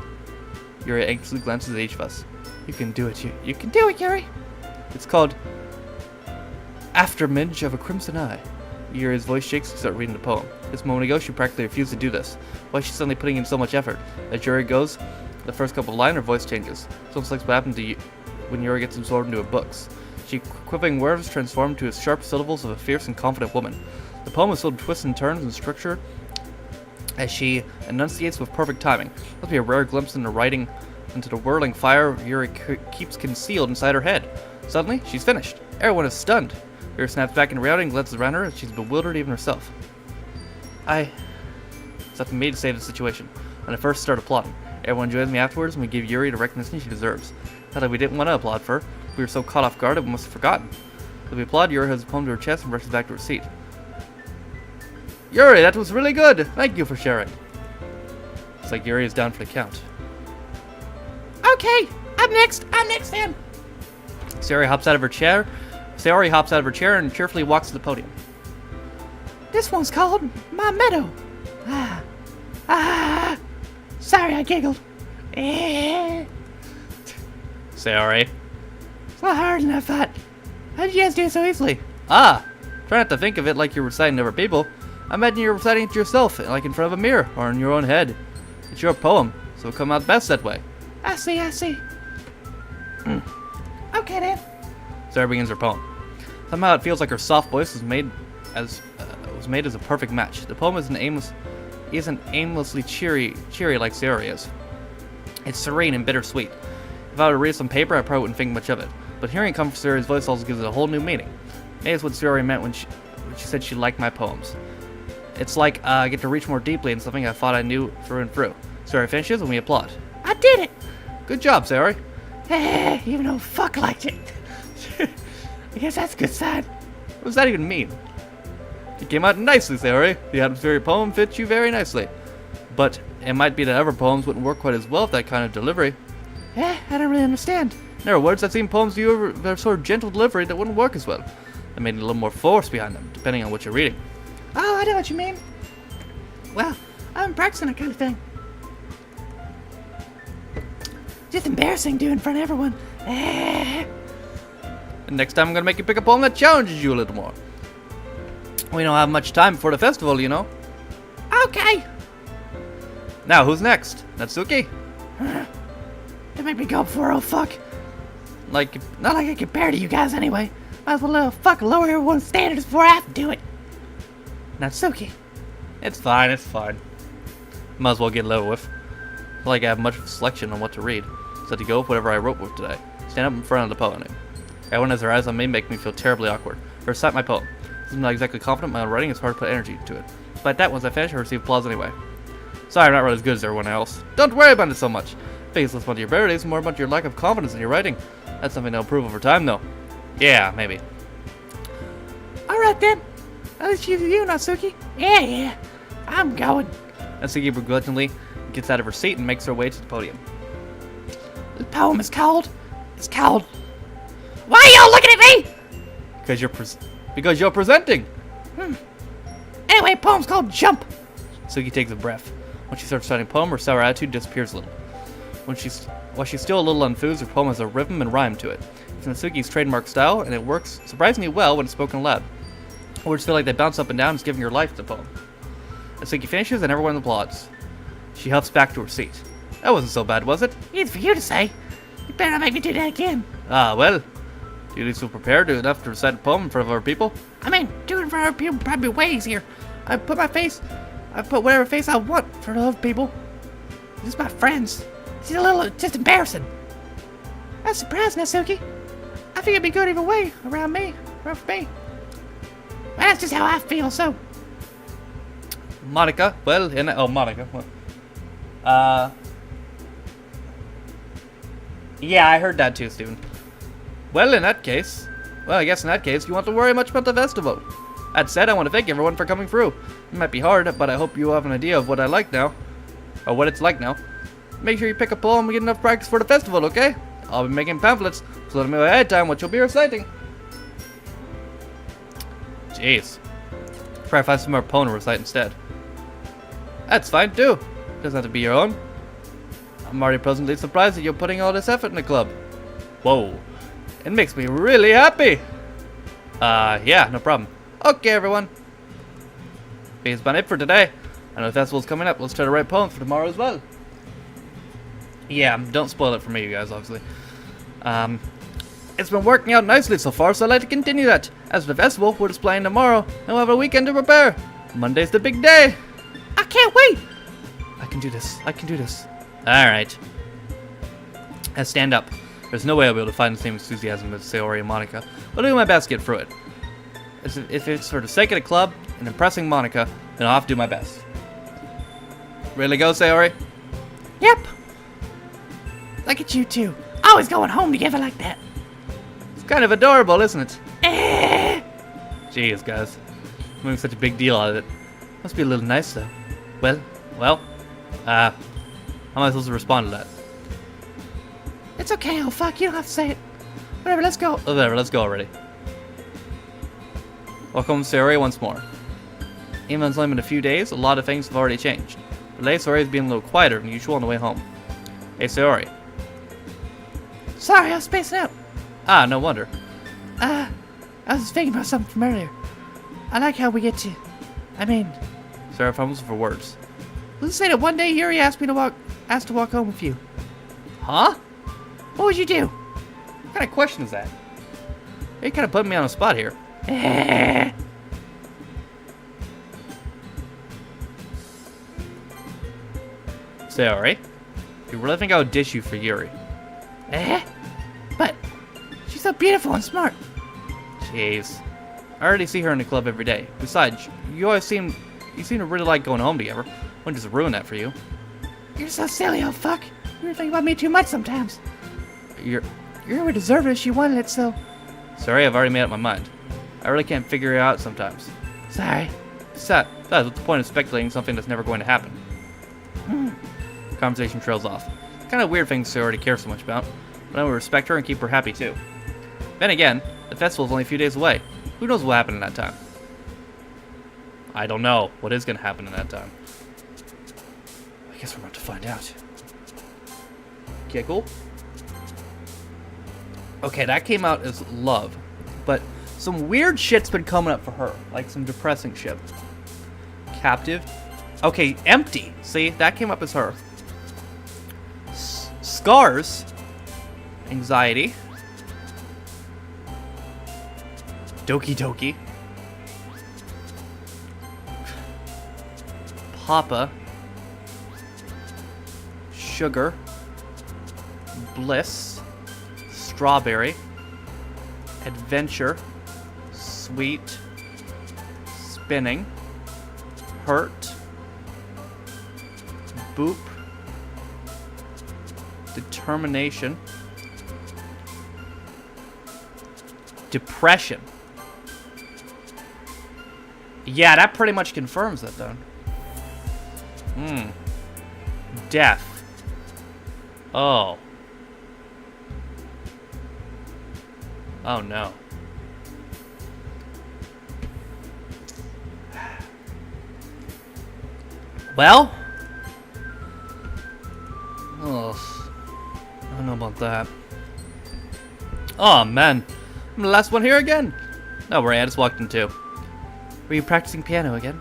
S2: Yuri anxiously glances at each of us. You can do it, you can do it, Yuri. It's called... Aftermidge of a Crimson Eye. Yuri's voice shakes to start reading the poem. Just a moment ago, she practically refused to do this. Why is she suddenly putting in so much effort? As Yuri goes, the first couple of lines, her voice changes. It's almost like what happened to when Yuri gets absorbed into her books. She quivering words transform into sharp syllables of a fierce and confident woman. The poem is filled with twists and turns and structure as she enunciates with perfect timing. Must be a rare glimpse into the whirling fire Yuri keeps concealed inside her head. Suddenly, she's finished. Everyone is stunned. Yuri snaps back into reality and glances around her as she's bewildered even herself. It's up to me to save the situation. When I first started applauding, everyone joins me afterwards and we give Yuri the recognition she deserves. Not that we didn't want to applaud for her. We were so caught off guard that we must have forgotten. As we applaud, Yuri has the poem to her chest and rushes back to her seat. Yuri, that was really good! Thank you for sharing. It's like Yuri is down for the count.
S3: Okay, I'm next then.
S2: Sayori hops out of her chair and cheerfully walks to the podium.
S3: This one's called My Meadow. Sorry, I giggled.
S2: Sayori.
S3: It's not harder than I thought. How did you guys do it so easily?
S2: Try not to think of it like you're reciting to other people. I imagine you're reciting it to yourself, like in front of a mirror, or in your own head. It's your poem, so it'll come out best that way.
S3: I see. Okay then.
S2: Sarah begins her poem. Somehow it feels like her soft voice was made as a perfect match. The poem isn't aimlessly cheery like Sayori is. It's serene and bittersweet. If I were to read some paper, I probably wouldn't think much of it. But hearing it come from Sayori's voice also gives it a whole new meaning. Maybe it's what Sayori meant when she said she liked my poems. It's like I get to reach more deeply in something I thought I knew through and through. Sayori finishes and we applaud.
S3: I did it.
S2: Good job, Sayori.
S3: Even though fuck liked it. I guess that's a good sign.
S2: What does that even mean? You came out nicely, Sayori. The atmospheric poem fits you very nicely. But it might be that other poems wouldn't work quite as well with that kind of delivery.
S3: I don't really understand.
S2: There are words I've seen poems to you with a sort of gentle delivery that wouldn't work as well. That made a little more force behind them, depending on what you're reading.
S3: Oh, I know what you mean. Well, I've been practicing that kind of thing. Just embarrassing doing in front of everyone.
S2: And next time I'm gonna make you pick a poem that challenges you a little more. We don't have much time before the festival, you know.
S3: Okay.
S2: Now, who's next? Natsuki?
S3: Don't make me go before, oh fuck.
S2: Like,
S3: Not like I compare to you guys anyway. Might as well lower everyone's standards before I have to do it. Natsuki.
S2: it's fine. Might as well get level with. Not like I have much of a selection on what to read. So to go with whatever I wrote with today. Stand up in front of the podium. Everyone has their eyes on me, make me feel terribly awkward. Recite my poem. Since I'm not exactly confident in my own writing, it's hard to put energy into it. Despite that, once I finish, I receive applause anyway. Sorry, I'm not really as good as everyone else. Don't worry about it so much. I think it's less about your abilities, more about your lack of confidence in your writing. That's something to improve over time, though. Yeah, maybe.
S3: Alright then. At least you, Natsuki. Yeah. I'm going.
S2: Natsuki begrudgingly gets out of her seat and makes her way to the podium.
S3: The poem is called. It's called. Why are y'all looking at me?
S2: Because you're presenting.
S3: Anyway, poem's called Jump.
S2: Natsuki takes a breath. When she starts reciting a poem, her sour attitude disappears a little. While she's still a little unfused, her poem has a rhythm and rhyme to it. It's Natsuki's trademark style, and it works surprisingly well when it's spoken aloud. Words feel like they bounce up and down, just giving her life to the poem. Natsuki finishes, and everyone applauds. She huffs back to her seat. That wasn't so bad, was it?
S3: Easy for you to say. You better not make me do that again.
S2: Well, do you at least feel prepared enough to recite a poem in front of other people?
S3: I mean, doing it in front of other people would probably be way easier. I put whatever face I want in front of other people. Just my friends. It's just embarrassing. I'm surprised, Natsuki. I think it'd be good either way, around me. Well, that's just how I feel, so.
S2: Monica, Monica. Yeah, I heard that too, Steven. Well, I guess in that case, you won't have to worry much about the festival. That said, I want to thank everyone for coming through. It might be hard, but I hope you have an idea of what I like now. Or what it's like now. Make sure you pick a poem and get enough practice for the festival, okay? I'll be making pamphlets, so let me know ahead of time what you'll be reciting. Jeez. Try to find some more poem to recite instead. That's fine too. Doesn't have to be your own. I'm already pleasantly surprised that you're putting all this effort in the club. Whoa. It makes me really happy. Yeah, no problem. Okay, everyone. Based on it for today. I know the festival's coming up. Let's try to write poems for tomorrow as well. Yeah, don't spoil it for me, you guys, obviously. It's been working out nicely so far, so I'd like to continue that. As for the festival, we're just playing tomorrow, and we'll have a weekend to prepare. Monday's the big day.
S3: I can't wait.
S2: I can do this. I can do this. Alright. Let's stand up. There's no way I'll be able to find the same enthusiasm as Sayori and Monica, but I'll do my best to get through it. If it's for the sake of the club and impressing Monica, then I'll have to do my best. Ready to go, Sayori?
S3: Yep. Look at you two. Always going home together like that.
S2: It's kind of adorable, isn't it?
S3: Eh.
S2: Jeez, guys. I'm making such a big deal out of it. Must be a little nice, though. Well, how am I supposed to respond to that?
S3: It's okay, oh fuck, you don't have to say it. Whatever, let's go.
S2: Oh, whatever, let's go already. Welcome, Sayori, once more. Even though it's only been a few days, a lot of things have already changed. Today, Sayori's being a little quieter than usual on the way home. Hey, Sayori.
S3: Sorry, I was spacing out.
S2: Ah, no wonder.
S3: I was thinking about something from earlier. I like how we get to...
S2: Sayori fumbles for words.
S3: let's say that one day Yuri asked to walk home with you.
S2: Huh?
S3: What would you do?
S2: What kind of question is that? You kind of putting me on the spot here. Sayori, you really think I would dish you for Yuri?
S3: But she's so beautiful and smart.
S2: Jeez. I already see her in the club every day. Besides, you seem to really like going home together. Wouldn't just ruin that for you.
S3: You're so silly, oh fuck. You think about me too much sometimes.
S2: You're
S3: Yuri deserved it if she wanted it, so...
S2: sorry, I've already made up my mind. I really can't figure it out sometimes.
S3: Sorry.
S2: Sad. That's what's the point of speculating something that's never going to happen. Conversation trails off. Kind of weird things to already care so much about, but I will respect her and keep her happy too. Then again, the festival's only a few days away. Who knows what will happen in that time? I don't know what is going to happen in that time. I guess we're about to find out. Okay, cool. Okay, that came out as love, but some weird shit's been coming up for her, like some depressing shit. Captive. Okay, empty. See, that came up as her. Scars. Anxiety. Doki Doki. Papa. Sugar. Bliss. Strawberry. Adventure. Sweet. Spinning. Hurt. Boop. Determination. Depression. Yeah, that pretty much confirms that, though. Death. Oh. Oh, no. Well? Oh, I don't know about that. Oh, man. I'm the last one here again. No worry, I just walked in too.
S3: Were you practicing piano again?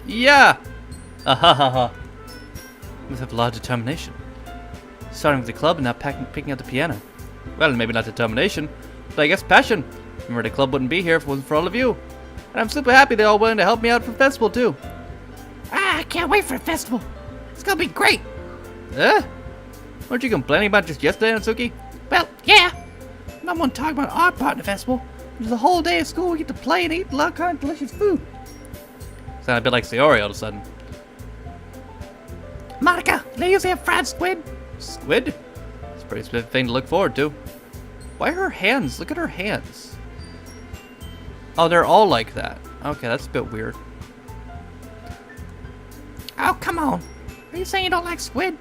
S2: Yeah! Ahahaha. Must have a lot of determination. Starting with the club and now picking up the piano. Well, maybe not determination, but I guess passion. Remember, the club wouldn't be here if it wasn't for all of you. And I'm super happy they're all willing to help me out for the festival too.
S3: I can't wait for the festival. It's gonna be great.
S2: Weren't you complaining about just yesterday, Natsuki?
S3: Well, yeah. I'm gonna talk about our part of the festival. There's a whole day of school we get to play and eat a lot of kind of delicious food.
S2: Sound a bit like Sayori all of a sudden.
S3: Monica, they usually have fried squid.
S2: Squid? It's a pretty specific thing to look forward to. Why her hands? Look at her hands. Oh, they're all like that. Okay, that's a bit weird.
S3: Oh, come on. Are you saying you don't like squid?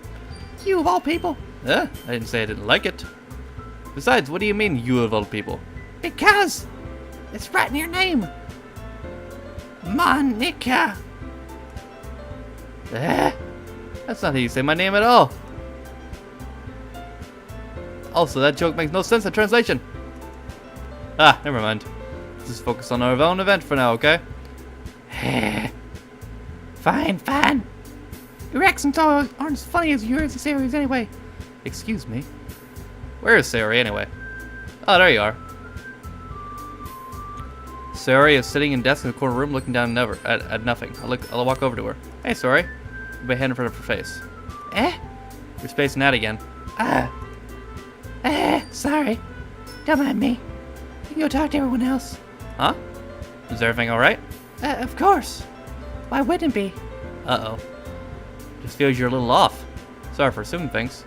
S3: You of all people.
S2: I didn't say I didn't like it. Besides, what do you mean, you of all people?
S3: Because it's right in your name. Monica.
S2: That's not how you say my name at all. Also, that joke makes no sense in translation. Ah, never mind. Let's just focus on our own event for now, okay?
S3: Fine, fine. Your accents aren't as funny as yours in series anyway.
S2: Excuse me. Where is Sayori anyway? Oh, there you are. Sayori is sitting in desk in the corner room looking down at nothing. I'll walk over to her. Hey, Sayori. Put my hand in front of her face.
S3: Eh?
S2: You're spacing out again.
S3: Sorry. Don't mind me. You can go talk to everyone else.
S2: Huh? Is everything alright?
S3: Of course. Why wouldn't it be?
S2: Uh-oh. Just feels you're a little off. Sorry for assuming things.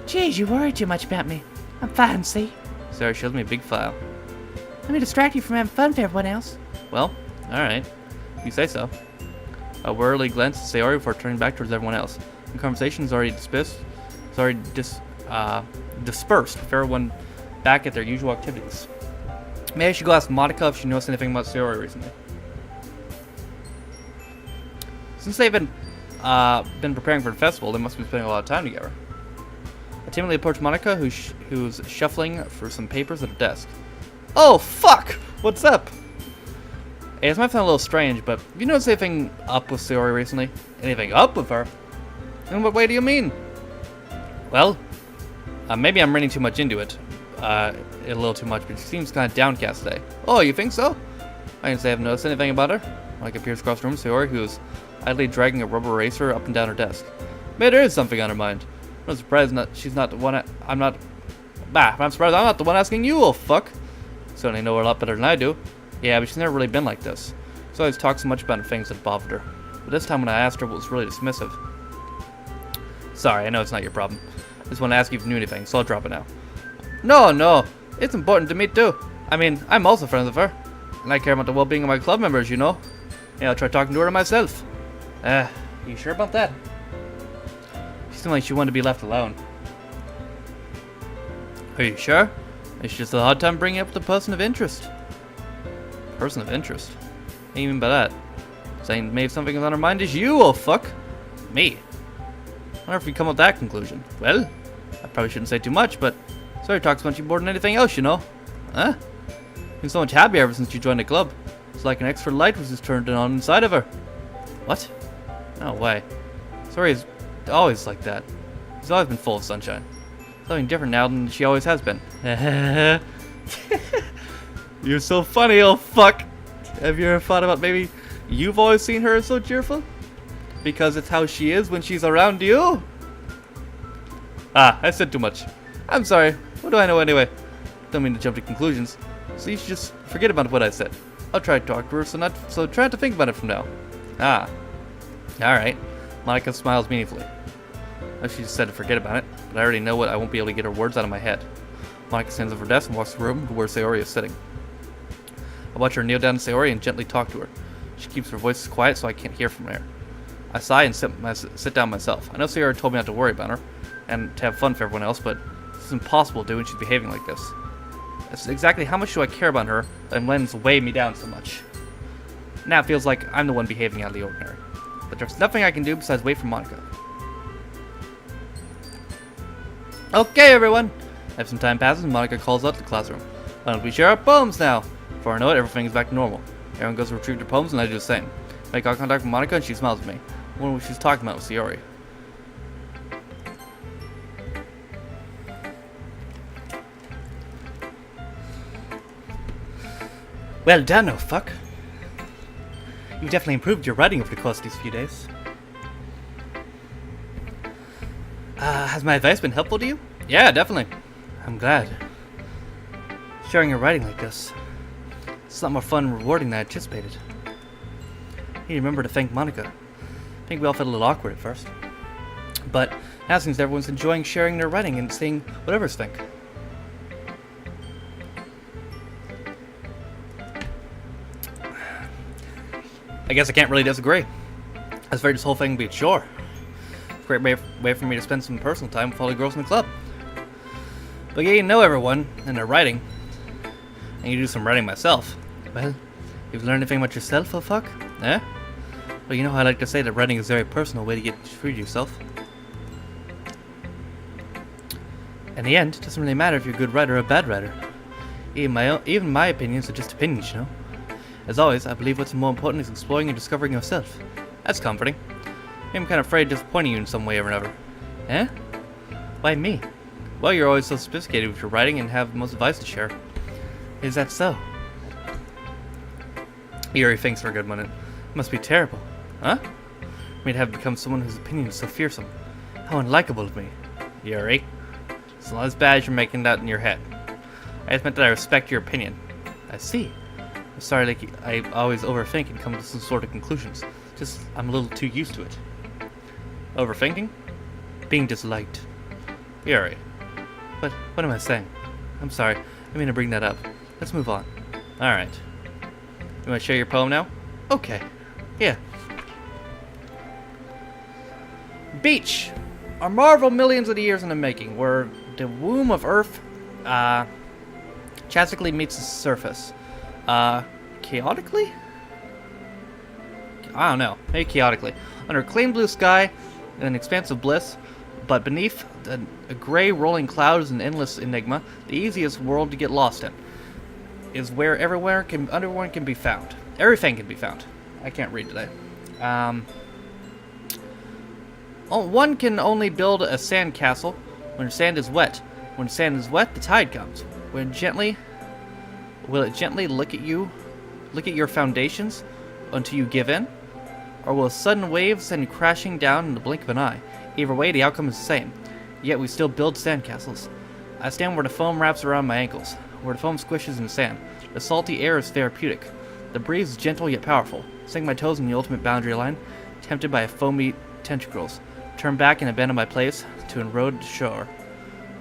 S3: Jeez, you worry too much about me. I'm fine, see?
S2: Sayori shows me a big file.
S3: Let me distract you from having fun with everyone else.
S2: Well, alright. You say so. I warily glance at Sayori before turning back towards everyone else. The conversation is already dispersed with everyone back at their usual activities. Maybe I should go ask Monica if she knows anything about Sayori recently. Since they've been preparing for the festival, they must be spending a lot of time together. I timidly approach Monica, who's shuffling through some papers at her desk. Oh, fuck! What's up? Hey, this might sound a little strange, but have you noticed anything up with Sayori recently? Anything up with her? In what way do you mean? Well, maybe I'm reading too much into it. A little too much, but she seems kind of downcast today. Oh, you think so? I can say I haven't noticed anything about her. Monica appears across the room, Sayori, who is idly dragging a rubber eraser up and down her desk. Maybe there is something on her mind. I'm surprised she's not the one. I'm surprised I'm not the one asking you. Oh fuck! Certainly know her a lot better than I do. Yeah, but she's never really been like this. She's always talked so much about things that bothered her. But this time when I asked her, it was really dismissive. Sorry, I know it's not your problem. I just want to ask you if you knew anything, so I'll drop it now. No, it's important to me too. I mean, I'm also friends with her, and I care about the well-being of my club members, you know. Yeah, I'll try talking to her myself. You sure about that? She seemed like she wanted to be left alone. Are you sure? It's just a hard time bringing up the person of interest. Person of interest? What do you mean by that? Saying maybe something is on her mind is you, oh fuck. Me? I wonder if we come up with that conclusion. Well, I probably shouldn't say too much, but Sayori talks about you more than anything else, you know. Huh? Been so much happier ever since you joined the club. It's like an extra light was just turned on inside of her. What? No way. Sayori is always like that. She's always been full of sunshine. Something different now than she always has been. You're so funny, oh fuck. Have you ever thought about maybe you've always seen her so cheerful? Because it's how she is when she's around you? I said too much. I'm sorry. What do I know anyway? Don't mean to jump to conclusions. So you should just forget about what I said. I'll try to talk to her, so try not to think about it from now. Alright. Monica smiles meaningfully. She just said to forget about it, but I already know I won't be able to get her words out of my head. Monica stands up her desk and walks to the room to where Sayori is sitting. I watch her kneel down to Sayori and gently talk to her. She keeps her voice quiet so I can't hear from her. I sigh and sit down myself. I know Sayori told me not to worry about her and to have fun for everyone else, but this is impossible to do when she's behaving like this. That's exactly how much do I care about her and Len's weigh me down so much. Now it feels like I'm the one behaving out of the ordinary. But there's nothing I can do besides wait for Monica. Okay, everyone. As some time passes, Monica calls out to the classroom. Why don't we share our poems now? Before I know it, everything is back to normal. Everyone goes to retrieve their poems, and I do the same. Make eye contact with Monica, and she smiles at me. I wonder what she's talking about with Sayori. Well done, oh fuck. You've definitely improved your writing over the course of these few days. Has my advice been helpful to you? Yeah, definitely. I'm glad. Sharing your writing like this, it's a lot more fun and rewarding than I anticipated. Hey, remember to thank Monica. I think we all felt a little awkward at first. But now it seems everyone's enjoying sharing their writing and saying what others think. I guess I can't really disagree. As for this whole thing being a chore. It's a great way for me to spend some personal time with all the girls in the club. But getting to know everyone and their writing, and you do some writing myself. Well, you've learned anything about yourself, oh fuck? Eh? Well, you know how I like to say that writing is a very personal way to get through yourself. In the end, it doesn't really matter if you're a good writer or a bad writer. Even my opinions are just opinions, you know? As always, I believe what's more important is exploring and discovering yourself. That's comforting. I'm kind of afraid of disappointing you in some way or another. Eh? Why me? Well, you're always so sophisticated with your writing and have most advice to share. Is that so? Yuri thinks for a good minute. Must be terrible. Huh? Me to have become someone whose opinion is so fearsome. How unlikable of me. Yuri. It's not as bad as you're making that in your head. I just meant that I respect your opinion. I see. I'm sorry, like, I always overthink and come to some sort of conclusions. Just, I'm a little too used to it. Overthinking? Being disliked. Yuri. What am I saying? I'm sorry. I mean to bring that up. Let's move on. Alright. You want to share your poem now? Okay. Yeah. Beach. A marvel millions of years in the making, where the womb of Earth, chastically meets the surface. Chaotically? I don't know. Maybe chaotically. Under a clean blue sky, an expanse of bliss, but beneath a gray rolling cloud is an endless enigma. The easiest world to get lost in is where everyone can be found. Everything can be found. I can't read today. One can only build a sand castle when sand is wet. When sand is wet, the tide comes. Will it gently look at your foundations until you give in? Or will a sudden wave send you crashing down in the blink of an eye? Either way, the outcome is the same. Yet we still build sandcastles. I stand where the foam wraps around my ankles, where the foam squishes in the sand. The salty air is therapeutic. The breeze is gentle yet powerful. Sink my toes in the ultimate boundary line, tempted by foamy tentacles. Turn back and abandon my place to erode the shore.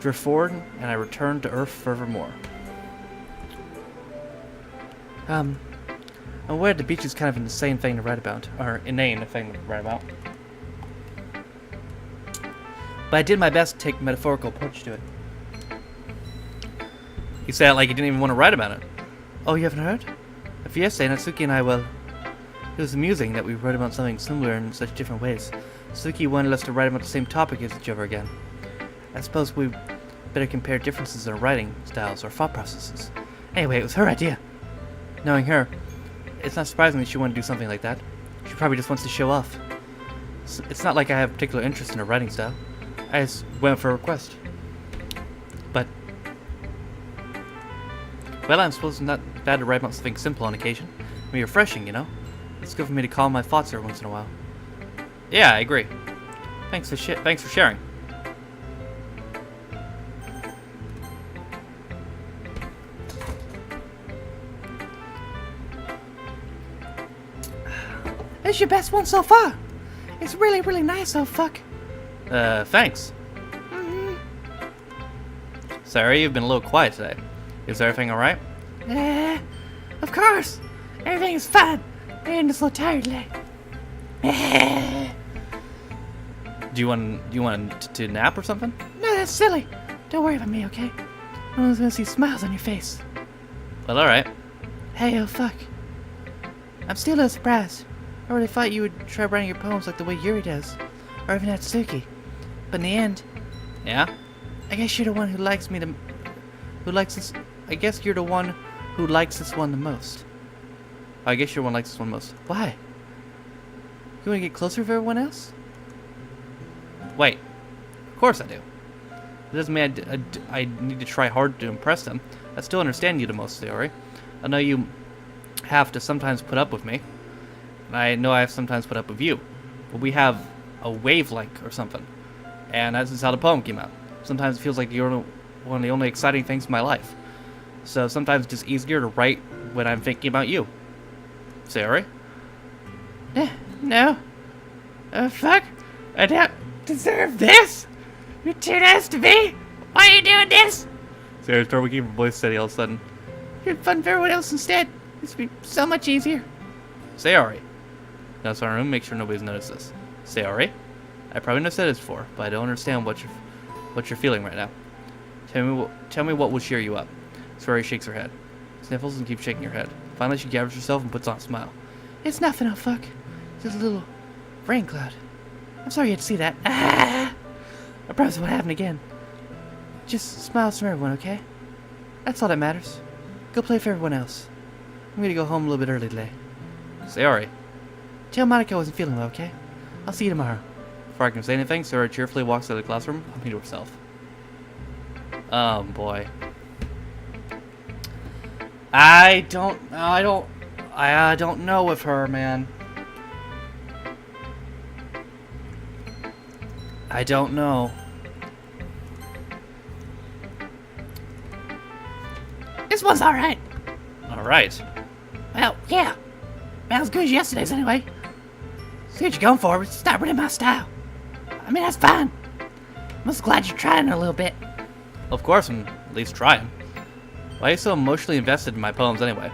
S2: Drift forward, and I return to Earth forevermore. I'm aware the beach is kind of an insane thing to write about, or inane thing to write about. But I did my best to take a metaphorical approach to it. You say it like you didn't even want to write about it. Oh, you haven't heard? A fiesta, Natsuki and I, well, it was amusing that we wrote about something similar in such different ways. Natsuki wanted us to write about the same topic as each other again. I suppose we better compare differences in our writing styles or thought processes. Anyway, it was her idea. Knowing her, it's not surprising that she wanted to do something like that. She probably just wants to show off. It's not like I have particular interest in her writing style. I just went for a request. But, well, I suppose it's not bad to write about something simple on occasion. I mean, refreshing, you know? It's good for me to calm my thoughts every once in a while. Yeah, I agree. Thanks for sharing.
S3: This is your best one so far. It's really, really nice, so fuck.
S2: Thanks. Sorry, you've been a little quiet today. Is everything alright?
S3: Of course. Everything is fine. I'm just a little tired today.
S2: Do you want to nap or something?
S3: No, that's silly. Don't worry about me, okay? No one's gonna see smiles on your face.
S2: Well, alright.
S3: Hey, oh fuck. I'm still a little surprised. I really thought you would try writing your poems like the way Yuri does. Or even Natsuki. But in the end,
S2: Yeah?
S3: I guess you're the one who likes me the... Who likes this... I guess you're the one who likes this one the most.
S2: I guess you're the one who likes this one most.
S3: Why? You want to get closer with everyone else?
S2: Wait. Of course I do. It doesn't mean I need to try hard to impress them. I still understand you the most, Theory. I know you have to sometimes put up with me. And I know I have sometimes put up with you. But we have a wavelength or something. And that's just how the poem came out. Sometimes it feels like you're one of the only exciting things in my life. So sometimes it's just easier to write when I'm thinking about you. Theory?
S3: No. Oh, fuck. I don't deserve this. You're too nice to me. Why are you doing this?
S2: Sarah started keeping her voice steady all of a sudden.
S3: You're fun for everyone else instead. This would be so much easier.
S2: Sayori. Now it's our room, make sure nobody's noticed this. Sayori. I probably never said this before, but I don't understand what you're feeling right now. Tell me what will cheer you up. Sayori shakes her head. Sniffles and keeps shaking her head. Finally she gathers herself and puts on a smile.
S3: It's nothing, oh fuck. Just a little rain cloud. I'm sorry you had to see that. Ah! I promise it won't happen again. Just smiles from everyone, okay? That's all that matters. Go play for everyone else. I'm gonna go home a little bit early today.
S2: Sayori. Tell Monica I wasn't feeling well, okay? I'll see you tomorrow. Before I can say anything, Sarah cheerfully walks out of the classroom, humming to herself. Oh boy. I don't know with her, man. I don't know.
S3: This one's alright.
S2: Alright.
S3: Well, yeah. About as good as yesterday's anyway. See what you're going for, it's not really my style. I mean, that's fine. I'm just glad you're trying it a little bit.
S2: Of course, I'm at least trying. Why are you so emotionally invested in my poems anyway?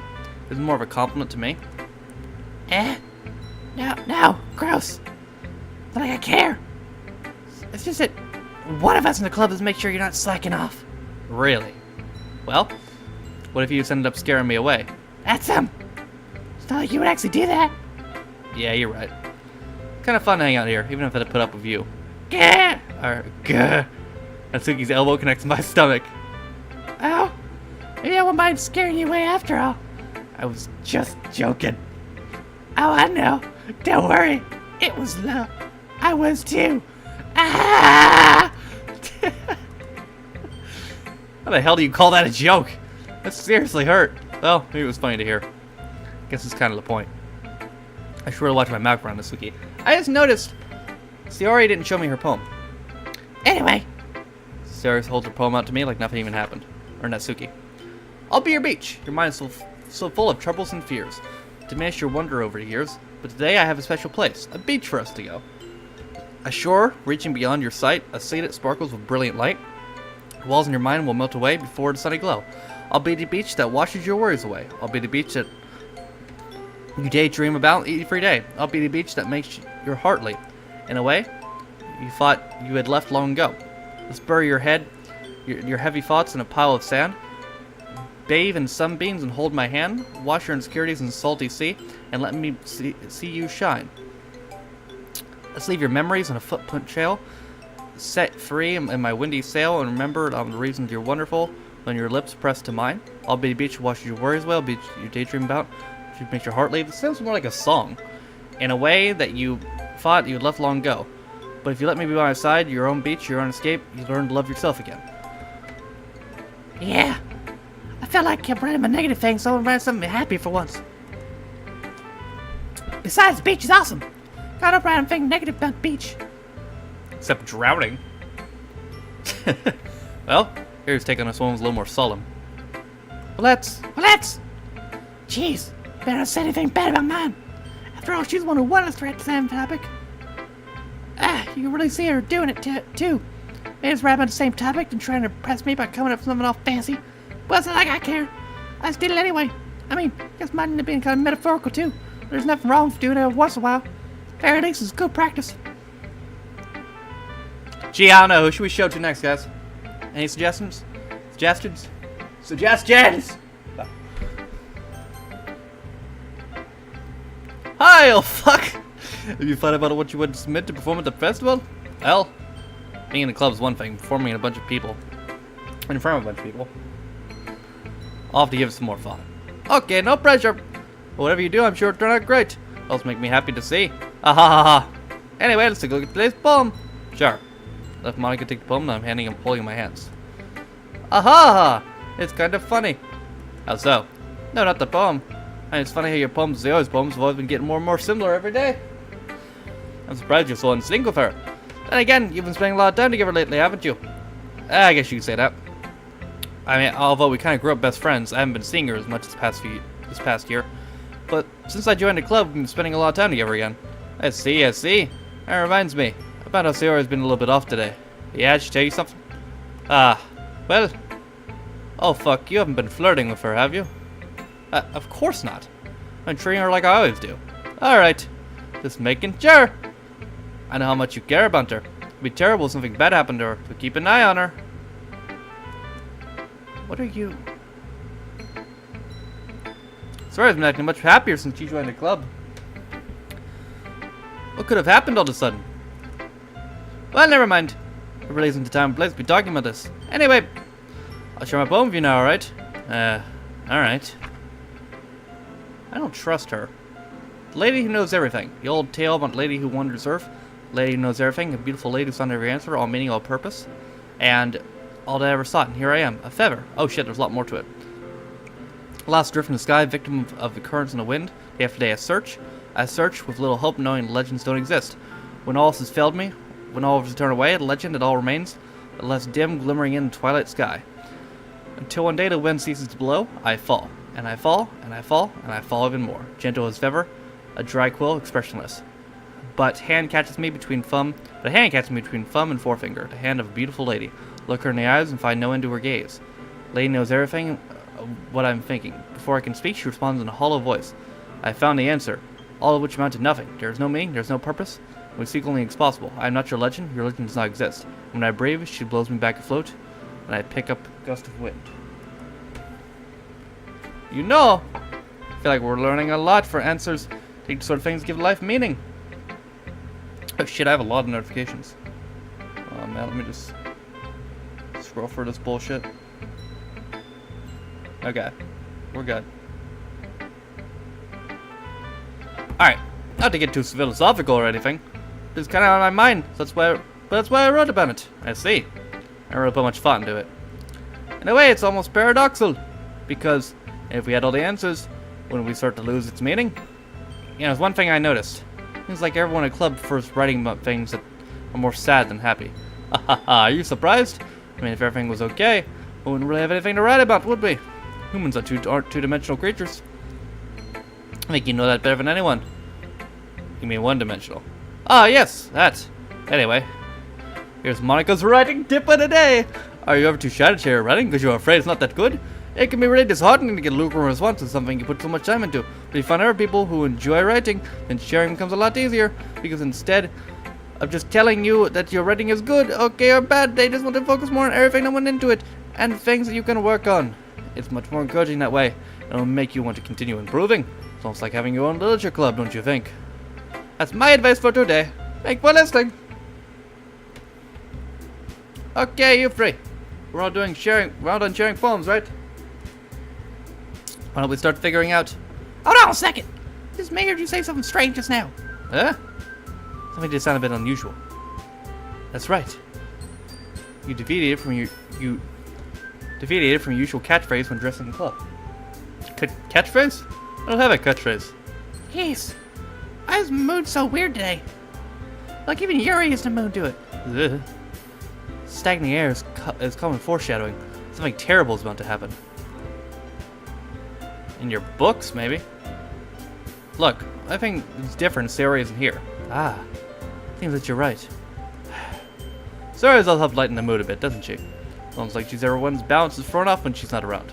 S2: Isn't it more of a compliment to me?
S3: No, gross. Not like I care. It's just that one of us in the club is make sure you're not slacking off.
S2: Really? Well, what if you just ended up scaring me away?
S3: That's it's not like you would actually do that.
S2: Yeah, you're right. Kind of fun to hang out here, even if I had to put up with you.
S3: Gah!
S2: Or, gah. Natsuki's elbow connects to my stomach.
S3: Oh, maybe I won't mind scaring you away after all.
S2: I was just joking.
S3: Oh, I know. Don't worry. It was love. I was too. Ah!
S2: How the hell do you call that a joke? That seriously hurt. Well, maybe it was funny to hear. Guess it's kind of the point. I should really watch my mouth around Natsuki. I just noticed Sayori didn't show me her poem.
S3: Anyway,
S2: Sayori holds her poem out to me like nothing even happened. Or Natsuki. I'll be your beach. Your mind is so full of troubles and fears. Diminish your wonder over the years. But today I have a special place. A beach for us to go. A shore reaching beyond your sight. A sea that sparkles with brilliant light. The walls in your mind will melt away before the sunny glow. I'll be the beach that washes your worries away. I'll be the beach that you daydream about every day. I'll be the beach that makes your heart leap. In a way you thought you had left long ago. Let's bury your head, your heavy thoughts in a pile of sand. Bathe in sunbeams and hold my hand. Wash your insecurities in the salty sea, and let me see you shine. Let's leave your memories on a footprint trail. Set free in my windy sail, and remember the reasons you're wonderful when your lips press to mine. I'll be the beach that washes your worries away. I'll be you daydream about. Should make your heart leap. It sounds more like a song. In a way that you thought you had left long ago. But if you let me be by my side, your own beach, your own escape, you learn to love yourself again.
S3: yeah. I felt like I kept writing my negative things, so I'm writing something happy for once. Besides, the beach is awesome. Got up writing thing negative about the beach.
S2: Except drowning. Well, here's taking this one was a little more solemn. Let's.
S3: Jeez, better not say anything bad about mine. After all, she's the one who wanted us to write the same topic. You can really see her doing it too. Maybe it's right about the same topic and trying to impress me by coming up with something all fancy. But it's not like I care. I just did it anyway. I mean, I guess mine ended up being kind of metaphorical too. There's nothing wrong with doing it every once in a while. Very least it's good practice.
S2: Gee, I don't know. Who should we show to next, guys? Any suggestions? Suggestions! Hi, oh fuck! Have you thought about what you would submit to perform at the festival? Well, being in the club is one thing. Performing in a bunch of people. In front of a bunch of people. I'll have to give it some more thought. Okay, no pressure. But whatever you do, I'm sure it'll turn out great. Also make me happy to see. Ah ha ha ha. Anyway, let's take a look at today's poem. Sure. Let Monica take the poem, and I'm handing him, holding in my hands. Aha! It's kind of funny. How so? No, not the poem. I mean, it's funny how your poems, Zio's poems, have always been getting more and more similar every day. I'm surprised you're so in sync with her. Then again, you've been spending a lot of time together lately, haven't you? I guess you could say that. I mean, although we kind of grew up best friends, I haven't been seeing her as much this past year. But since I joined the club, we've been spending a lot of time together again. I see. That reminds me. I found out Sayori's been a little bit off today. Yeah, did she tell you something? Well. Oh, fuck, you haven't been flirting with her, have you? Of course not. I'm treating her like I always do. Alright. Just making sure. I know how much you care about her. It'd be terrible if something bad happened to her, so keep an eye on her. What are you... Sayori's been acting much happier since you joined the club. What could have happened all of a sudden? Well, never mind. There really isn't the time and place to be talking about this. Anyway, I'll share my poem with you now, alright? Alright. I don't trust her. The lady who knows everything. The old tale about lady who wanders earth. Lady who knows everything. A beautiful lady who's found every answer, all meaning, all purpose. And all that I ever sought. And here I am. A feather. Oh shit, there's a lot more to it. Lost drift in the sky, victim of the currents and the wind. Day after day I search. I search with little hope, knowing legends don't exist. When all else has failed me, when all has turned away, the legend it all remains, a less dim, glimmering in the twilight sky. Until one day the wind ceases to blow, I fall. And I fall, and I fall, and I fall even more. Gentle as ever, a dry quill, expressionless. But a hand catches me between thumb and forefinger, the hand of a beautiful lady. Look her in the eyes and find no end to her gaze. Lady knows everything what I'm thinking. Before I can speak, she responds in a hollow voice. I found the answer, all of which amount to nothing. There is no meaning, there is no purpose. We seek only is possible. I am not your legend does not exist. When I breathe, she blows me back afloat, and I pick up a gust of wind. You know, I feel like we're learning a lot for answers. Take the sort of things give life meaning. Oh shit, I have a lot of notifications. Oh man, let me just scroll through this bullshit. Okay, we're good. Alright, not to get too philosophical or anything. It's kind of on my mind, so that's why I wrote about it. I see. I really put much thought into it. In a way, it's almost paradoxical, because if we had all the answers, wouldn't we start to lose its meaning? You know, there's one thing I noticed. Seems like everyone in the club prefers writing about things that are more sad than happy. Are you surprised? I mean, if everything was okay, we wouldn't really have anything to write about, would we? Humans aren't two-dimensional creatures. I think you know that better than anyone. You mean one-dimensional? Ah, yes, that. Anyway, here's Monica's writing tip of the day. Are you ever too shy to share your writing because you're afraid it's not that good? It can be really disheartening to get a lukewarm response to something you put so much time into. But if you find other people who enjoy writing, then sharing becomes a lot easier. Because instead of just telling you that your writing is good, okay, or bad, they just want to focus more on everything that went into it and things that you can work on. It's much more encouraging that way. It'll make you want to continue improving. It's almost like having your own literature club, don't you think? That's my advice for today. Thanks for listening. Okay, you three. We're all done sharing poems, right? Why don't we start figuring out...
S3: Hold on a second. Just heard you say something strange just now.
S2: Huh? Something did sound a bit unusual. That's right. You deviated from your usual catchphrase when dressing in club. Catchphrase? I don't have a catchphrase.
S3: Jeez. Why is mood so weird today? Like even Yuri is in the mood to it.
S2: Ugh. Stagnant air is common foreshadowing. Something terrible is about to happen. In your books, maybe? Look, I think it's different. Sarah isn't here. Ah, seems that you're right. Sarah's all help lighten the mood a bit, doesn't she? Sounds like she's everyone's balance is thrown off when she's not around.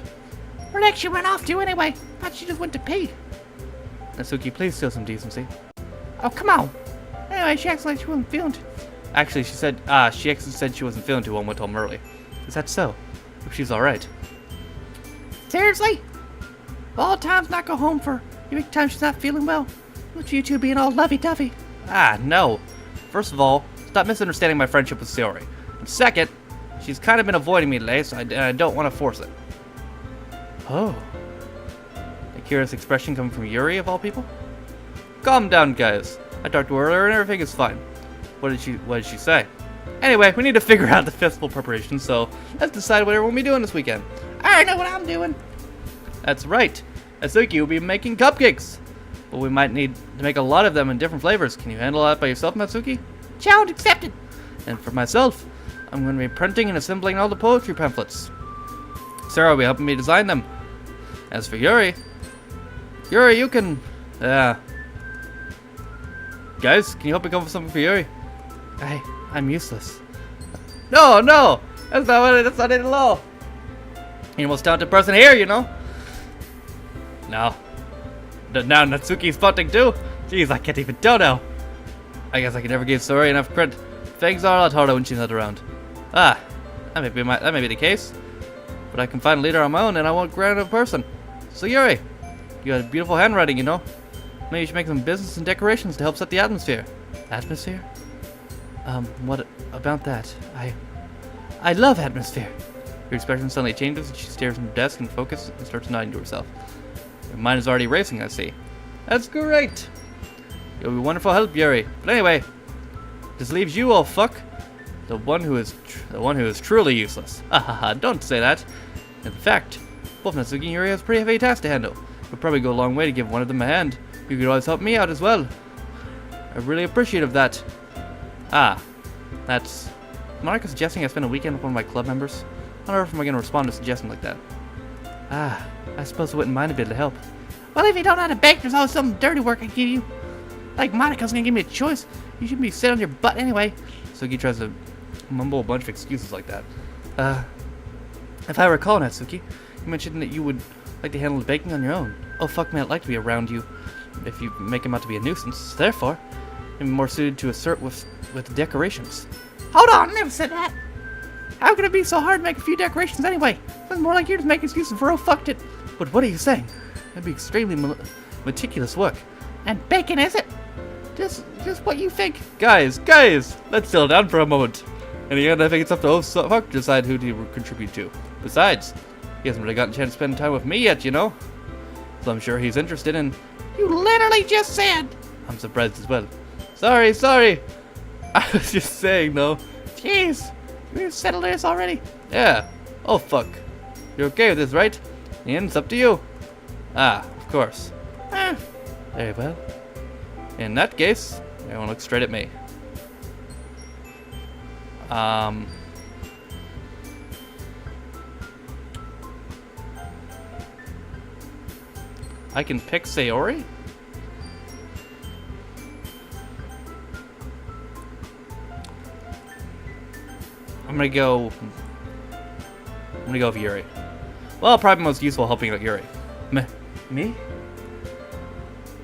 S3: Where'd the heck she went off to anyway? Thought she just went to pee.
S2: Natsuki, please show some decency.
S3: Oh, come on. Anyway, she acts like she wasn't feeling too...
S2: Actually, she actually said she wasn't feeling too well and went home early. Is that so? Hope she's alright.
S3: Seriously? Of all times not go home for every time she's not feeling well. What's you two being all lovey-dovey?
S2: Ah, no. First of all, stop misunderstanding my friendship with Sayori. And second, she's kind of been avoiding me today, so I don't want to force it. Oh. A curious expression coming from Yuri, of all people? Calm down, guys. I talked to her earlier and everything is fine. What did she say? Anyway, we need to figure out the festival preparation, so let's decide what everyone will be doing this weekend.
S3: I already know what I'm doing.
S2: That's right. Natsuki will be making cupcakes. But we might need to make a lot of them in different flavors. Can you handle that by yourself, Natsuki?
S3: Challenge accepted.
S2: And for myself, I'm going to be printing and assembling all the poetry pamphlets. Sarah will be helping me design them. As for Yuri, you can... Guys, can you help me come up with something for Yuri? I'm useless. No! That's not it at all. You're the most talented person here, you know? No. Now Natsuki's bunting too? Jeez, I can't even tell now. I guess I can never give Sayori enough credit. Things are a lot harder when she's not around. That may be the case. But I can find a leader on my own and I won't grant a person. So Yuri, you got beautiful handwriting, you know? Maybe you should make some business and decorations to help set the atmosphere. Atmosphere? What about that? I love atmosphere. Her expression suddenly changes and she stares from her desk and focuses and starts nodding to herself. Her mind is already racing, I see. That's great. You'll be wonderful help, Yuri. But anyway, this leaves you, old fuck. The one who is truly useless. Haha, don't say that. In fact, both Natsuki and Yuri have pretty heavy tasks to handle. It'll probably go a long way to give one of them a hand. You could always help me out as well. I'm really appreciative of that. Ah, that's... Monica suggesting I spend a weekend with one of my club members? I don't know if I'm going to respond to a suggestion like that. Ah, I suppose I wouldn't mind a bit of help.
S3: Well, if you don't know how to bake, there's always some dirty work I can give you. Like Monica's gonna give me a choice. You shouldn't be sitting on your butt anyway.
S2: Suki tries to mumble a bunch of excuses like that. If I recall, Natsuki, you mentioned that you would like to handle the baking on your own. Oh, fuck me, I'd like to be around you if you make him out to be a nuisance. Therefore, I'm more suited to assert with the decorations.
S3: Hold on, I never said that. How could it be so hard to make a few decorations anyway? It's more like you're just making excuses for who fucked it.
S2: But what are you saying? That'd be extremely meticulous work.
S3: And bacon, is it? Just what you think.
S2: Guys, let's settle down for a moment. And again, I think it's up to old fuck to decide who to contribute to. Besides, he hasn't really gotten a chance to spend time with me yet, you know? So I'm sure he's interested in...
S3: You literally just said.
S2: I'm surprised as well. Sorry. I was just saying, though.
S3: Jeez, we've settled this already.
S2: Yeah. Oh, fuck. You're okay with this, right? Ian, it's up to you. Ah, of course. Very well. In that case, everyone look straight at me. I can pick Sayori? I'm gonna go with Yuri. Well, probably most useful helping out Yuri. Me?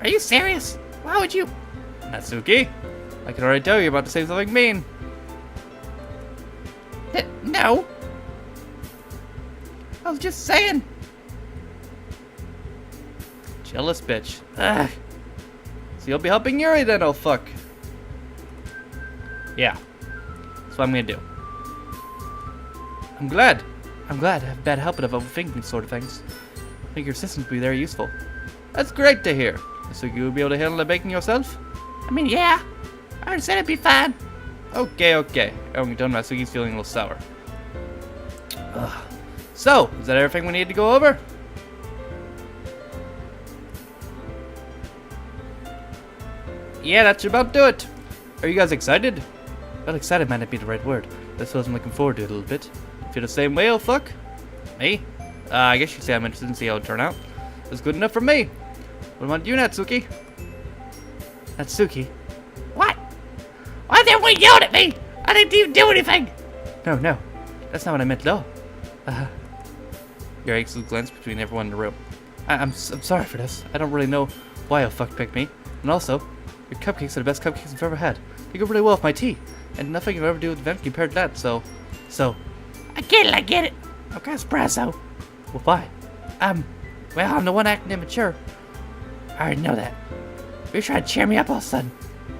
S3: Are you serious? Why would you?
S2: Natsuki, I can already tell you're about to say something mean.
S3: No. I was just saying.
S2: Jealous bitch. Ugh. So you'll be helping Yuri then, oh fuck. Yeah. That's what I'm gonna do. I'm glad I have bad habit of overthinking these sort of things. I think your assistance will be very useful. That's great to hear. So you'll be able to handle the baking yourself?
S3: I mean, yeah. I already said it'd be fine.
S2: Okay. Everyone done, Natsuki's feeling a little sour. So, is that everything we need to go over? Yeah, that should about do it. Are you guys excited? Well, excited might not be the right word. That's what I'm looking forward to a little bit. Feel the same way, oh fuck? Me? I guess you could say I'm interested in see how it turn out. That's good enough for me. What about you, Natsuki? Natsuki?
S3: What? Why did everyone yell at me? I didn't even do anything.
S2: No. That's not what I meant at all. Your excellent glance between everyone in the room. I'm sorry for this. I don't really know why a fuck picked me. And also, your cupcakes are the best cupcakes I've ever had. They go really well with my tea. And nothing I've ever do with the event compared to that, so...
S3: I get it. I'm kind of surprised though.
S2: Well, why?
S3: Well, I'm the one acting immature. I already know that. You're trying to cheer me up all of a sudden.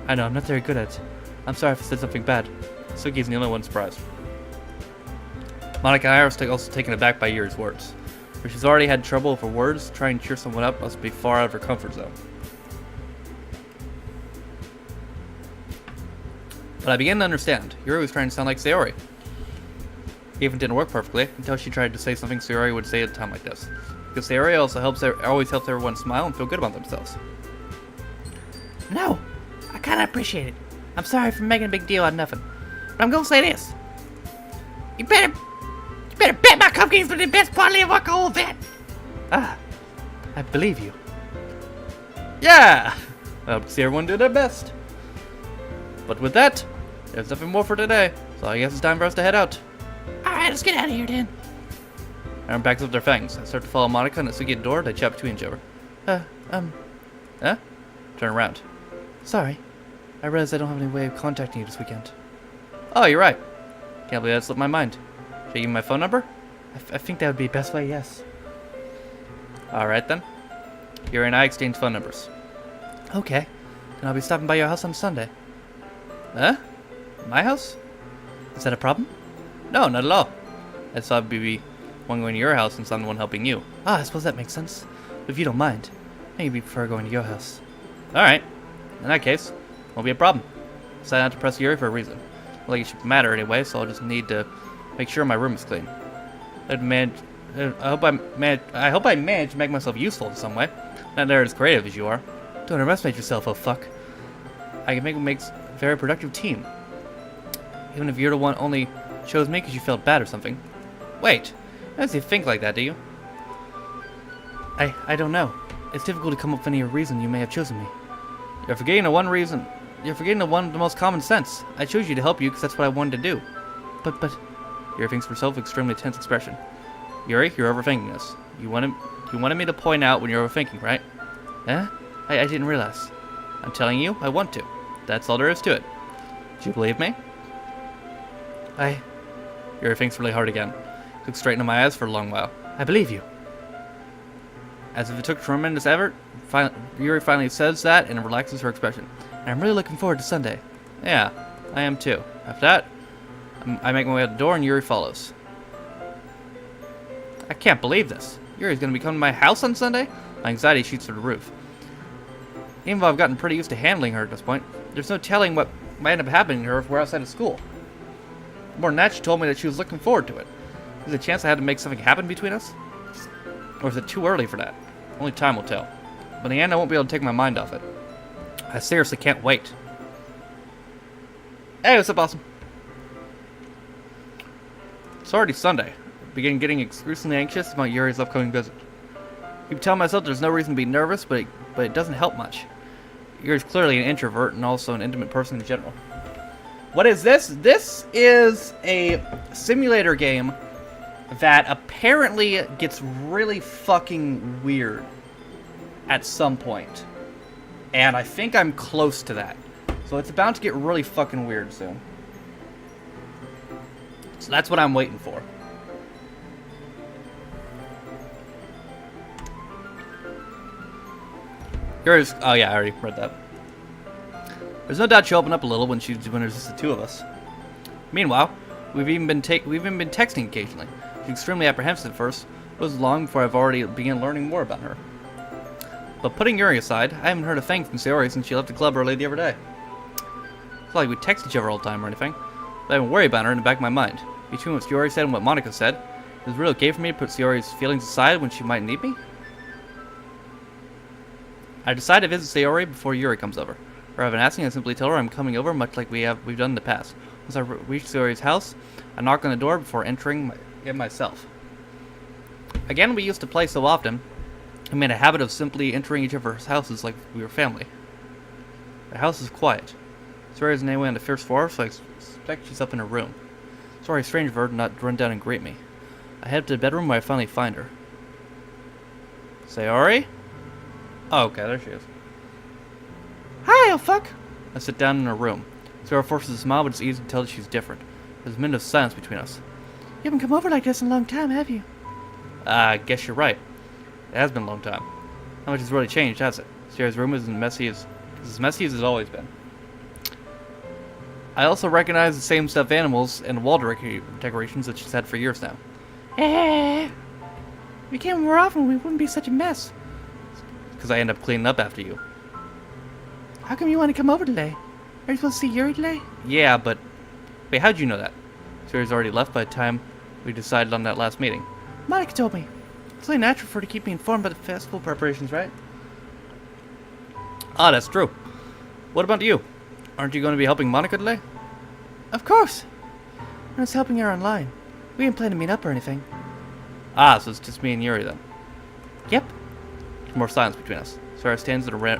S2: I know, I'm not very good at it. I'm sorry if I said something bad. Suki's the only one surprised. Monica and I are also taken aback by Yuri's words. If she's already had trouble for words, trying to cheer someone up must be far out of her comfort zone. But I began to understand. Yuri was trying to sound like Sayori. It even didn't work perfectly until she tried to say something Sayori would say at a time like this. Because Sayori also always helps everyone smile and feel good about themselves.
S3: No, I kind of appreciate it. I'm sorry for making a big deal out of nothing. But I'm gonna say this. You better bet my cupcakes were the best part of the whole event.
S2: I believe you. Yeah! I hope to see everyone do their best. But with that, there's nothing more for today, so I guess it's time for us to head out.
S3: Alright, let's get out of here then.
S2: Everyone packs up their fangs. I start to follow Monica and Natsuki at the door. They chat between each other. Huh? Turn around. Sorry. I realized I don't have any way of contacting you this weekend. Oh, you're right. Can't believe that slipped my mind. Should I give you my phone number? I think that would be the best way, yes. Alright then. Yuri and I exchange phone numbers. Okay. Then I'll be stopping by your house on Sunday. Huh? My house? Is that a problem? No, not at all. I thought it'd be one going to your house since I'm the one helping you. I suppose that makes sense. But if you don't mind, maybe prefer going to your house. Alright. In that case, won't be a problem. Decided not to press Yuri for a reason. Well, like it should matter anyway, so I'll just need to make sure my room is clean. I hope I manage to make myself useful in some way. Not near as creative as you are. Don't underestimate yourself, oh fuck. I can make a very productive team. Even if you're the one only chose me because you felt bad or something. Wait, how does you think like that, do you? I don't know. It's difficult to come up with any reason you may have chosen me. You're forgetting the one reason. You're forgetting the most common sense. I chose you to help you because that's what I wanted to do. But Yuri thinks for herself extremely tense expression. Yuri, you're overthinking this. You wanted me to point out when you're overthinking, right? Eh? I didn't realize. I'm telling you, I want to. That's all there is to it. Do you believe me? Yuri thinks really hard again. Looks straight into my eyes for a long while. I believe you. As if it took tremendous effort, Yuri finally says that and relaxes her expression. And I'm really looking forward to Sunday. Yeah, I am too. After that, I make my way out the door and Yuri follows. I can't believe this. Yuri's gonna be coming to my house on Sunday? My anxiety shoots through the roof. Even though I've gotten pretty used to handling her at this point, there's no telling what might end up happening to her if we're outside of school. More than that, she told me that she was looking forward to it. Is there a chance I had to make something happen between us? Or is it too early for that? Only time will tell. But in the end, I won't be able to take my mind off it. I seriously can't wait. Hey, what's up, awesome? It's already Sunday. I begin getting increasingly anxious about Yuri's upcoming visit. I keep telling myself there's no reason to be nervous, but it doesn't help much. Yuri's clearly an introvert and also an intimate person in general. What is this? This is a simulator game that apparently gets really fucking weird at some point. And I think I'm close to that. So it's about to get really fucking weird soon. So that's what I'm waiting for. Oh yeah, I already read that. There's no doubt she'll open up a little when there's just the two of us. Meanwhile, we've even been texting occasionally. She's extremely apprehensive at first. It was long before I've already begun learning more about her. But putting Yuri aside, I haven't heard a thing from Sayori since she left the club early the other day. It's not like we text each other all the time or anything, but I haven't worried about her in the back of my mind. Between what Sayori said and what Monica said, is it really okay for me to put Sayori's feelings aside when she might need me? I decided to visit Sayori before Yuri comes over. Rather than asking, I simply tell her I'm coming over, much like we've done in the past. Once I reach Sayori's house, I knock on the door before entering it myself. Again, we used to play so often, I made a habit of simply entering each other's houses like we were family. The house is quiet. Sayori isn't anyway on the first floor, so I suspect she's up in her room. Sorry, strange bird, not run down and greet me. I head up to the bedroom where I finally find her. Sayori? Oh, okay, there she is.
S3: Hi, oh fuck.
S2: I sit down in her room. Sayori forces a smile, but it's easy to tell that she's different. There's a minute of silence between us.
S3: You haven't come over like this in a long time, have you?
S2: I guess you're right. It has been a long time. Not much has really changed, has it? Sayori's room is as messy as it's always been. I also recognize the same stuffed animals and wall decorations that she's had for years now.
S3: If you came more often, we wouldn't be such a mess.
S2: Because I end up cleaning up after you.
S3: How come you want to come over today? Are you supposed to see Yuri today?
S2: Yeah, but... Wait, how'd you know that? Sayori's already left by the time we decided on that last meeting.
S3: Monica told me. It's only natural for her to keep me informed about the festival preparations, right?
S2: Ah, that's true. What about you? Aren't you going to be helping Monica today?
S3: Of course. I was helping her online. We didn't plan to meet up or anything.
S2: Ah, so it's just me and Yuri then.
S3: Yep.
S2: There's more silence between us. Sayori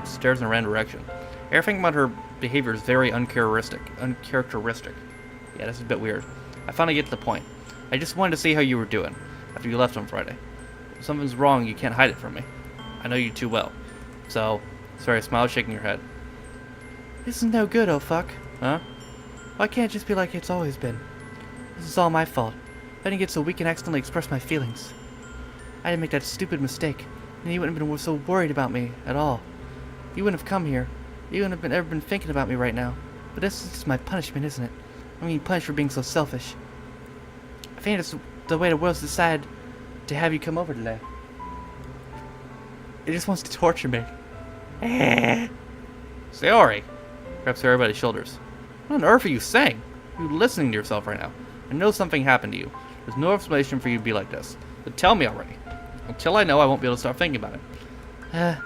S2: stares in a random direction. Everything about her behavior is very uncharacteristic. Yeah, this is a bit weird. I finally get to the point. I just wanted to see how you were doing after you left on Friday. If something's wrong, you can't hide it from me. I know you too well. So, Sayori smiles, shaking her head.
S3: This is no good, oh fuck.
S2: Huh?
S3: Why can't it just be like it's always been? This is all my fault. I didn't get so weak and accidentally express my feelings. I didn't make that stupid mistake, and you wouldn't have been so worried about me at all. You wouldn't have come here. You wouldn't have ever been thinking about me right now. But this is just my punishment, isn't it? I mean, punished for being so selfish. I think it's the way the world's decided to have you come over today. It just wants to torture me.
S1: Sayori! Grabs Sayori by the shoulders. What on earth are you saying? You're listening to yourself right now. I know something happened to you. There's no explanation for you to be like this. But tell me already. Until I know, I won't be able to start thinking about it.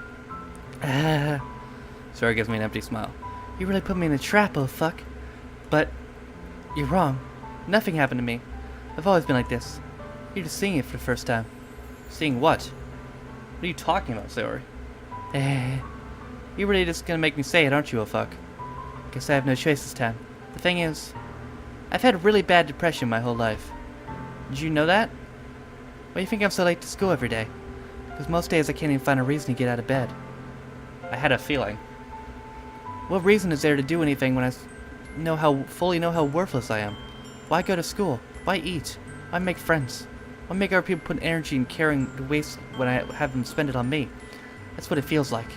S1: Sayori gives me an empty smile.
S2: You really put me in a trap, oh fuck. But you're wrong. Nothing happened to me. I've always been like this. You're just seeing it for the first time.
S1: Seeing what? What are you talking about, Sayori?
S2: You're really just gonna make me say it, aren't you, oh fuck? Guess I have no choice this time. The thing is, I've had really bad depression my whole life. Did you know that? Why do you think I'm so late to school every day? Because most days I can't even find a reason to get out of bed.
S1: I had a feeling.
S2: What reason is there to do anything when I fully know how worthless I am? Why go to school? Why eat? Why make friends? Why make other people put energy and caring to waste when I have them spend it on me? That's what it feels like.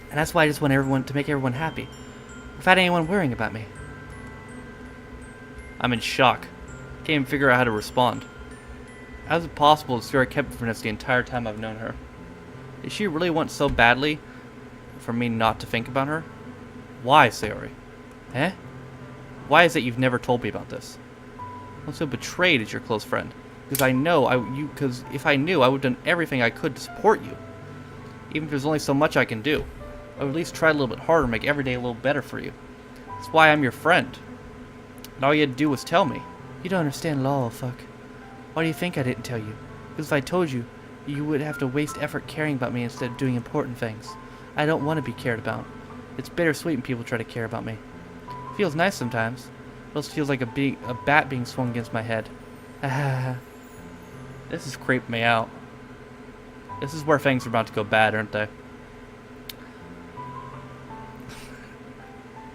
S2: And that's why I just want everyone to make everyone happy, without anyone worrying about me.
S1: I'm in shock. Can't even figure out how to respond. How is it possible that Sayori kept me from this the entire time I've known her? Did she really want so badly for me not to think about her? Why, Sayori?
S2: Eh?
S1: Why is it you've never told me about this? I'm so betrayed as your close friend. Because I know because if I knew, I would have done everything I could to support you. Even if there's only so much I can do. I would at least try a little bit harder and make every day a little better for you. That's why I'm your friend. And all you had to do was tell me.
S2: You don't understand law, fuck. Why do you think I didn't tell you? Because if I told you, you would have to waste effort caring about me instead of doing important things. I don't want to be cared about. It's bittersweet when people try to care about me. It feels nice sometimes. It also feels like a bat being swung against my head.
S1: This is creeping me out. This is where things are about to go bad, aren't they?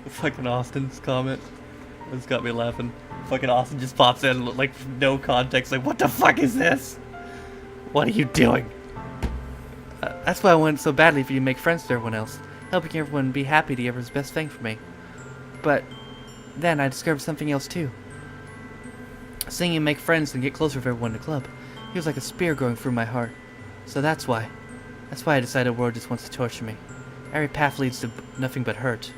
S1: Fucking Austin's comment. It's got me laughing. Fucking Austin just pops in, like, no context. Like, what the fuck is this? What are you doing?
S2: That's why I wanted so badly for you to make friends with everyone else. Helping everyone be happy together is the best thing for me. But then I discovered something else too. Seeing you make friends and get closer with everyone in the club feels like a spear going through my heart. So that's why. That's why I decided the world just wants to torture me. Every path leads to nothing but hurt.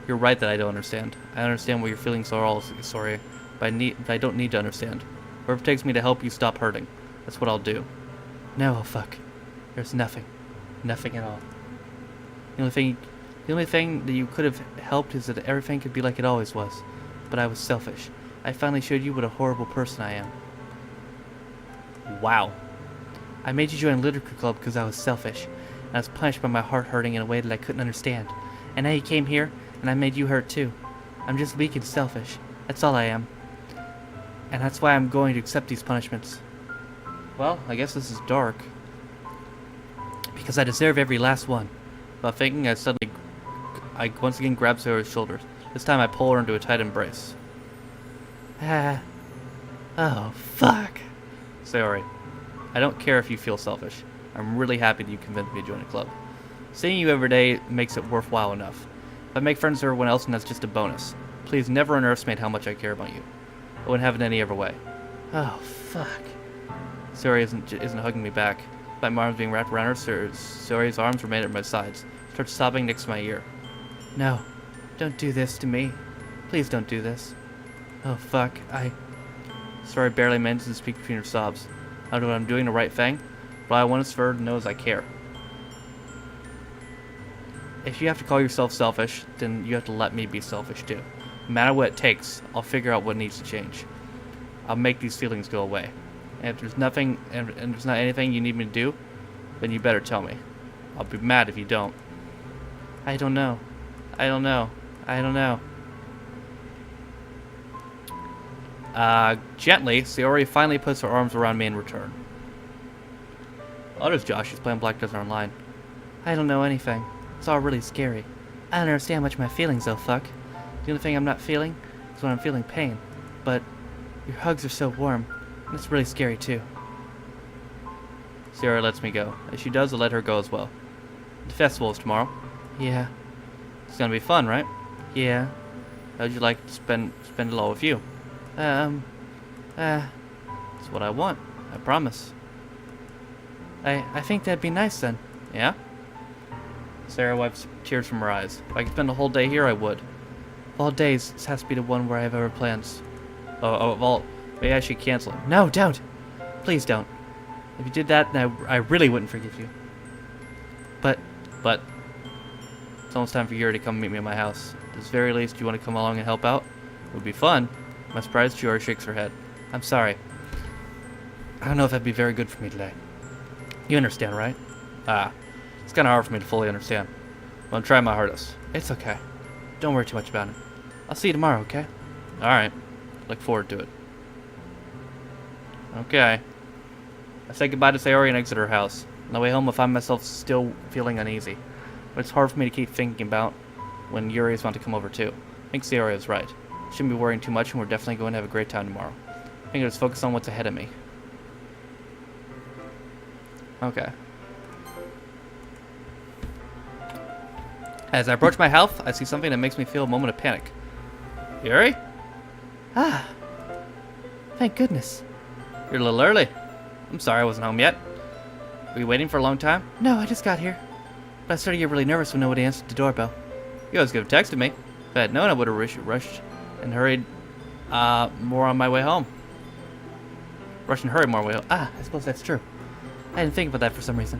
S1: You're right that I don't understand. I understand what your feelings are all, sorry. But I don't need to understand. Whatever it takes me to help you stop hurting. That's what I'll do.
S2: No, oh fuck. There's nothing. Nothing at all. The only thing that you could have helped is that everything could be like it always was. But I was selfish. I finally showed you what a horrible person I am.
S1: Wow.
S2: I made you join a literature club because I was selfish. And I was punished by my heart hurting in a way that I couldn't understand. And now you came here, and I made you hurt too. I'm just weak and selfish. That's all I am. And that's why I'm going to accept these punishments.
S1: Well, I guess this is dark.
S2: Because I deserve every last one.
S1: While thinking, I once again grab Sayori's shoulders. This time I pull her into a tight embrace.
S2: Oh, fuck.
S1: Sayori, I don't care if you feel selfish. I'm really happy that you convinced me to join a club. Seeing you every day makes it worthwhile enough. If I make friends with everyone else, and that's just a bonus. Please never underestimate how much I care about you. I wouldn't have it any other way.
S2: Oh, fuck.
S1: Sayori isn't hugging me back. My arms being wrapped around her, Sayori's arms remain at my sides. She starts sobbing next to my ear.
S2: No, don't do this to me. Please don't do this. Oh, fuck,
S1: Sayori barely manages to speak between her sobs. I know I'm doing the right thing, but all I want is for her to know is I care. If you have to call yourself selfish, then you have to let me be selfish too. No matter what it takes, I'll figure out what needs to change. I'll make these feelings go away. And if there's nothing, and there's not anything you need me to do, then you better tell me. I'll be mad if you don't.
S2: I don't know. I don't know. I don't know.
S1: Gently, Sayori finally puts her arms around me in return. Oh, there's Josh. He's playing Black Desert Online.
S2: I don't know anything. It's all really scary. I don't understand much of my feelings, though, fuck. The only thing I'm not feeling is when I'm feeling pain. But your hugs are so warm, and it's really scary, too.
S1: Sayori lets me go. As she does, I let her go as well. The festival is tomorrow.
S2: Yeah.
S1: It's gonna be fun, right?
S2: Yeah.
S1: How'd you like to spend it all with you? It's what I want. I promise.
S2: I think that'd be nice then.
S1: Yeah? Sarah wipes tears from her eyes. If I could spend a whole day here, I would.
S2: Of all days, this has to be the one where I have ever plans.
S1: Of all... Maybe I should cancel it.
S2: No, don't. Please don't. If you did that, then I really wouldn't forgive you. But
S1: It's almost time for Yuri to come meet me at my house. At the very least, you want to come along and help out? It would be fun. I'm surprised Yuri shakes her head.
S2: I'm sorry. I don't know if that'd be very good for me today. You understand, right?
S1: It's kind of hard for me to fully understand. But I'm trying my hardest.
S2: It's okay. Don't worry too much about it. I'll see you tomorrow, okay?
S1: Alright. Look forward to it. Okay. I say goodbye to Sayori and exit her house. On the way home, I find myself still feeling uneasy. But it's hard for me to keep thinking about when Yuri is about to come over too. I think Sayori is right. Shouldn't be worrying too much, and we're definitely going to have a great time tomorrow. I think I'll just focus on what's ahead of me. Okay. As I approach my house, I see something that makes me feel a moment of panic. Yuri?
S2: Ah. Thank goodness.
S1: You're a little early. I'm sorry I wasn't home yet. Were you waiting for a long time?
S2: No, I just got here. But I started to get really nervous when nobody answered the doorbell.
S1: You always could have texted me. If I had known, I would have rushed and hurried more on my way home. Rush and hurry more on my way home.
S2: Ah, I suppose that's true. I didn't think about that for some reason.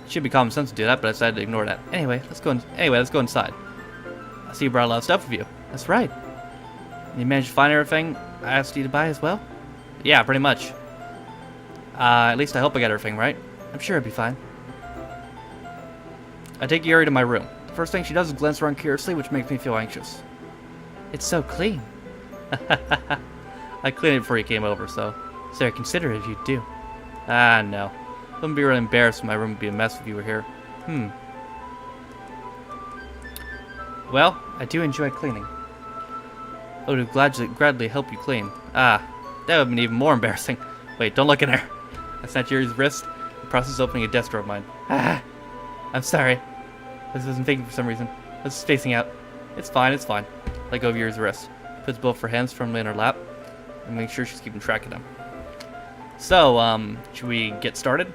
S1: It should be common sense to do that, but I decided to ignore that. Anyway, let's go inside. I see you brought a lot of stuff with you.
S2: That's right.
S1: You managed to find everything
S2: I asked you to buy as well?
S1: Yeah, pretty much. At least I hope I got everything right.
S2: I'm sure it'll be fine.
S1: I take Yuri to my room. The first thing she does is glance around curiously, which makes me feel anxious.
S2: It's so clean.
S1: I cleaned it before you came over, so...
S2: Sarah, consider it if you do.
S1: Ah, no. I wouldn't be really embarrassed if my room would be a mess if you were here. Well,
S2: I do enjoy cleaning.
S1: I would gladly help you clean. Ah, that would have been even more embarrassing. Wait, don't look in there. I snatch Yuri's wrist, the process of opening a desk drawer of mine.
S2: Ah, I'm sorry.
S1: I wasn't thinking for some reason. I was spacing out. It's fine. Let go of Yuri's wrist. Puts both her hands firmly in her lap, and make sure she's keeping track of them. So, should we get started?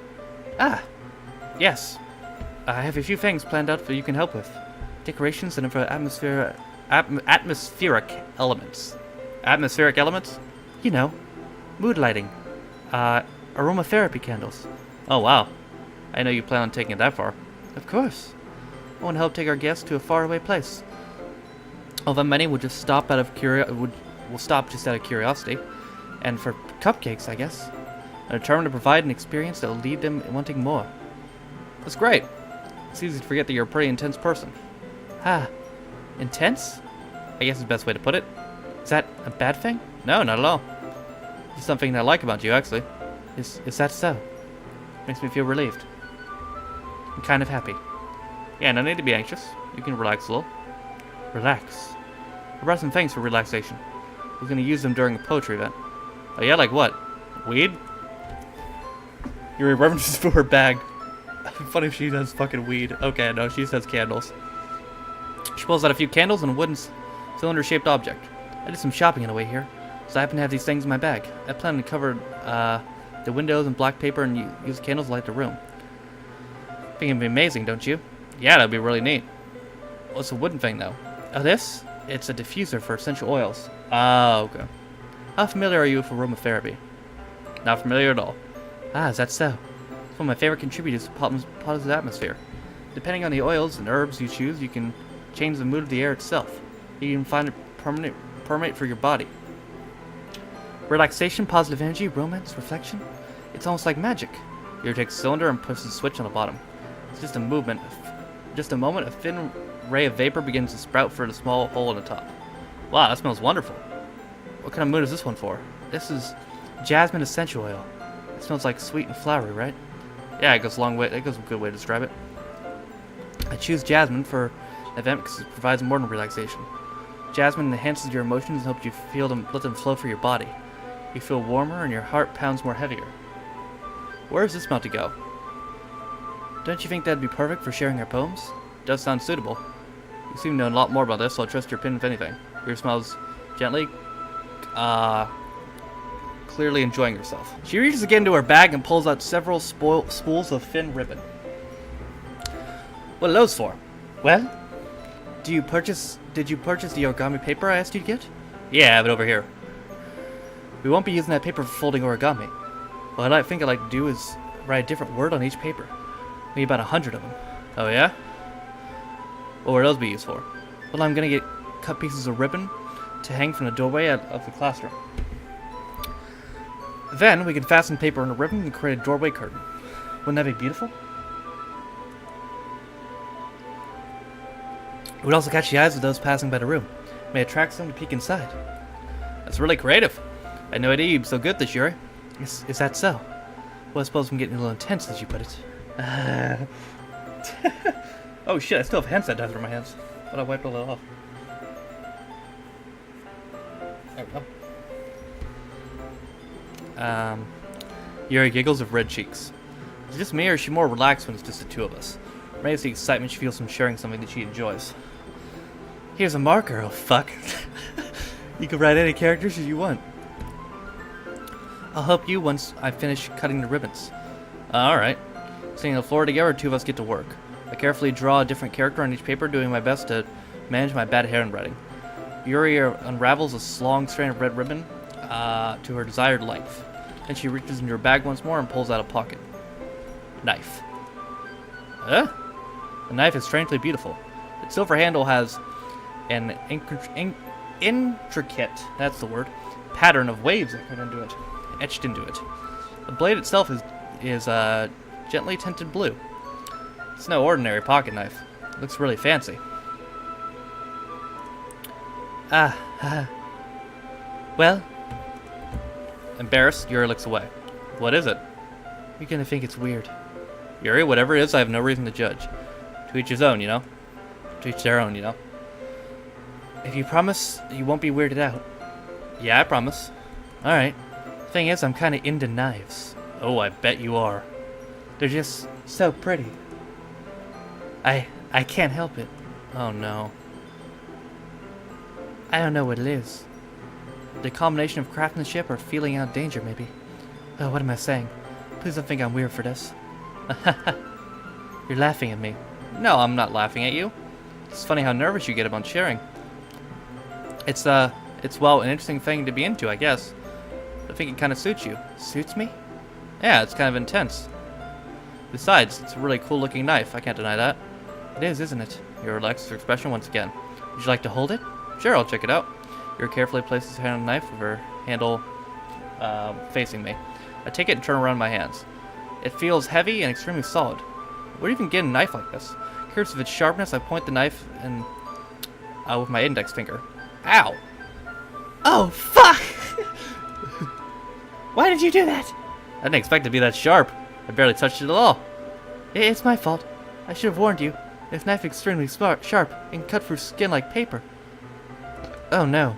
S2: Ah, yes. I have a few things planned out that you can help with. Decorations and atmospheric elements.
S1: Atmospheric elements?
S2: You know, mood lighting. Aromatherapy candles.
S1: Oh, wow. I know you plan on taking it that far.
S2: Of course. I want to help take our guests to a faraway place. Although many will just stop out of just out of curiosity, and for cupcakes, I guess. I'm determined to provide an experience that will leave them wanting more.
S1: That's great. It's easy to forget that you're a pretty intense person.
S2: Ah, intense?
S1: I guess is the best way to put it.
S2: Is that a bad thing?
S1: No, not at all. It's something I like about you, actually.
S2: Is that so?
S1: Makes me feel relieved.
S2: I'm kind of happy.
S1: Yeah, no need to be anxious. You can relax a little.
S2: Relax.
S1: I brought some things for relaxation. I was going to use them during a poetry event. Oh yeah, like what? Weed? Yuri references for her bag. Funny if she does fucking weed. Okay, no, she says candles. She pulls out a few candles and a wooden cylinder-shaped object.
S2: I did some shopping on the way here, so I happen to have these things in my bag. I plan to cover the windows in black paper and use candles to light the room.
S1: Think it'd be amazing, don't you? Yeah, that'd be really neat. What's the wooden thing, though?
S2: Oh, this? It's a diffuser for essential oils.
S1: Oh, okay.
S2: How familiar are you with aromatherapy?
S1: Not familiar at all.
S2: Ah, is that so? It's one of my favorite contributors to positive atmosphere. Depending on the oils and herbs you choose, you can change the mood of the air itself. You can find it permanent for your body. Relaxation, positive energy, romance, reflection. It's almost like magic.
S1: Here takes a cylinder and pushes the switch on the bottom. It's just a moment. Just a moment, a thin ray of vapor begins to sprout through the small hole in the top. Wow, that smells wonderful. What kind of mood is this one for?
S2: This is jasmine essential oil. It smells like sweet and flowery, right?
S1: Yeah, it goes a long way. It goes a good way to describe it.
S2: I choose jasmine for an event because it provides more than relaxation. Jasmine enhances your emotions and helps you let them flow through your body. You feel warmer and your heart pounds more heavier.
S1: Where is this about to go?
S2: Don't you think that'd be perfect for sharing our poems?
S1: Does sound suitable. You seem to know a lot more about this, so I'll trust your opinion if anything. Your smiles gently, clearly enjoying herself. She reaches again into her bag and pulls out several spools of thin ribbon. What are those for?
S2: Well, did you purchase the origami paper I asked you to get?
S1: Yeah, I have it over here.
S2: We won't be using that paper for folding origami. What I think I'd like to do is write a different word on each paper. Maybe about 100 of them.
S1: Oh yeah? What would those be used for?
S2: Well, I'm gonna get cut pieces of ribbon to hang from the doorway of the classroom. Then we can fasten paper on a ribbon and create a doorway curtain. Wouldn't that be beautiful? It would also catch the eyes of those passing by the room. May attract them to peek inside.
S1: That's really creative.
S2: I had no idea you'd be so good at this, Yuri. Is that so? Well, I suppose I'm getting a little intense, as you put it.
S1: Oh shit, I still have hand sanitizer in my hands. But I wiped all that off. There we go.
S2: Yuri giggles with red cheeks. Is it just me, or is she more relaxed when it's just the two of us? Or maybe it's the excitement she feels from sharing something that she enjoys. Here's a marker, oh fuck. You can write any characters as you want. I'll help you once I finish cutting the ribbons.
S1: Alright.
S2: Sitting on the floor together, two of us get to work. I carefully draw a different character on each paper, doing my best to manage my bad handwriting. Yuri unravels a long strand of red ribbon to her desired length. Then she reaches into her bag once more and pulls out a pocket knife.
S1: Huh?
S2: The knife is strangely beautiful. Its silver handle has an intricate, that's the word, pattern of waves etched into it. The blade itself is gently tinted blue. It's no ordinary pocket knife. It looks really fancy. Well,
S1: Embarrassed, Yuri looks away. What is it?
S2: you're gonna think it's weird.
S1: Yuri, whatever it is, I have no reason to judge. To each his own, you know? To each their own, you know?
S2: If you promise you won't be weirded out.
S1: Yeah, I promise.
S2: Alright. Thing is, I'm kinda into knives.
S1: Oh, I bet you are.
S2: They're just so pretty. I can't help it.
S1: Oh no.
S2: I don't know what it is. The combination of craftsmanship or feeling out danger, maybe. Oh, what am I saying? Please don't think I'm weird for this. You're laughing at me.
S1: No, I'm not laughing at you. It's funny how nervous you get about sharing. It's well, an interesting thing to be into, I guess. I think it kind of suits you.
S2: Suits me?
S1: Yeah, it's kind of intense. Besides, it's a really cool looking knife, I can't deny that.
S2: It is, isn't it?
S1: Your relaxed expression once again.
S2: Would you like to hold it?
S1: Sure, I'll check it out. Yuri carefully places his hand on the knife with her handle facing me. I take it and turn around my hands. It feels heavy and extremely solid. Where do you even get a knife like this? Curious of its sharpness, I point the knife and with my index finger. Ow!
S2: Oh, fuck! Why did you do that?
S1: I didn't expect it to be that sharp. I barely touched it at all.
S2: It's my fault. I should have warned you. This knife is extremely sharp and cut through skin like paper. Oh no.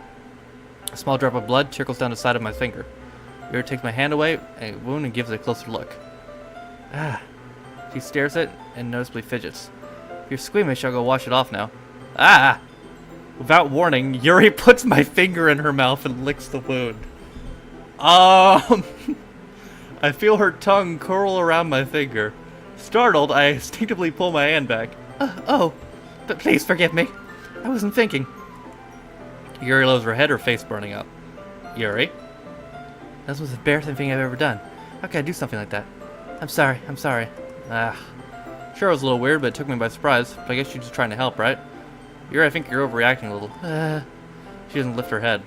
S1: A small drop of blood trickles down the side of my finger. Yuri takes my hand away a wound and gives it a closer look.
S2: Ah.
S1: She stares at it and noticeably fidgets. If you're squeamish, I'll go wash it off now. Ah! Without warning, Yuri puts my finger in her mouth and licks the wound. I feel her tongue curl around my finger. Startled, I instinctively pull my hand back.
S2: But please forgive me. I wasn't thinking.
S1: Yuri lowers her head, her face burning up. Yuri?
S2: That was the embarrassing thing I've ever done. How could I do something like that? I'm sorry.
S1: Sure, it was a little weird, but it took me by surprise. But I guess you're just trying to help, right? Yuri, I think you're overreacting a little. She doesn't lift her head.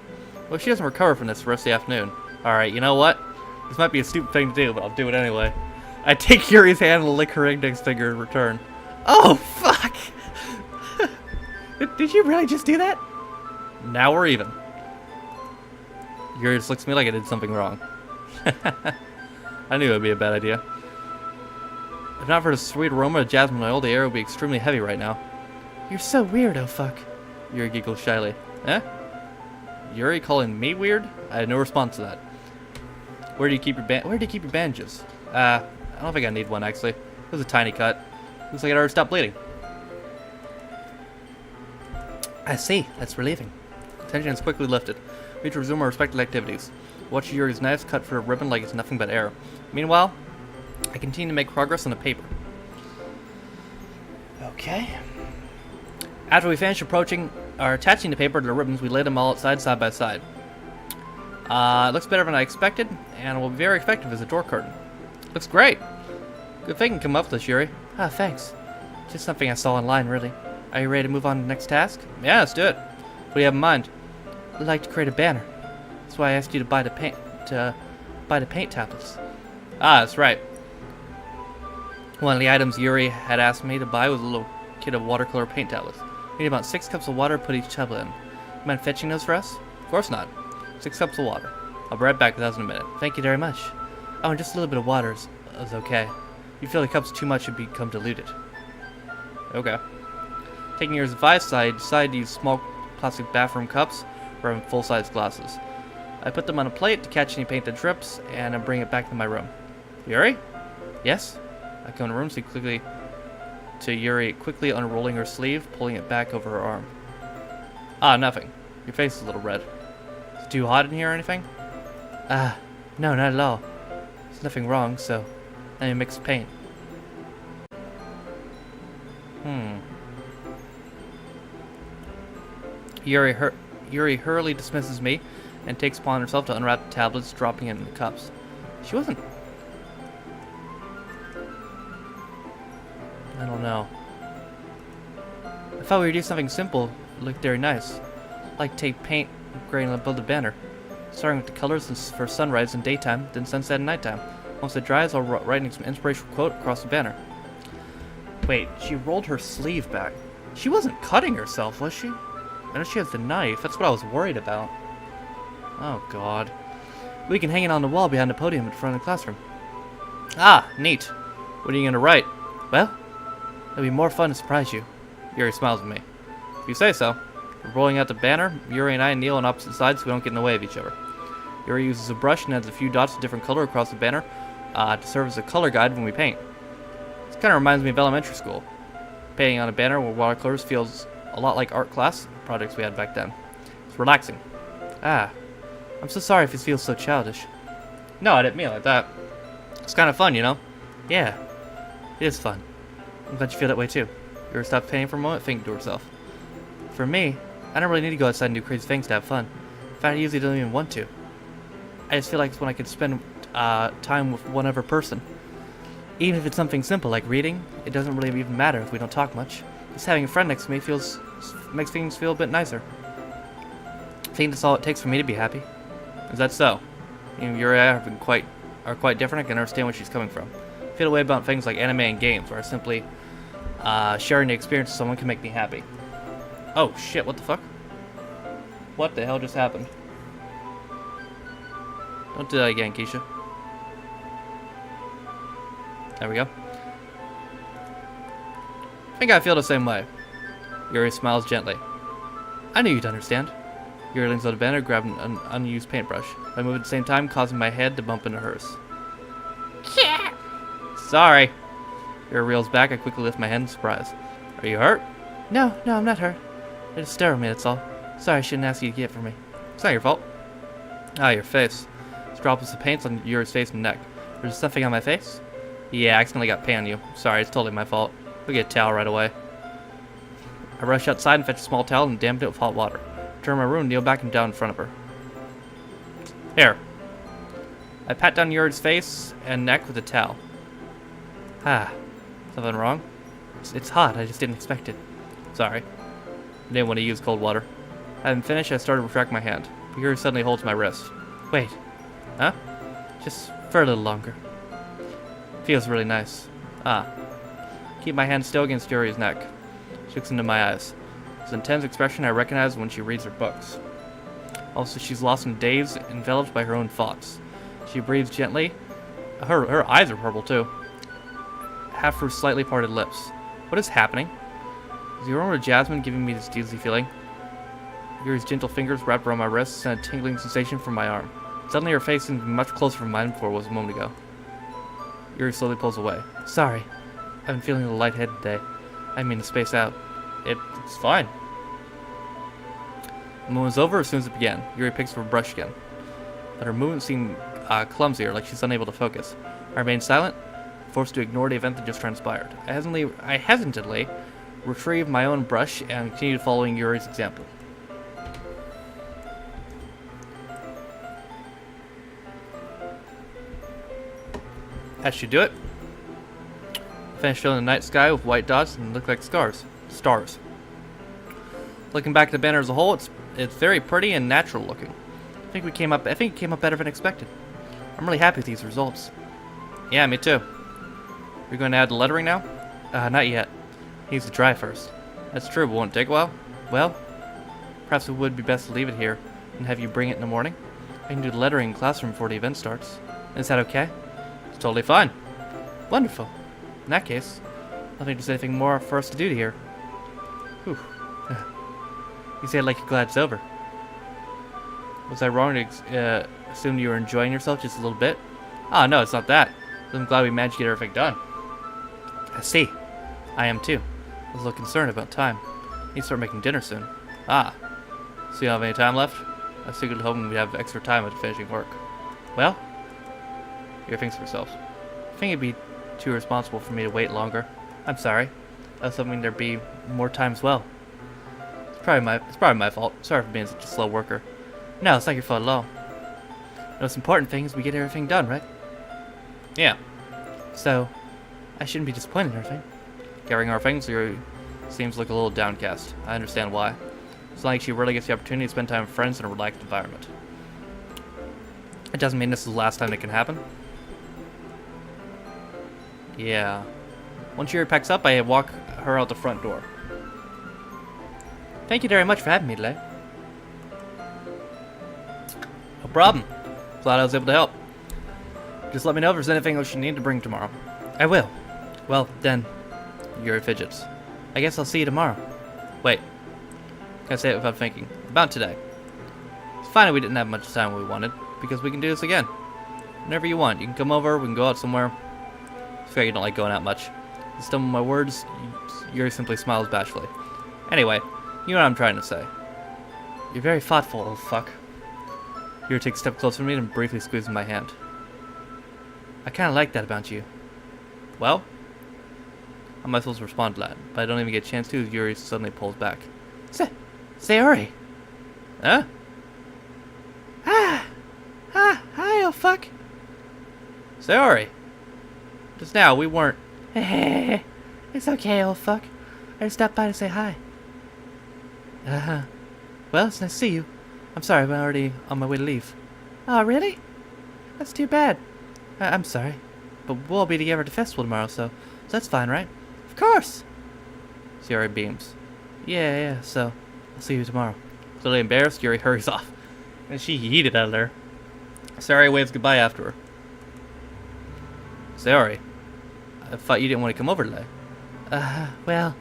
S1: Well, she doesn't recover from this the rest of the afternoon. Alright, you know what? This might be a stupid thing to do, but I'll do it anyway. I take Yuri's hand and lick her index finger in return.
S2: Oh, fuck! Did you really just do that?
S1: Now we're even. Yuri just looks at me like I did something wrong. I knew it would be a bad idea. If not for the sweet aroma of jasmine oil, the air would be extremely heavy right now.
S2: You're so weird, oh fuck.
S1: Yuri giggles shyly. Eh? Yuri calling me weird? I had no response to that. Where do you keep your bandages? I don't think I need one, actually. It was a tiny cut. Looks like it already stopped bleeding.
S2: I see. That's relieving.
S1: Tension is quickly lifted. We need to resume our respective activities. Watch Yuri's knives cut through a ribbon like it's nothing but air. Meanwhile, I continue to make progress on the paper.
S2: Oh Okay. After we finish attaching the paper to the ribbons, we lay them all outside side by side. It looks better than I expected, and will be very effective as a door curtain. Looks great. Good thing you come up with this, Yuri. Ah, thanks. Just something I saw online, really. Are you ready to move on to the next task? Yeah, let's do it. What do you have in mind? I'd like to create a banner. That's why I asked you to buy the paint tablets. Ah, that's right. One of the items Yuri had asked me to buy was a little kit of watercolor paint tablets. We need about 6 cups of water to put each tablet in. You mind fetching those for us? Of course not. 6 cups of water. I'll be right back with those in a minute. Thank you very much. Oh, and just a little bit of water is okay. If you feel the cup's too much, it'll become diluted. Okay. Taking your advice, I decided to use small plastic bathroom cups rather than full-size glasses. I put them on a plate to catch any paint that drips, and then bring it back to my room. Yuri? Yes? I come in the room, see quickly to Yuri quickly unrolling her sleeve, pulling it back over her arm. Ah, nothing. Your face is a little red. Is it too hot in here or anything? Ah, no, not at all. There's nothing wrong, so let me mix paint. Yuri hurriedly dismisses me and takes upon herself to unwrap the tablets, dropping it in the cups. She wasn't... I don't know. I thought we would do something simple. It looked very nice. Like take paint, grain, and build a banner. Starting with the colors for sunrise and daytime, then sunset and nighttime. Once it dries, I'll write an inspirational quote across the banner. Wait, she rolled her sleeve back. She wasn't cutting herself, was she? I know she has the knife. That's what I was worried about. Oh, God. We can hang it on the wall behind the podium in front of the classroom. Ah, neat. What are you going to write? Well, it'll be more fun to surprise you. Yuri smiles at me. If you say so. We're rolling out the banner. Yuri and I kneel on opposite sides so we don't get in the way of each other. Yuri uses a brush and adds a few dots of different color across the banner to serve as a color guide when we paint. This kind of reminds me of elementary school. Painting on a banner with watercolors feels a lot like art class projects we had back then. It's relaxing. Ah, I'm so sorry if it feels so childish. No, I didn't mean it like that. It's kind of fun, you know? Yeah, it is fun. I'm glad you feel that way too. Yuri stopped painting for a moment, thinking to herself. For me, I don't really need to go outside and do crazy things to have fun. In fact, I usually don't even want to. I just feel like it's when I can spend time with one other person. Even if it's something simple like reading, it doesn't really even matter if we don't talk much. Just having a friend next to me makes things feel a bit nicer. I think that's all it takes for me to be happy. Is that so? You and Yuri are quite different. I can understand where she's coming from. I feel a way about things like anime and games, where simply sharing the experience with someone can make me happy. Oh shit, what the fuck? What the hell just happened? Don't do that again, Keisha. There we go. I think I feel the same way. Yuri smiles gently. I knew you'd understand. Yuri leans on the banner, grabbing an unused paintbrush. I move at the same time, causing my head to bump into hers.
S3: Yeah.
S2: Sorry. Yuri reels back. I quickly lift my head in surprise. Are you hurt? No, I'm not hurt. They just stare at me, that's all. Sorry, I shouldn't ask you to get it for me. It's not your fault. Ah, your face. There's droplets of paint on Yuri's face and neck. There's something on my face? Yeah, I accidentally got paint on you. Sorry, it's totally my fault. We'll get a towel right away. I rush outside and fetch a small towel and dampen it with hot water. Turn my room and kneel back and down in front of her. Here. I pat down Yuri's face and neck with a towel. Ah, something wrong? It's hot, I just didn't expect it. Sorry. I didn't want to use cold water. Having finished, I started to retract my hand. Yuri suddenly holds my wrist. Wait. Huh? Just for a little longer. Feels really nice. Ah. Keep my hand still against Yuri's neck. She looks into my eyes. It's an intense expression I recognize when she reads her books. Also, she's lost in daze, enveloped by her own thoughts. She breathes gently. Her eyes are purple too. Half her slightly parted lips. What is happening? Is the aroma of jasmine giving me this dizzy feeling? Yuri's gentle fingers wrapped around my wrist sent a tingling sensation from my arm. Suddenly her face seemed much closer from mine before it was a moment ago. Yuri slowly pulls away. Sorry. I've been feeling a little lightheaded today. I mean to space out. It's fine. The moment was over as soon as it began. Yuri picks up her brush again. But her movements seem clumsier, like she's unable to focus. I remained silent, forced to ignore the event that just transpired. I hesitantly
S1: retrieve my own brush and continue following Yuri's example. That should do it. Finish filling the night sky with white dots and look like stars. Looking back at the banner as a whole, it's very pretty and natural looking. I think it came up better than expected. I'm really happy with these results. Yeah, me too. You're going to add the lettering now? Not yet. Needs to dry first. That's true, but won't it take a while? Well, perhaps it would be best to leave it here and have you bring it in the morning. I can do the lettering in the classroom before the event starts. Is that okay? It's totally fine. Wonderful. In that case, I don't think there's anything more for us to do here. Whew. You say it like you're glad it's over. Was I wrong to assume you were enjoying yourself just a little bit? Ah, no, it's not that. I'm glad we managed to get everything done. I see. I am too. I was a little concerned about time. Need to start making dinner soon. Ah. So you don't have any time left? I was secretly hoping we'd have extra time after finishing work. Well, your things for yourself. I think it'd be too irresponsible for me to wait longer. I'm sorry. I was hoping there'd be more time as well. It's probably my fault. Sorry for being such a slow worker. No, it's not your fault at all. The most important thing is we get everything done, right? Yeah. So, I shouldn't be disappointed in everything. Carrying our things here seems like a little downcast. I understand why. It's not like she really gets the opportunity to spend time with friends in a relaxed environment. It doesn't mean this is the last time it can happen. Yeah. Once Yuri packs up, I walk her out the front door. Thank you very much for having me today. No problem. Glad I was able to help. Just let me know if there's anything else you need to bring tomorrow. I will. Well, then, Yuri fidgets. I guess I'll see you tomorrow. Wait. Can I say it without thinking? About today. It's fine that we didn't have much time when we wanted, because we can do this again. Whenever you want. You can come over, we can go out somewhere. I figure you don't like going out much. To stumble my words, Yuri simply smiles bashfully. Anyway, you know what I'm trying to say. You're very thoughtful, little fuck. Yuri takes a step closer to me and briefly squeezes my hand. I kinda like that about you. Well? How am I supposed to respond to that? But I don't even get a chance to as Yuri suddenly pulls back. Sayori! Huh?
S3: Hi, oh fuck.
S1: Sayori! Just now, we weren't...
S3: It's okay, old fuck. I just stopped by to say hi.
S2: Well, it's nice to see you. I'm sorry, but I'm already on my way to leave.
S3: Oh, really? That's too bad.
S2: I'm sorry. But we'll all be together at the festival tomorrow, so that's fine, right?
S3: Of course.
S2: Sayori beams. Yeah, so I'll see you tomorrow.
S1: Clearly embarrassed, Yuri hurries off. And she yeeted out of there. Sayori waves goodbye after her. Sayori, I thought you didn't want to come over today.
S2: Well,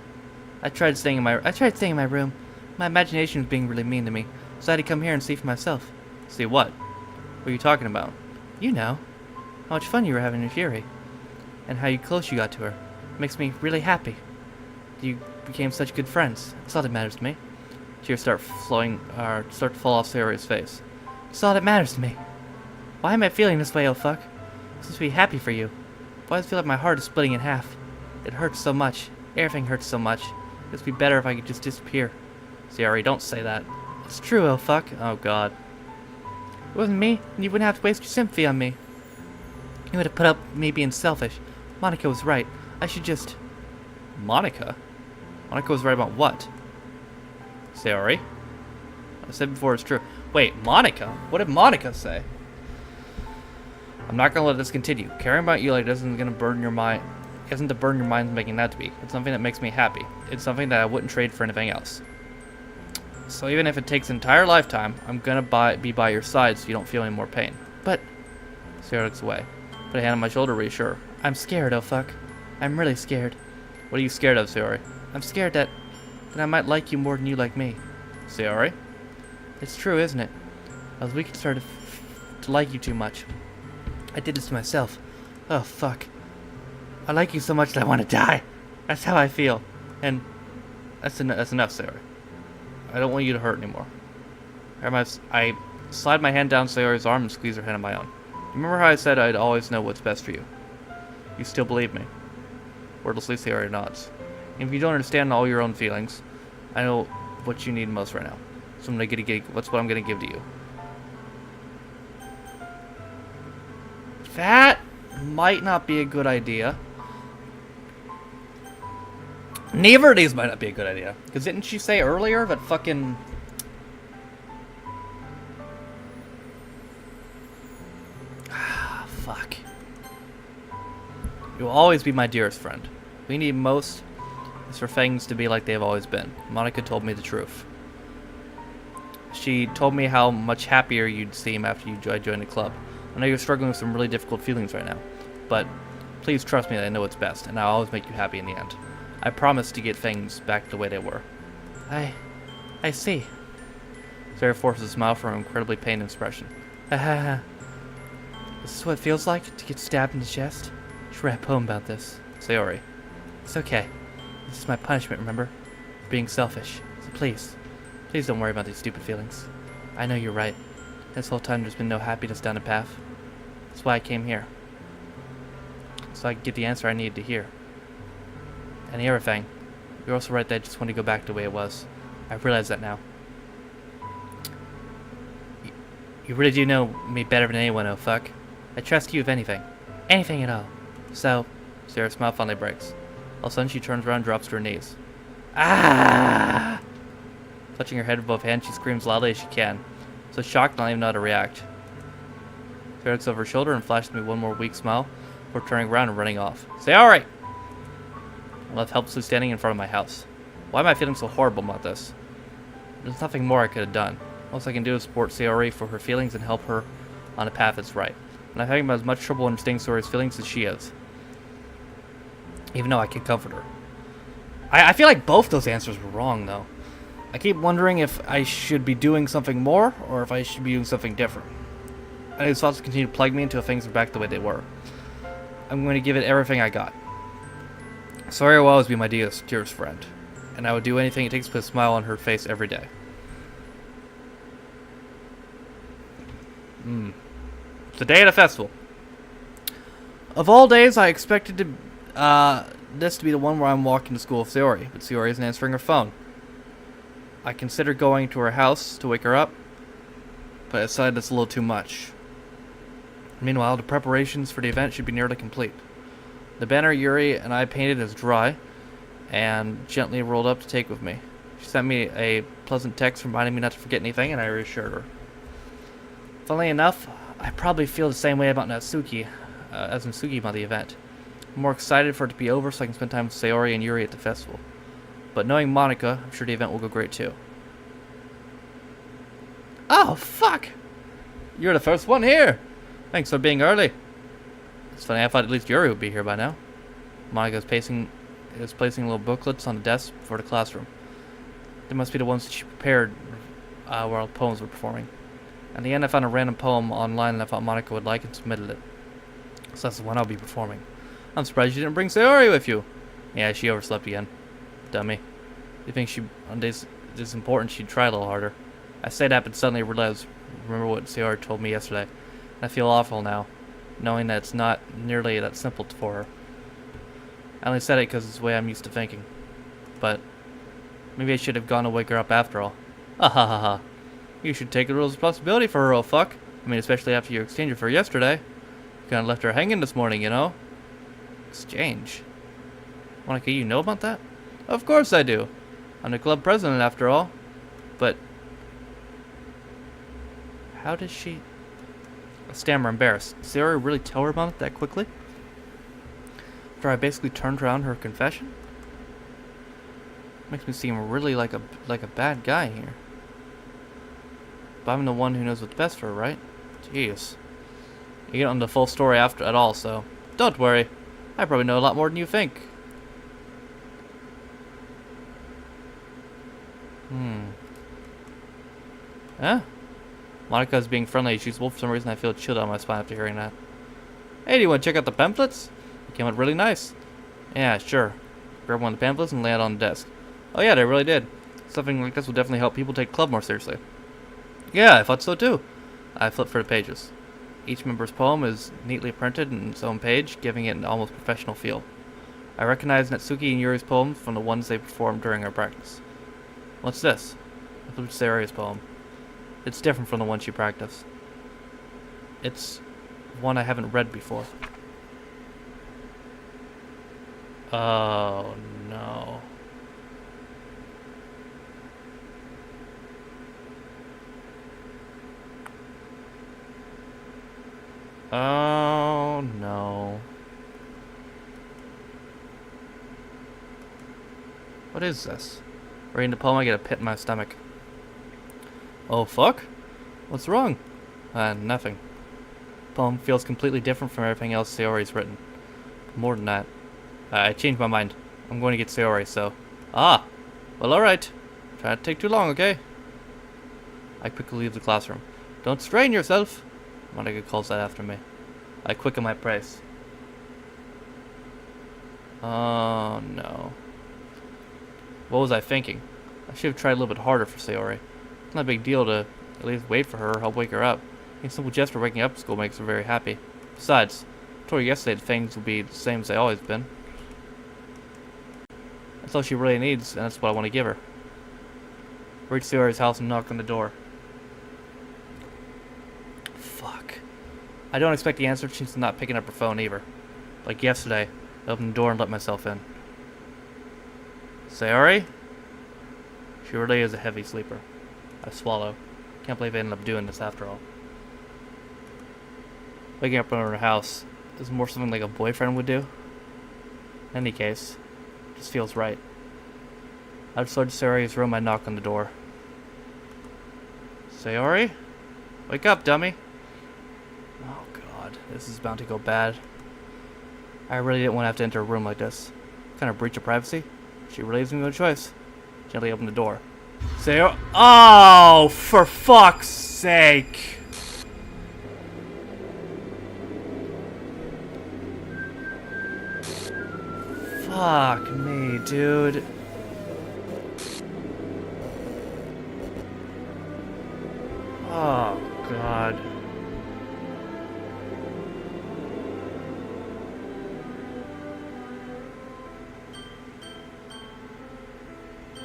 S2: I tried staying in my room. My imagination was being really mean to me, so I had to come here and see for myself.
S1: See what? What are you talking about?
S2: You know, how much fun you were having with Yuri, and how close you got to her. It makes me really happy. You became such good friends. That's all that matters to me.
S1: Tears start to fall off Sayori's face.
S2: That's all that matters to me. Why am I feeling this way, oh fuck? I'm supposed to be happy for you. Why does it feel like my heart is splitting in half? It hurts so much. Everything hurts so much. It'd be better if I could just disappear.
S1: Sayori, don't say that.
S2: It's true, oh fuck.
S1: Oh god.
S2: It wasn't me, and you wouldn't have to waste your sympathy on me. You would have put up with me being selfish. Monica was right. I should just...
S1: Monica? Monica was right about what? Sayori? I said before it's true. Wait, Monica? What did Monica say? I'm not gonna let this continue. Caring about you like this isn't to burn your mind making that to be. It's something that makes me happy. It's something that I wouldn't trade for anything else. So even if it takes an entire lifetime, I'm gonna be by your side so you don't feel any more pain.
S2: But...
S1: Sayori looks away. Put a hand on my shoulder to reassure.
S2: I'm scared, oh fuck. I'm really scared.
S1: What are you scared of, Sayori?
S2: I'm scared that I might like you more than you like me.
S1: Sayori?
S2: It's true, isn't it? I was weak and started to like you too much. I did this to myself. Oh, fuck. I like you so much that I want to die. That's how I feel. And
S1: that's enough, Sayori. I don't want you to hurt anymore. I slide my hand down Sayori's arm and squeeze her hand in my own. Remember how I said I'd always know what's best for you? You still believe me? Wordlessly, Sayori nods. If you don't understand all your own feelings, I know what you need most right now. So I'm gonna what's what I'm gonna give to you. That might not be a good idea. Neither of these might not be a good idea. Because didn't she say earlier that fucking... Fuck. You will always be my dearest friend. We need most is for things to be like they've always been. Monica told me the truth. She told me how much happier you'd seem after you joined the club. I know you're struggling with some really difficult feelings right now, but please trust me that I know what's best, and I'll always make you happy in the end. I promise to get things back the way they were.
S2: I see.
S1: Sarah forced a smile from her incredibly pained expression.
S2: This is what it feels like to get stabbed in the chest? You should write a poem about this.
S1: Sayori.
S2: It's okay. This is my punishment, remember? For being selfish. So please don't worry about these stupid feelings. I know you're right. This whole time there's been no happiness down the path. That's why I came here. So I could get the answer I needed to hear. And the other thing, you're also right that I just want to go back the way it was. I realize that now. You really do know me better than anyone, oh fuck. I trust you if anything. Anything at all. So,
S1: Sarah's smile finally breaks. All of a sudden she turns around and drops to her knees.
S2: ah!
S1: Clutching her head with both hands, she screams loudly as she can. So shocked, not even know how to react. Sarah looks over her shoulder and flashes me one more weak smile before turning around and running off. Sayori! I'm left helplessly standing in front of my house. Why am I feeling so horrible about this? There's nothing more I could have done. All I can do is support Sayori for her feelings and help her on a path that's right. And I'm having as much trouble understanding Sayori's feelings as she is. Even though I can comfort her. I feel like both those answers were wrong, though. I keep wondering if I should be doing something more, or if I should be doing something different. And these thoughts continue to plague me until things are back the way they were. I'm going to give it everything I got. Sayori will always be my dearest friend. And I would do anything it takes to put a smile on her face every day. It's the day of the festival. Of all days, I expected this to be the one where I'm walking to school with Sayori, but Sayori isn't answering her phone. I considered going to her house to wake her up, but I decided that's a little too much. Meanwhile, the preparations for the event should be nearly complete. The banner Yuri and I painted is dry and gently rolled up to take with me. She sent me a pleasant text reminding me not to forget anything, and I reassured her. Funnily enough, I probably feel the same way about Natsuki as Natsuki about the event. I'm more excited for it to be over so I can spend time with Sayori and Yuri at the festival. But knowing Monica, I'm sure the event will go great too. Oh, fuck! You're the first one here! Thanks for being early. It's funny, I thought at least Yuri would be here by now. Monica is placing little booklets on the desk before the classroom. They must be the ones that she prepared while poems were performing. In the end, I found a random poem online that I thought Monica would like and submitted it. So that's the one I'll be performing. I'm surprised you didn't bring Sayori with you. Yeah, she overslept again. Dummy. You think on days this important she'd try a little harder. I say that, but suddenly remember what Sayori told me yesterday. And I feel awful now, knowing that it's not nearly that simple for her. I only said it because it's the way I'm used to thinking. But maybe I should have gone to wake her up after all. Ah ha ha ha. You should take a little responsibility for her, oh fuck. I mean, especially after your exchange with her yesterday. You kinda left her hanging this morning, you know? Exchange? Monica, you know about that? Of course I do. I'm the club president after all. But how does she... I stammer, embarrassed. Did Sayori really tell her about it that quickly? After I basically turned around her confession? Makes me seem really like a bad guy here. But I'm the one who knows what's best for her, right? Jeez. You get on the full story after at all, so don't worry. I probably know a lot more than you think. Huh? Monica's being friendly. She's wolf for some reason. I feel chilled on my spine after hearing that. Hey, do you want to check out the pamphlets? They came out really nice. Yeah, sure. Grab one of the pamphlets and lay it on the desk. Oh yeah, they really did. Something like this will definitely help people take club more seriously. Yeah, I thought so too. I flipped through the pages. Each member's poem is neatly printed in its own page, giving it an almost professional feel.
S2: I recognize Natsuki and Yuri's poems from the ones they performed during our practice. What's this? I flipped to Sayori's poem. It's different from the one she practiced. It's one I haven't read before. Oh no. Oh no. What is this? Reading the poem, I get a pit in my stomach. Oh fuck? What's wrong? Nothing. Poem feels completely different from everything else Sayori's written. More than that. I changed my mind. I'm going to get Sayori, so... Ah! Well, alright. Try not to take too long, okay? I quickly leave the classroom. Don't strain yourself! Monica calls that after me. I quicken my pace. Oh, no. What was I thinking? I should have tried a little bit harder for Sayori. It's not a big deal to at least wait for her or help wake her up. A simple gesture of waking up at school makes her very happy. Besides, I told her yesterday that things will be the same as they always been. That's all she really needs, and that's what I want to give her. Reach Sayori's house and knock on the door. Fuck. I don't expect the answer. She's not picking up her phone either. Like yesterday, I opened the door and let myself in. Sayori? She really is a heavy sleeper. I swallow. Can't believe I ended up doing this after all. Waking up in her house is more something like a boyfriend would do. In any case, it just feels right. Outside Sayori's room, I knock on the door. Sayori? Wake up, dummy! Oh god, this is bound to go bad. I really didn't want to have to enter a room like this. What kind of breach of privacy? She really leaves me no choice. Gently open the door. Sayori— Oh, for fuck's sake! Fuck me, dude. Oh, God.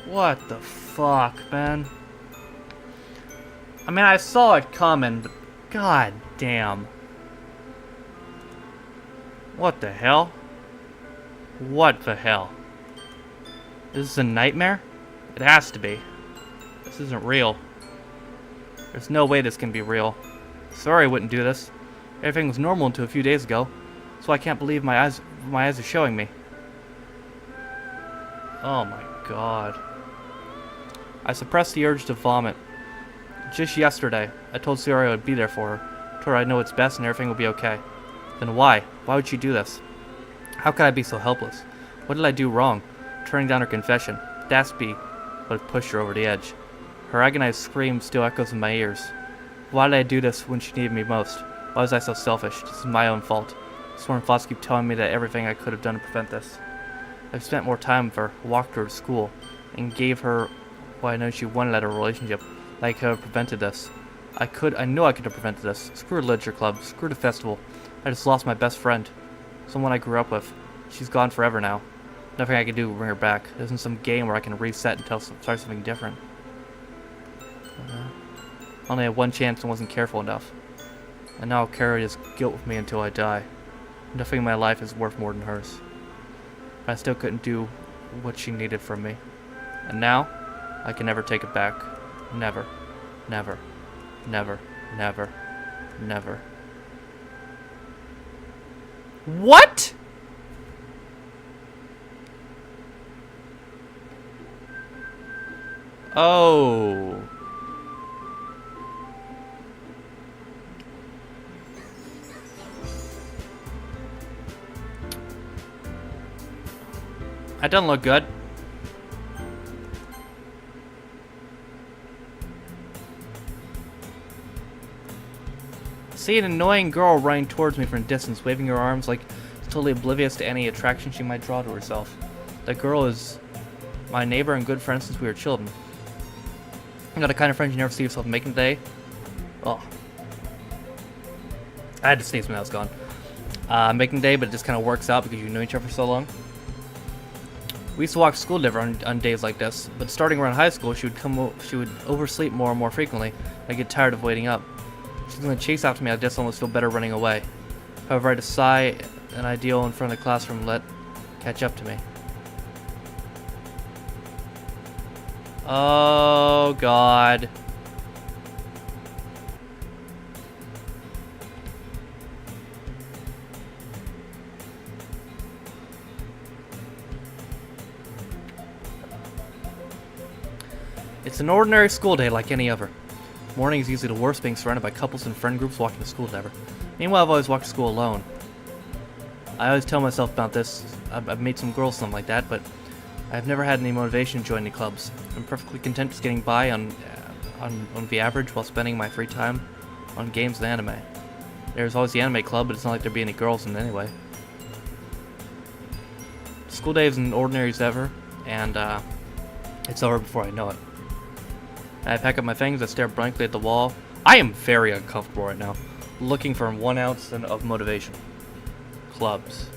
S2: What the fuck, man? I mean, I saw it coming, but god damn. What the hell? What the hell? Is this a nightmare? It has to be. This isn't real. There's no way this can be real. Sorry I wouldn't do this. Everything was normal until a few days ago. So I can't believe my eyes are showing me. Oh my god. I suppressed the urge to vomit. Just yesterday, I told Sayori I would be there for her. Told her I know what's best and everything will be okay. Then why? Why would she do this? How could I be so helpless? What did I do wrong? Turning down her confession. That's be what had pushed her over the edge. Her agonized scream still echoes in my ears. Why did I do this when she needed me most? Why was I so selfish? This is my own fault. Sworn thoughts keep telling me that everything I could have done to prevent this. I've spent more time with her, walked her to school, and gave her what I know she wanted out of a relationship. I could have prevented this. I know I could have prevented this. Screw the literature club. Screw the festival. I just lost my best friend. Someone I grew up with. She's gone forever now. Nothing I can do will bring her back. There isn't some game where I can reset and start something different. I only had one chance and wasn't careful enough. And now I'll carry this guilt with me until I die. Nothing in my life is worth more than hers. But I still couldn't do what she needed from me. And now, I can never take it back. Never. Never. Never. Never. Never. What?! Oh. That doesn't look good. See an annoying girl running towards me from a distance, waving her arms like totally oblivious to any attraction she might draw to herself. That girl is my neighbor and good friend since we were children. You know, the kind of friends you never see yourself making today. Oh. I had to sneeze when I was gone. Making day, but it just kind of works out because you know each other for so long. We used to walk to school together on days like this, but starting around high school, she would oversleep more and more frequently. I'd get tired of waiting up. She was going to chase after me. I just almost feel better running away. However, I'd sigh an ideal in front of the classroom and let catch up to me. Oh, God. It's an ordinary school day like any other. Morning is usually the worst, being surrounded by couples and friend groups walking to school together. Meanwhile, I've always walked to school alone. I always tell myself about this. I've made some girls, something like that, but I've never had any motivation to join any clubs. I'm perfectly content just getting by on the average while spending my free time on games and anime. There's always the anime club, but it's not like there'd be any girls in it anyway. School day is as ordinary as ever, and it's over before I know it. I pack up my things, I stare blankly at the wall. I am very uncomfortable right now, looking for 1 ounce of motivation. Clubs.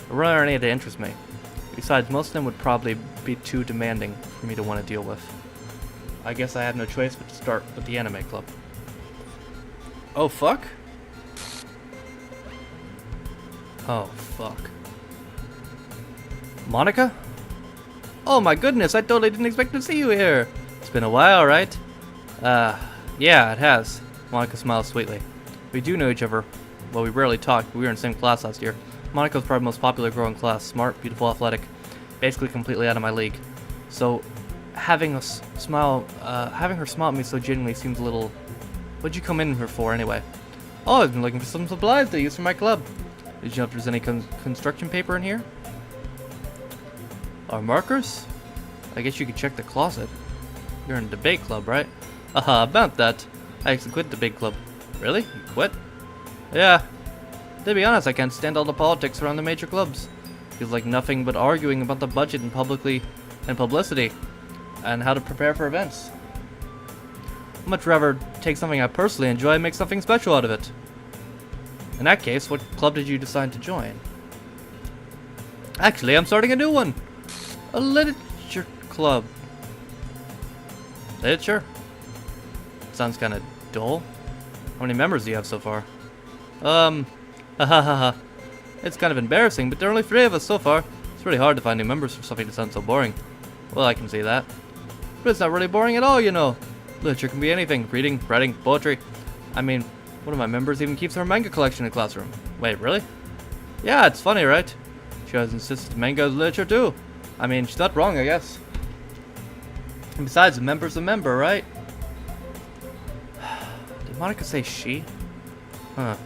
S2: There weren't any that interest me. Besides, most of them would probably be too demanding for me to want to deal with. I guess I have no choice but to start with the anime club. Oh, fuck? Oh, fuck. Monica? Oh my goodness, I totally didn't expect to see you here. It's been a while, right? Yeah, it has. Monica smiles sweetly. We do know each other. Well, we rarely talk, but we were in the same class last year. Monica was probably the most popular girl in class. Smart, beautiful, athletic. Basically completely out of my league. So, having her smile at me so genuinely seems a little... What'd you come in here for, anyway? Oh, I've been looking for some supplies to use for my club. Did you know if there's any construction paper in here? Or markers? I guess you could check the closet. You're in a debate club, right? Haha, about that. I actually quit the debate club. Really? You quit? Yeah. To be honest, I can't stand all the politics around the major clubs. Feels like nothing but arguing about the budget and publicity, and how to prepare for events. I'd much rather take something I personally enjoy and make something special out of it. In that case, what club did you decide to join? Actually, I'm starting a new one. A literature club. Literature? Sounds kind of dull. How many members do you have so far? It's kind of embarrassing, but there are only 3 of us so far. It's really hard to find new members for something that sounds so boring. Well, I can see that. But it's not really boring at all, you know. Literature can be anything. Reading, writing, poetry. I mean, one of my members even keeps her manga collection in the classroom. Wait, really? Yeah, it's funny, right? She always insists manga is literature too. I mean, she's not wrong, I guess. And besides, a member's a member, right? Did Monica say she? Huh.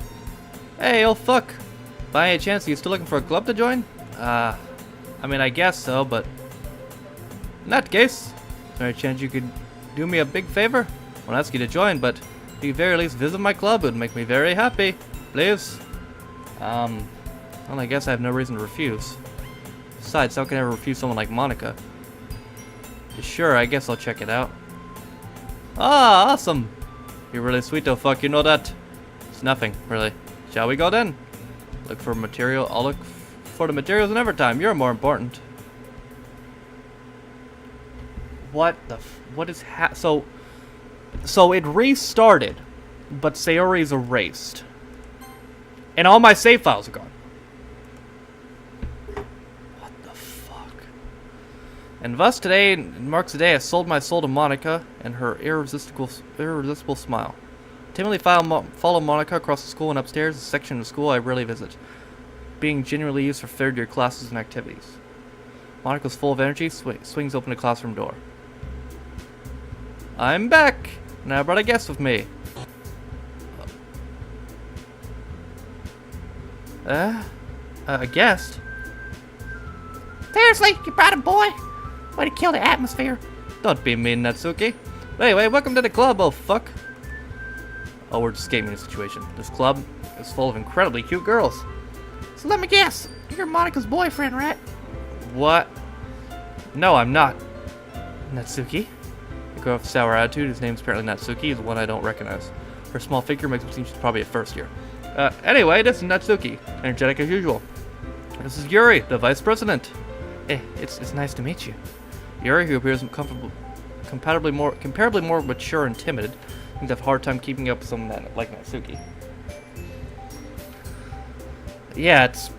S2: Hey, oh fuck. By any chance, are you still looking for a club to join? I mean, I guess so, but... In that case, is there any chance you could do me a big favor? I won't ask you to join, but at the very least visit my club. It would make me very happy. Please? Well, I guess I have no reason to refuse. Besides, how can I ever refuse someone like Monica? Sure, I guess I'll check it out. Ah, awesome! You're really sweet though, fuck, you know that? It's nothing, really. Shall we go then? Look for material. I'll look for the materials another time. You're more important. What the what is so it restarted, but Sayori's erased. And all my save files are gone. What the fuck? And thus today marks the day I sold my soul to Monica and her irresistible smile. Timidly follow Monica across the school and upstairs, a section of school I rarely visit, being genuinely used for third-year classes and activities. Monica's full of energy swings open the classroom door. I'm back! And I brought a guest with me. A guest?
S3: Seriously, you brought a boy? Way to kill the atmosphere.
S2: Don't be mean, Natsuki. But anyway, welcome to the club, oh fuck. Oh, we're just escaping the situation. This club is full of incredibly cute girls.
S3: So let me guess, you're Monica's boyfriend, right?
S2: What? No, I'm not. Natsuki? The girl with sour attitude, whose name's apparently Natsuki, is one I don't recognize. Her small figure makes me seem she's probably a first year. Anyway, this is Natsuki, energetic as usual. This is Yuri, the vice president. It's nice to meet you. Yuri, who appears comparably more mature and timid, seems to have a hard time keeping up with someone like Natsuki. Yeah, it's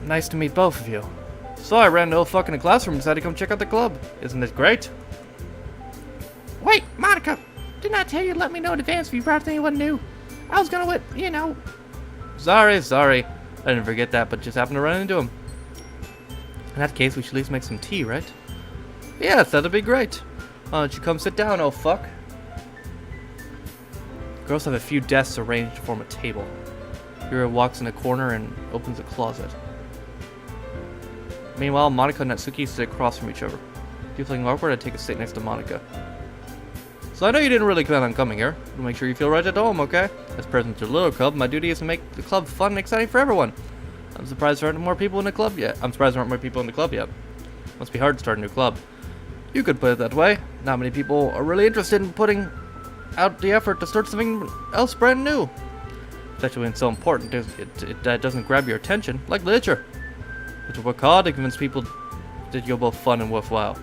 S2: nice to meet both of you. So I ran no fucking classroom and decided to come check out the club. Isn't it great?
S3: Wait, Monica, didn't I tell you to let me know in advance if you brought anyone new? I was gonna let.
S2: Sorry. I didn't forget that, but just happened to run into him. In that case, we should at least make some tea, right? Yes, that'd be great. Why don't you come sit down, oh fuck? Girls have a few desks arranged to form a table. Yuri walks in a corner and opens a closet. Meanwhile, Monica and Natsuki sit across from each other. If you're feeling awkward, I'd take a seat next to Monica. So I know you didn't really plan on coming here. We'll make sure you feel right at home, okay? As president of the little club, my duty is to make the club fun and exciting for everyone. I'm surprised there aren't more people in the club yet. Must be hard to start a new club. You could put it that way. Not many people are really interested in putting out the effort to start something else brand new. Especially when it's so important, it doesn't grab your attention, like literature. You have to work hard to convince people that you're both fun and worthwhile.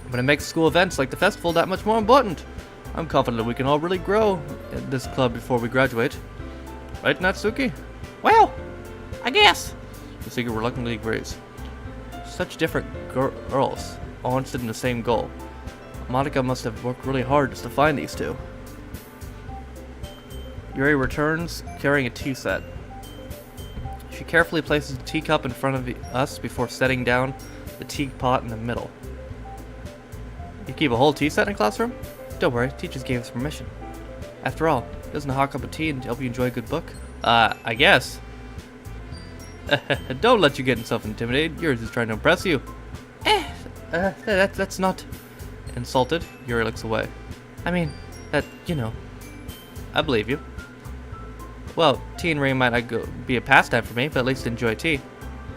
S2: But it makes school events like the festival that much more important. I'm confident that we can all really grow at this club before we graduate. Right, Natsuki?
S3: Well, I guess.
S2: Natsuki reluctantly agrees. Such different girls, all interested in the same goal. Monica must have worked really hard just to find these two. Yuri returns, carrying a tea set. She carefully places the teacup in front of us before setting down the teapot in the middle. You keep a whole tea set in a classroom? Don't worry, teachers gave us permission. After all, doesn't a hot cup of tea and help you enjoy a good book? I guess. Don't let you get yourself intimidated. Yuri's just trying to impress you. That's not... Insulted, Yuri looks away. I mean, I believe you. Well, tea and reading might not be a pastime for me, but at least enjoy tea.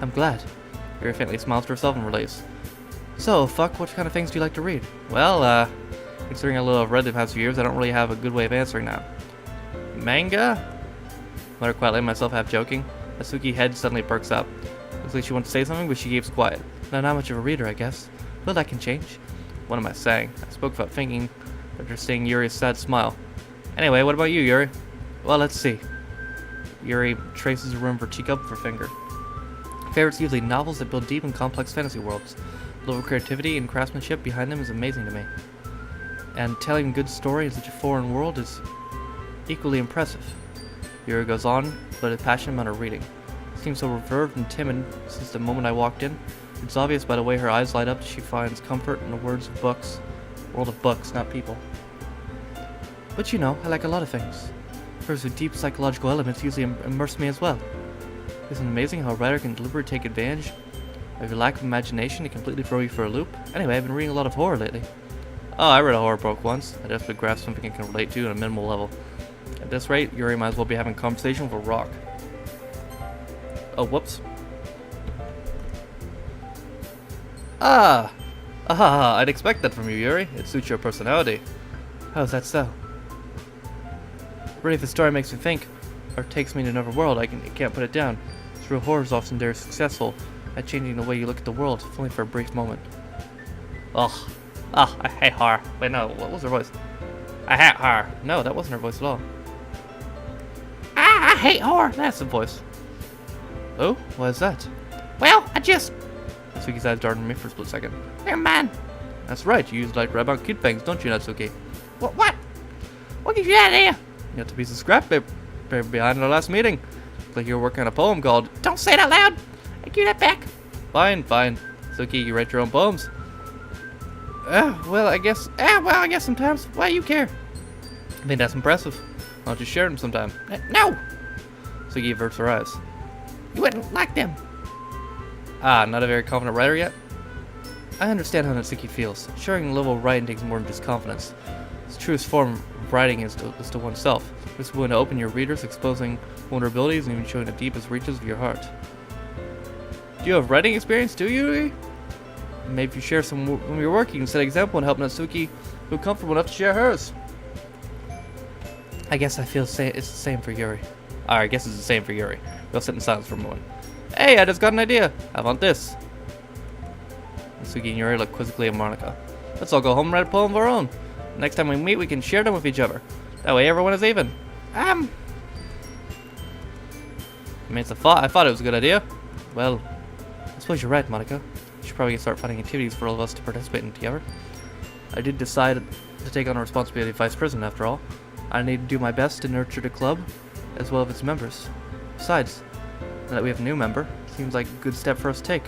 S2: I'm glad. Yuri faintly smiles to herself and relays. So, fuck, what kind of things do you like to read? Well, considering how little I've read the past few years, I don't really have a good way of answering that. Manga? Mutter quietly, myself half joking. Natsuki's head suddenly perks up. Looks like she wants to say something, but she keeps quiet. No, not much of a reader, I guess. But that can change. What am I saying? I spoke without thinking, after seeing Yuri's sad smile. Anyway, what about you, Yuri? Well, let's see. Yuri traces the room for teacup with her finger. Favorites usually novels that build deep and complex fantasy worlds. The level of creativity and craftsmanship behind them is amazing to me. And telling a good story in such a foreign world is equally impressive. Yuri goes on, but is passionate about her reading. Seems so reserved and timid since the moment I walked in. It's obvious by the way her eyes light up that she finds comfort in the world of books, not people. But I like a lot of things. Books with deep psychological elements usually immerse me as well. Isn't it amazing how a writer can deliberately take advantage of your lack of imagination to completely throw you for a loop? Anyway, I've been reading a lot of horror lately. Oh, I read a horror book once. I desperately grasped something I can relate to on a minimal level. At this rate, Yuri might as well be having a conversation with a rock. Oh, whoops. I'd expect that from you, Yuri. It suits your personality. How is that so? Really, if the story makes me think, or takes me to another world, I can't put it down. True horror is often very successful at changing the way you look at the world, if only for a brief moment. I hate horror. Wait, no, what was her voice? I hate horror. No, that wasn't her voice at all.
S3: I hate horror.
S2: That's the voice. Oh, what is that?
S3: Well, I just...
S2: Natsuki's eyes darted at me for a split second.
S3: Never mind.
S2: That's right, you usually like to write about cute things, don't you, Natsuki?
S3: What? What gives you that idea?
S2: You got the piece of scrap paper behind our last meeting. Looks like you were working on a poem called...
S3: Don't say it out loud. I give that back.
S2: Fine. Natsuki, you write your own poems. I guess sometimes. Why you care? I think that's impressive. Why don't you share them sometime?
S3: No.
S2: Natsuki averts her eyes.
S3: You wouldn't like them.
S2: Not a very confident writer yet? I understand how Natsuki feels. Sharing a level of writing takes more than just confidence. Its truest form of writing is to oneself. It's willing to open your readers, exposing vulnerabilities, and even showing the deepest reaches of your heart. Do you have writing experience, do you, Yuri? Maybe if you share some of your work, you can set an example and help Natsuki feel comfortable enough to share hers. I guess I feel it's the same for Yuri. Alright, I guess it's the same for Yuri. We'll sit in silence for a moment. Hey, I just got an idea. How about this? Natsuki and Yuri look quizzically at Monica. Let's all go home and write a poem of our own. Next time we meet, we can share them with each other. That way everyone is even. I mean, I thought it was a good idea. Well, I suppose you're right, Monica. We should probably start finding activities for all of us to participate in together. I did decide to take on the responsibility of vice president after all. I need to do my best to nurture the club, as well as its members. Besides, now that we have a new member, it seems like a good step for us to take.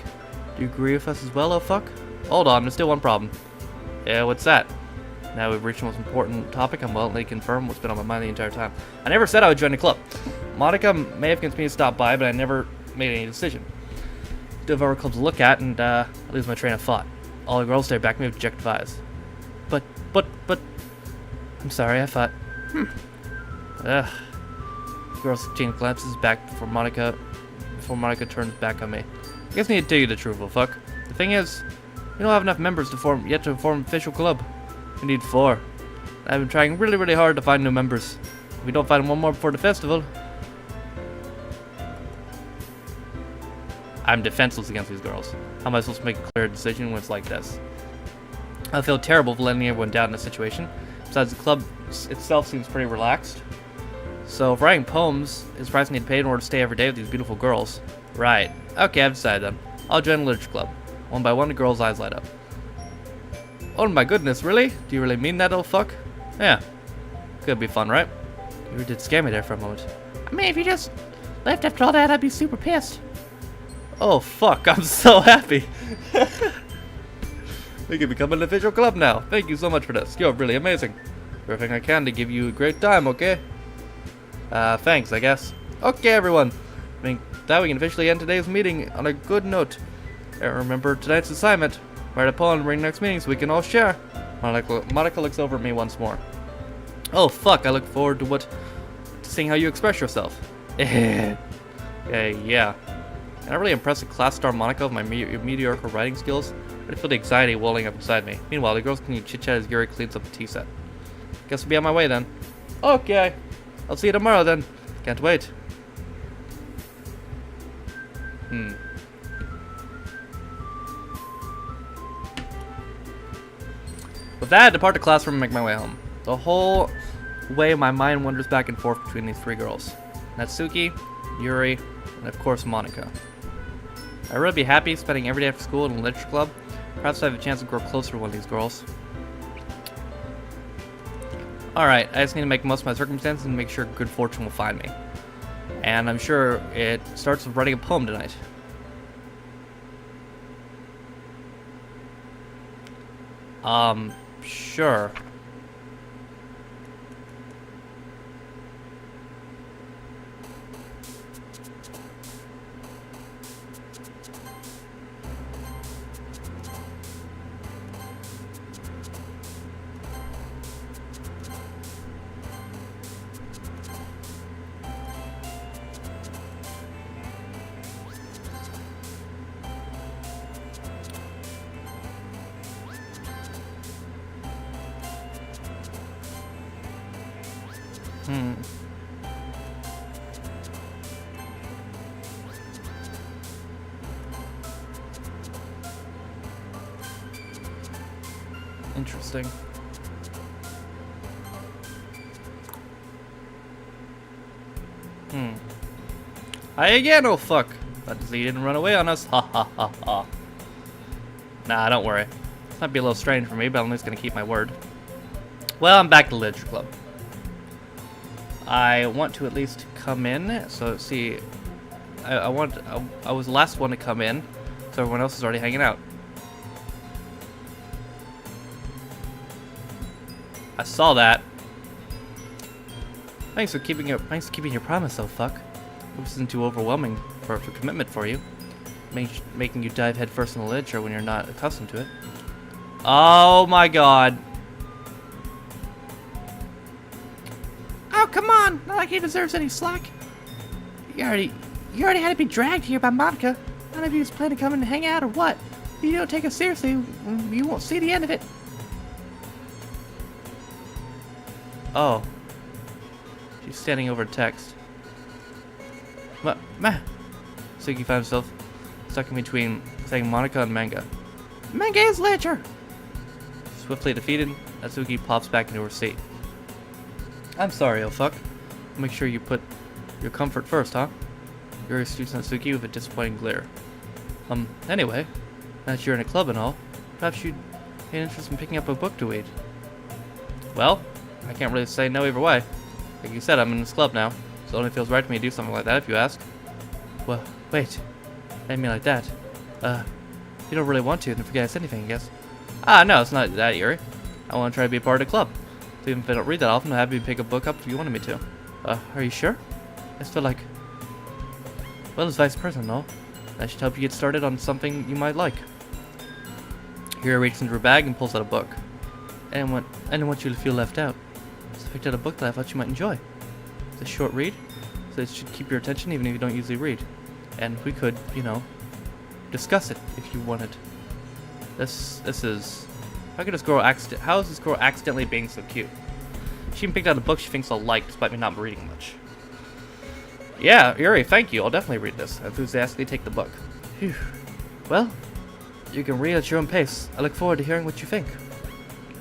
S2: Do you agree with us as well, oh fuck? Hold on, there's still one problem. Yeah, what's that? Now we've reached the most important topic. I'm well, let me confirm what's been on my mind the entire time. I never said I would join the club. Monica may have convinced me to stop by, but I never made any decision. Do have other clubs to look at, and I lose my train of thought. All the girls stare back at me with dejected eyes. But, I'm sorry, I thought, Ugh. The girls exchange glances back before Monica turns back on me. I guess I need to tell you the truth, well fuck. The thing is, we don't have enough members to form an official club. We need 4. I've been trying really, really hard to find new members. If we don't find one more before the festival, I'm defenseless against these girls. How am I supposed to make a clear decision when it's like this? I feel terrible for letting everyone down in this situation. Besides, the club itself seems pretty relaxed. So if writing poems is the price I need to pay in order to stay every day with these beautiful girls. Right. Okay, I've decided then. I'll join the literature club. One by one, the girls' eyes light up. Oh my goodness, really? Do you really mean that, oh fuck? Yeah. Could be fun, right? You did scare me there for a moment.
S3: I mean, if you just left after all that, I'd be super pissed.
S2: Oh fuck, I'm so happy. We can become an official club now. Thank you so much for this. You're really amazing. Do everything I can to give you a great time, okay? Thanks, I guess. Okay, everyone. I think that we can officially end today's meeting on a good note. Remember tonight's assignment. Write a poem and bring next meeting so we can all share. Monica looks over at me once more. Oh fuck, I look forward to seeing how you express yourself. Yeah. And I really impressed the class star Monica with my mediocre writing skills. I feel the anxiety welling up inside me. Meanwhile, the girls continue to chit-chat as Yuri cleans up the tea set. Guess I'll be on my way then. Okay. I'll see you tomorrow then. Can't wait. With that, I depart the classroom and make my way home. The whole way, my mind wanders back and forth between these 3 girls. Natsuki, Yuri, and of course Monica. I'd really be happy spending every day after school in a literature club. Perhaps I have a chance to grow closer to one of these girls. Alright, I just need to make the most of my circumstances and make sure good fortune will find me. And I'm sure it starts with writing a poem tonight. Sure. Interesting. Hi again, oh fuck. Glad to see you didn't run away on us. Ha ha ha ha. Nah, don't worry. This might be a little strange for me, but I'm just gonna keep my word. Well, I'm back to literature club. I want to at least come in. So see, I was the last one to come in, so everyone else is already hanging out. I saw that. Thanks for keeping your promise, oh fuck. This isn't too overwhelming for a commitment for you. Making you dive headfirst in the literature when you're not accustomed to it. Oh my god.
S3: Oh, come on! Not like he deserves any slack. You already had to be dragged here by Monica. None of you just plan to come and hang out or what? If you don't take us seriously, you won't see the end of it.
S2: Oh. She's standing over text. Suki found himself stuck in between saying Monica and manga.
S3: Manga is literature.
S2: Swiftly defeated, Natsuki pops back into her seat. I'm sorry, oh fuck. Make sure you put your comfort first, huh? Yuri shoots Natsuki with a disappointing glare. Anyway, now that you're in a club and all, perhaps you'd be interested in picking up a book to read. Well, I can't really say no either way. Like you said, I'm in this club now, so it only feels right to me to do something like that if you ask. Well, wait. I didn't mean like that. If you don't really want to, then forget I said anything, I guess. No, it's not that, Yuri. I want to try to be a part of the club. So even if I don't read that often, I'm happy to pick a book up if you wanted me to. Are you sure? I just feel like... Well, as vice president, no? I should help you get started on something you might like. Yuri reaches into her bag and pulls out a book. I didn't want you to feel left out. So I picked out a book that I thought you might enjoy. It's a short read, so it should keep your attention even if you don't usually read. And we could, you know, discuss it if you wanted. This is... How is this girl accidentally being so cute? She even picked out a book she thinks I'll like, despite me not reading much. Yeah, Yuri, thank you. I'll definitely read this. I enthusiastically take the book. Phew. Well, you can read at your own pace. I look forward to hearing what you think.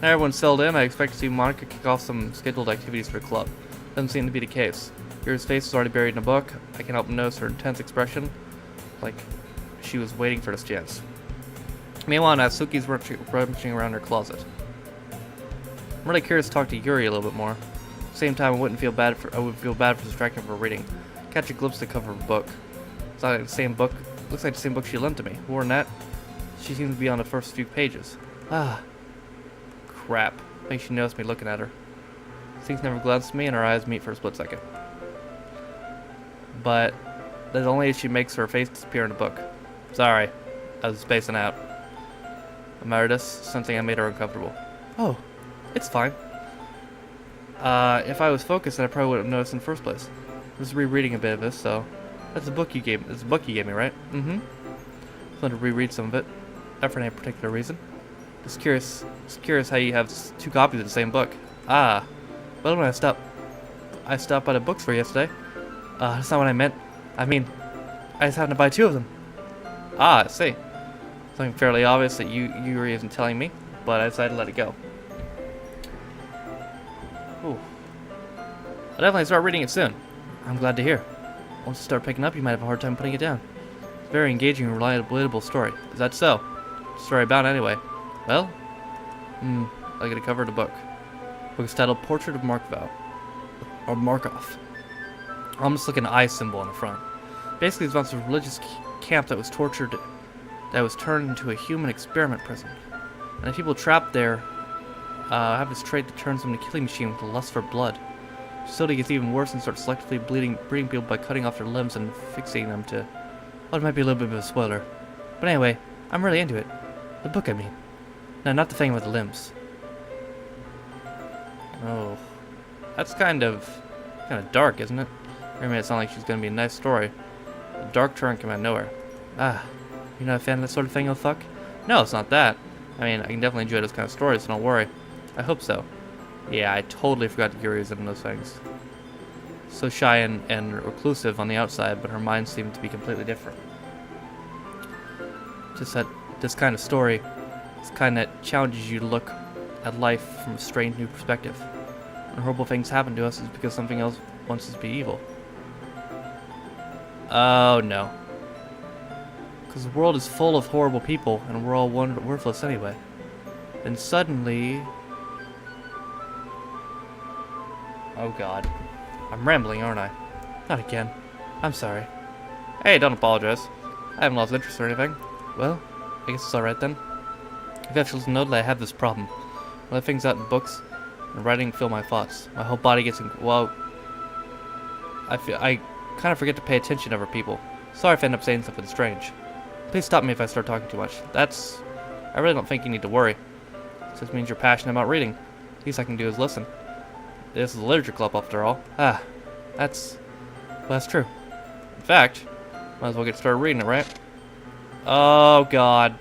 S2: Now everyone's settled in, I expect to see Monica kick off some scheduled activities for the club. Doesn't seem to be the case. Yuri's face is already buried in a book. I can help notice her intense expression, like she was waiting for this chance. Meanwhile, Natsuki's rummaging around her closet. I'm really curious to talk to Yuri a little bit more. At the same time, I would feel bad for distracting her from reading. Catch a glimpse of the cover of a book. It's like the same book. Looks like the same book she lent to me. More than that, she seems to be on the first few pages. Crap. I think she noticed me looking at her. Things never glanced at me, and our eyes meet for a split second. But that's only as she makes her face disappear in the book. Sorry, I was spacing out. Emeritus, something I made her uncomfortable. Oh, it's fine. If I was focused, then I probably would have noticed in the first place. I was rereading a bit of this, so that's a book you gave me. It's a book you gave me, right? Mm-hmm. I wanted to reread some of it, not for any particular reason. Just curious how you have two copies of the same book. Well, when I stopped by the bookstore yesterday. That's not what I meant. I mean, I just happened to buy two of them. I see. Something fairly obvious that Yuri isn't telling me, but I decided to let it go. Ooh. I'll definitely start reading it soon. I'm glad to hear. Once you start picking up, you might have a hard time putting it down. It's a very engaging and relatable story. Is that so? Story about anyway. Well, I get a cover of the book. The book is titled Portrait of Markov. Or Markov. Almost like an eye symbol on the front. Basically, it's about a religious camp that was turned into a human experiment prison. And the people trapped there have this trait that turns them into a killing machine with a lust for blood. The facility gets even worse and starts selectively breeding people by cutting off their limbs and fixating them to... Well, it might be a little bit of a spoiler. But anyway, I'm really into it. The book, I mean. No, not the thing with the limbs. Oh. That's kind of dark, isn't it? It made it sound like she's gonna be a nice story. A dark turn came out of nowhere. You're not a fan of that sort of thing, oh fuck? No, it's not that. I mean, I can definitely enjoy those kind of stories, so don't worry. I hope so. Yeah, I totally forgot that Yuri was in those things. So shy and reclusive on the outside, but her mind seemed to be completely different. Just that this kind of story, this kind that challenges you to look at life from a strange new perspective. When horrible things happen to us, it's because something else wants us to be evil. Oh no. Because the world is full of horrible people, and we're all worthless anyway. And suddenly... Oh god. I'm rambling, aren't I? Not again. I'm sorry. Hey, don't apologize. I haven't lost interest or anything. Well, I guess it's alright then. You have to know that I have this problem. When I let things out in books and writing fill my thoughts, my whole body gets I kind of forget to pay attention to other people. Sorry if I end up saying something strange. Please stop me if I start talking too much. I really don't think you need to worry. It just means you're passionate about reading. Least I can do is listen. This is a literature club after all. That's true. In fact, might as well get started reading it, right? Oh god.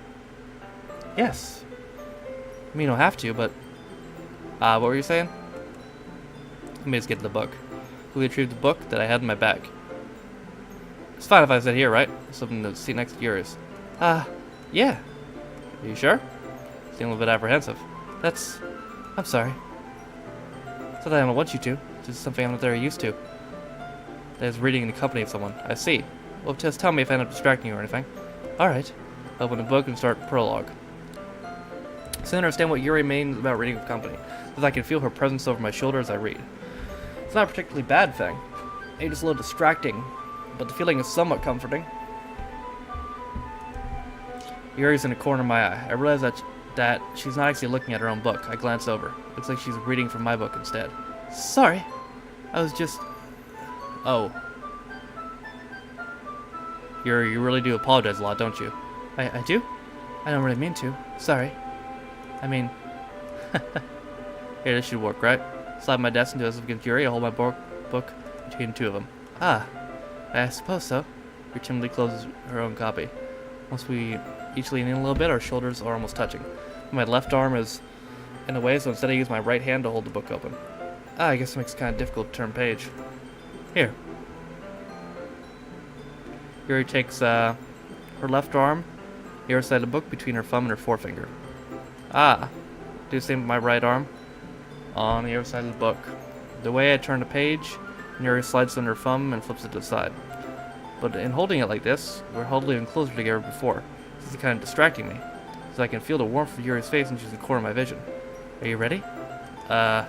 S2: Yes. I mean, you don't have to, but... what were you saying? Let me just get to the book. We retrieved the book that I had in my bag.
S1: It's fine if I sit here, right? Something to seat next to yours.
S2: Yeah.
S1: Are you sure? Seem a little bit apprehensive.
S2: I'm sorry. It's not that I don't want you to. It's just something I'm not very used to.
S1: That is reading in the company of someone. I see. Well, just tell me if I end up distracting you or anything.
S2: Alright.
S1: Open the book and start prologue. Soon I understand what Yuri means about reading with company, as I can feel her presence over my shoulder as I read. It's not a particularly bad thing. Maybe just a little distracting, but the feeling is somewhat comforting. Yuri's in the corner of my eye. I realize that she's not actually looking at her own book. I glance over. Looks like she's reading from my book instead.
S2: Sorry. I was just...
S1: Oh. Yuri, you really do apologize a lot, don't you?
S2: I do? I don't really mean to. Sorry. I mean...
S1: Here, this should work, right? Slide my desk into us against Yuri. I hold my book between the two of them.
S2: I suppose so.
S1: Yuri timidly closes her own copy. Once we each lean in a little bit, our shoulders are almost touching. My left arm is in the way, so instead I use my right hand to hold the book open. I guess it makes it kind of difficult to turn page. Here. Yuri takes her left arm, the other side of the book, between her thumb and her forefinger. Do the same with my right arm, on the other side of the book. The way I turn the page, Yuri slides on her thumb and flips it to the side. But in holding it like this, we're held even closer together before. This is kind of distracting me, so I can feel the warmth of Yuri's face and she's in the corner of my vision.
S2: Are you ready?
S1: To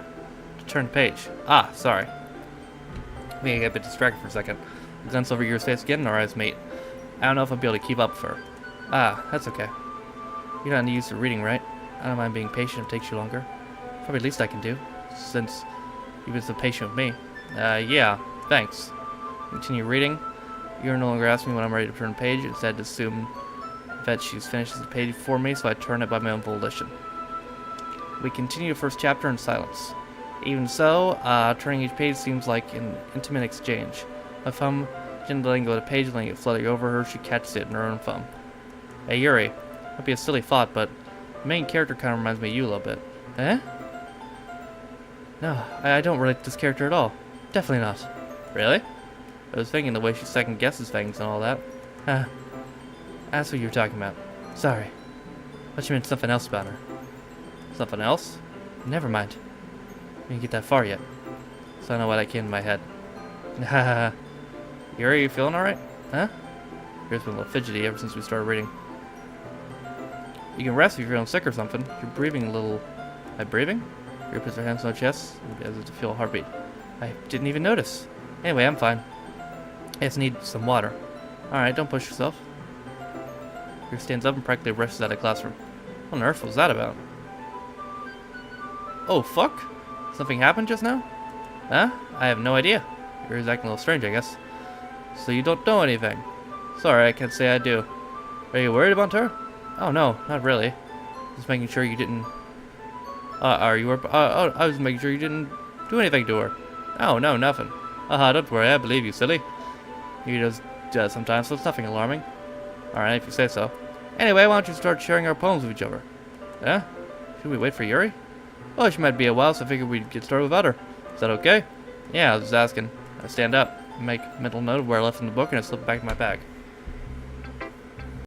S1: turn the page. Sorry. Maybe I get a bit distracted for a second. I glance over Yuri's face again and our eyes meet. I don't know if I'll be able to keep up with her.
S2: That's okay. You're not used to reading, right? I don't mind being patient if it takes you longer. Probably the least I can do, since you've been so patient with me.
S1: Yeah, thanks. Continue reading. Yuri no longer asks me when I'm ready to turn the page. Instead, assume that she's finished the page for me, so I turn it by my own volition. We continue the first chapter in silence. Even so, turning each page seems like an intimate exchange. My thumb gently letting go of the page, letting it flutter over her, she catches it in her own thumb. Hey Yuri, might be a silly thought, but the main character kind of reminds me of you a little bit.
S2: Eh? No, I don't relate to this character at all. Definitely not.
S1: Really? I was thinking the way she second guesses things and all that.
S2: That's what you were talking about. Sorry. But you meant something else about her.
S1: Something else?
S2: Never mind. We didn't get that far yet.
S1: So I know why that came in my head. Haha. Yuri, you feeling alright?
S2: Huh?
S1: Yuri's been a little fidgety ever since we started reading. You can rest if you're feeling sick or something. You're breathing a little... Am I breathing? Yuri puts her hands on her chest as if to feel a heartbeat.
S2: I didn't even notice.
S1: Anyway, I'm fine.
S2: I just need some water.
S1: Alright, don't push yourself. Yuri stands up and practically rushes out of the classroom. What on earth was that about? Oh, fuck? Something happened just now? Huh? I have no idea. Yuri's acting a little strange, I guess. So you don't know anything? Sorry, I can't say I do. Are you worried about her? Oh, no, not really. Just making sure you didn't... I was making sure you didn't do anything to her. Oh, no, nothing. Don't worry, I believe you, silly. He does sometimes, so it's nothing alarming. Alright, if you say so. Anyway, why don't you start sharing our poems with each other? Yeah? Should we wait for Yuri? Well, she might be a while, so I figured we'd get started without her. Is that okay? Yeah, I was just asking. I stand up, make a mental note of where I left in the book, and I slip it back in my bag.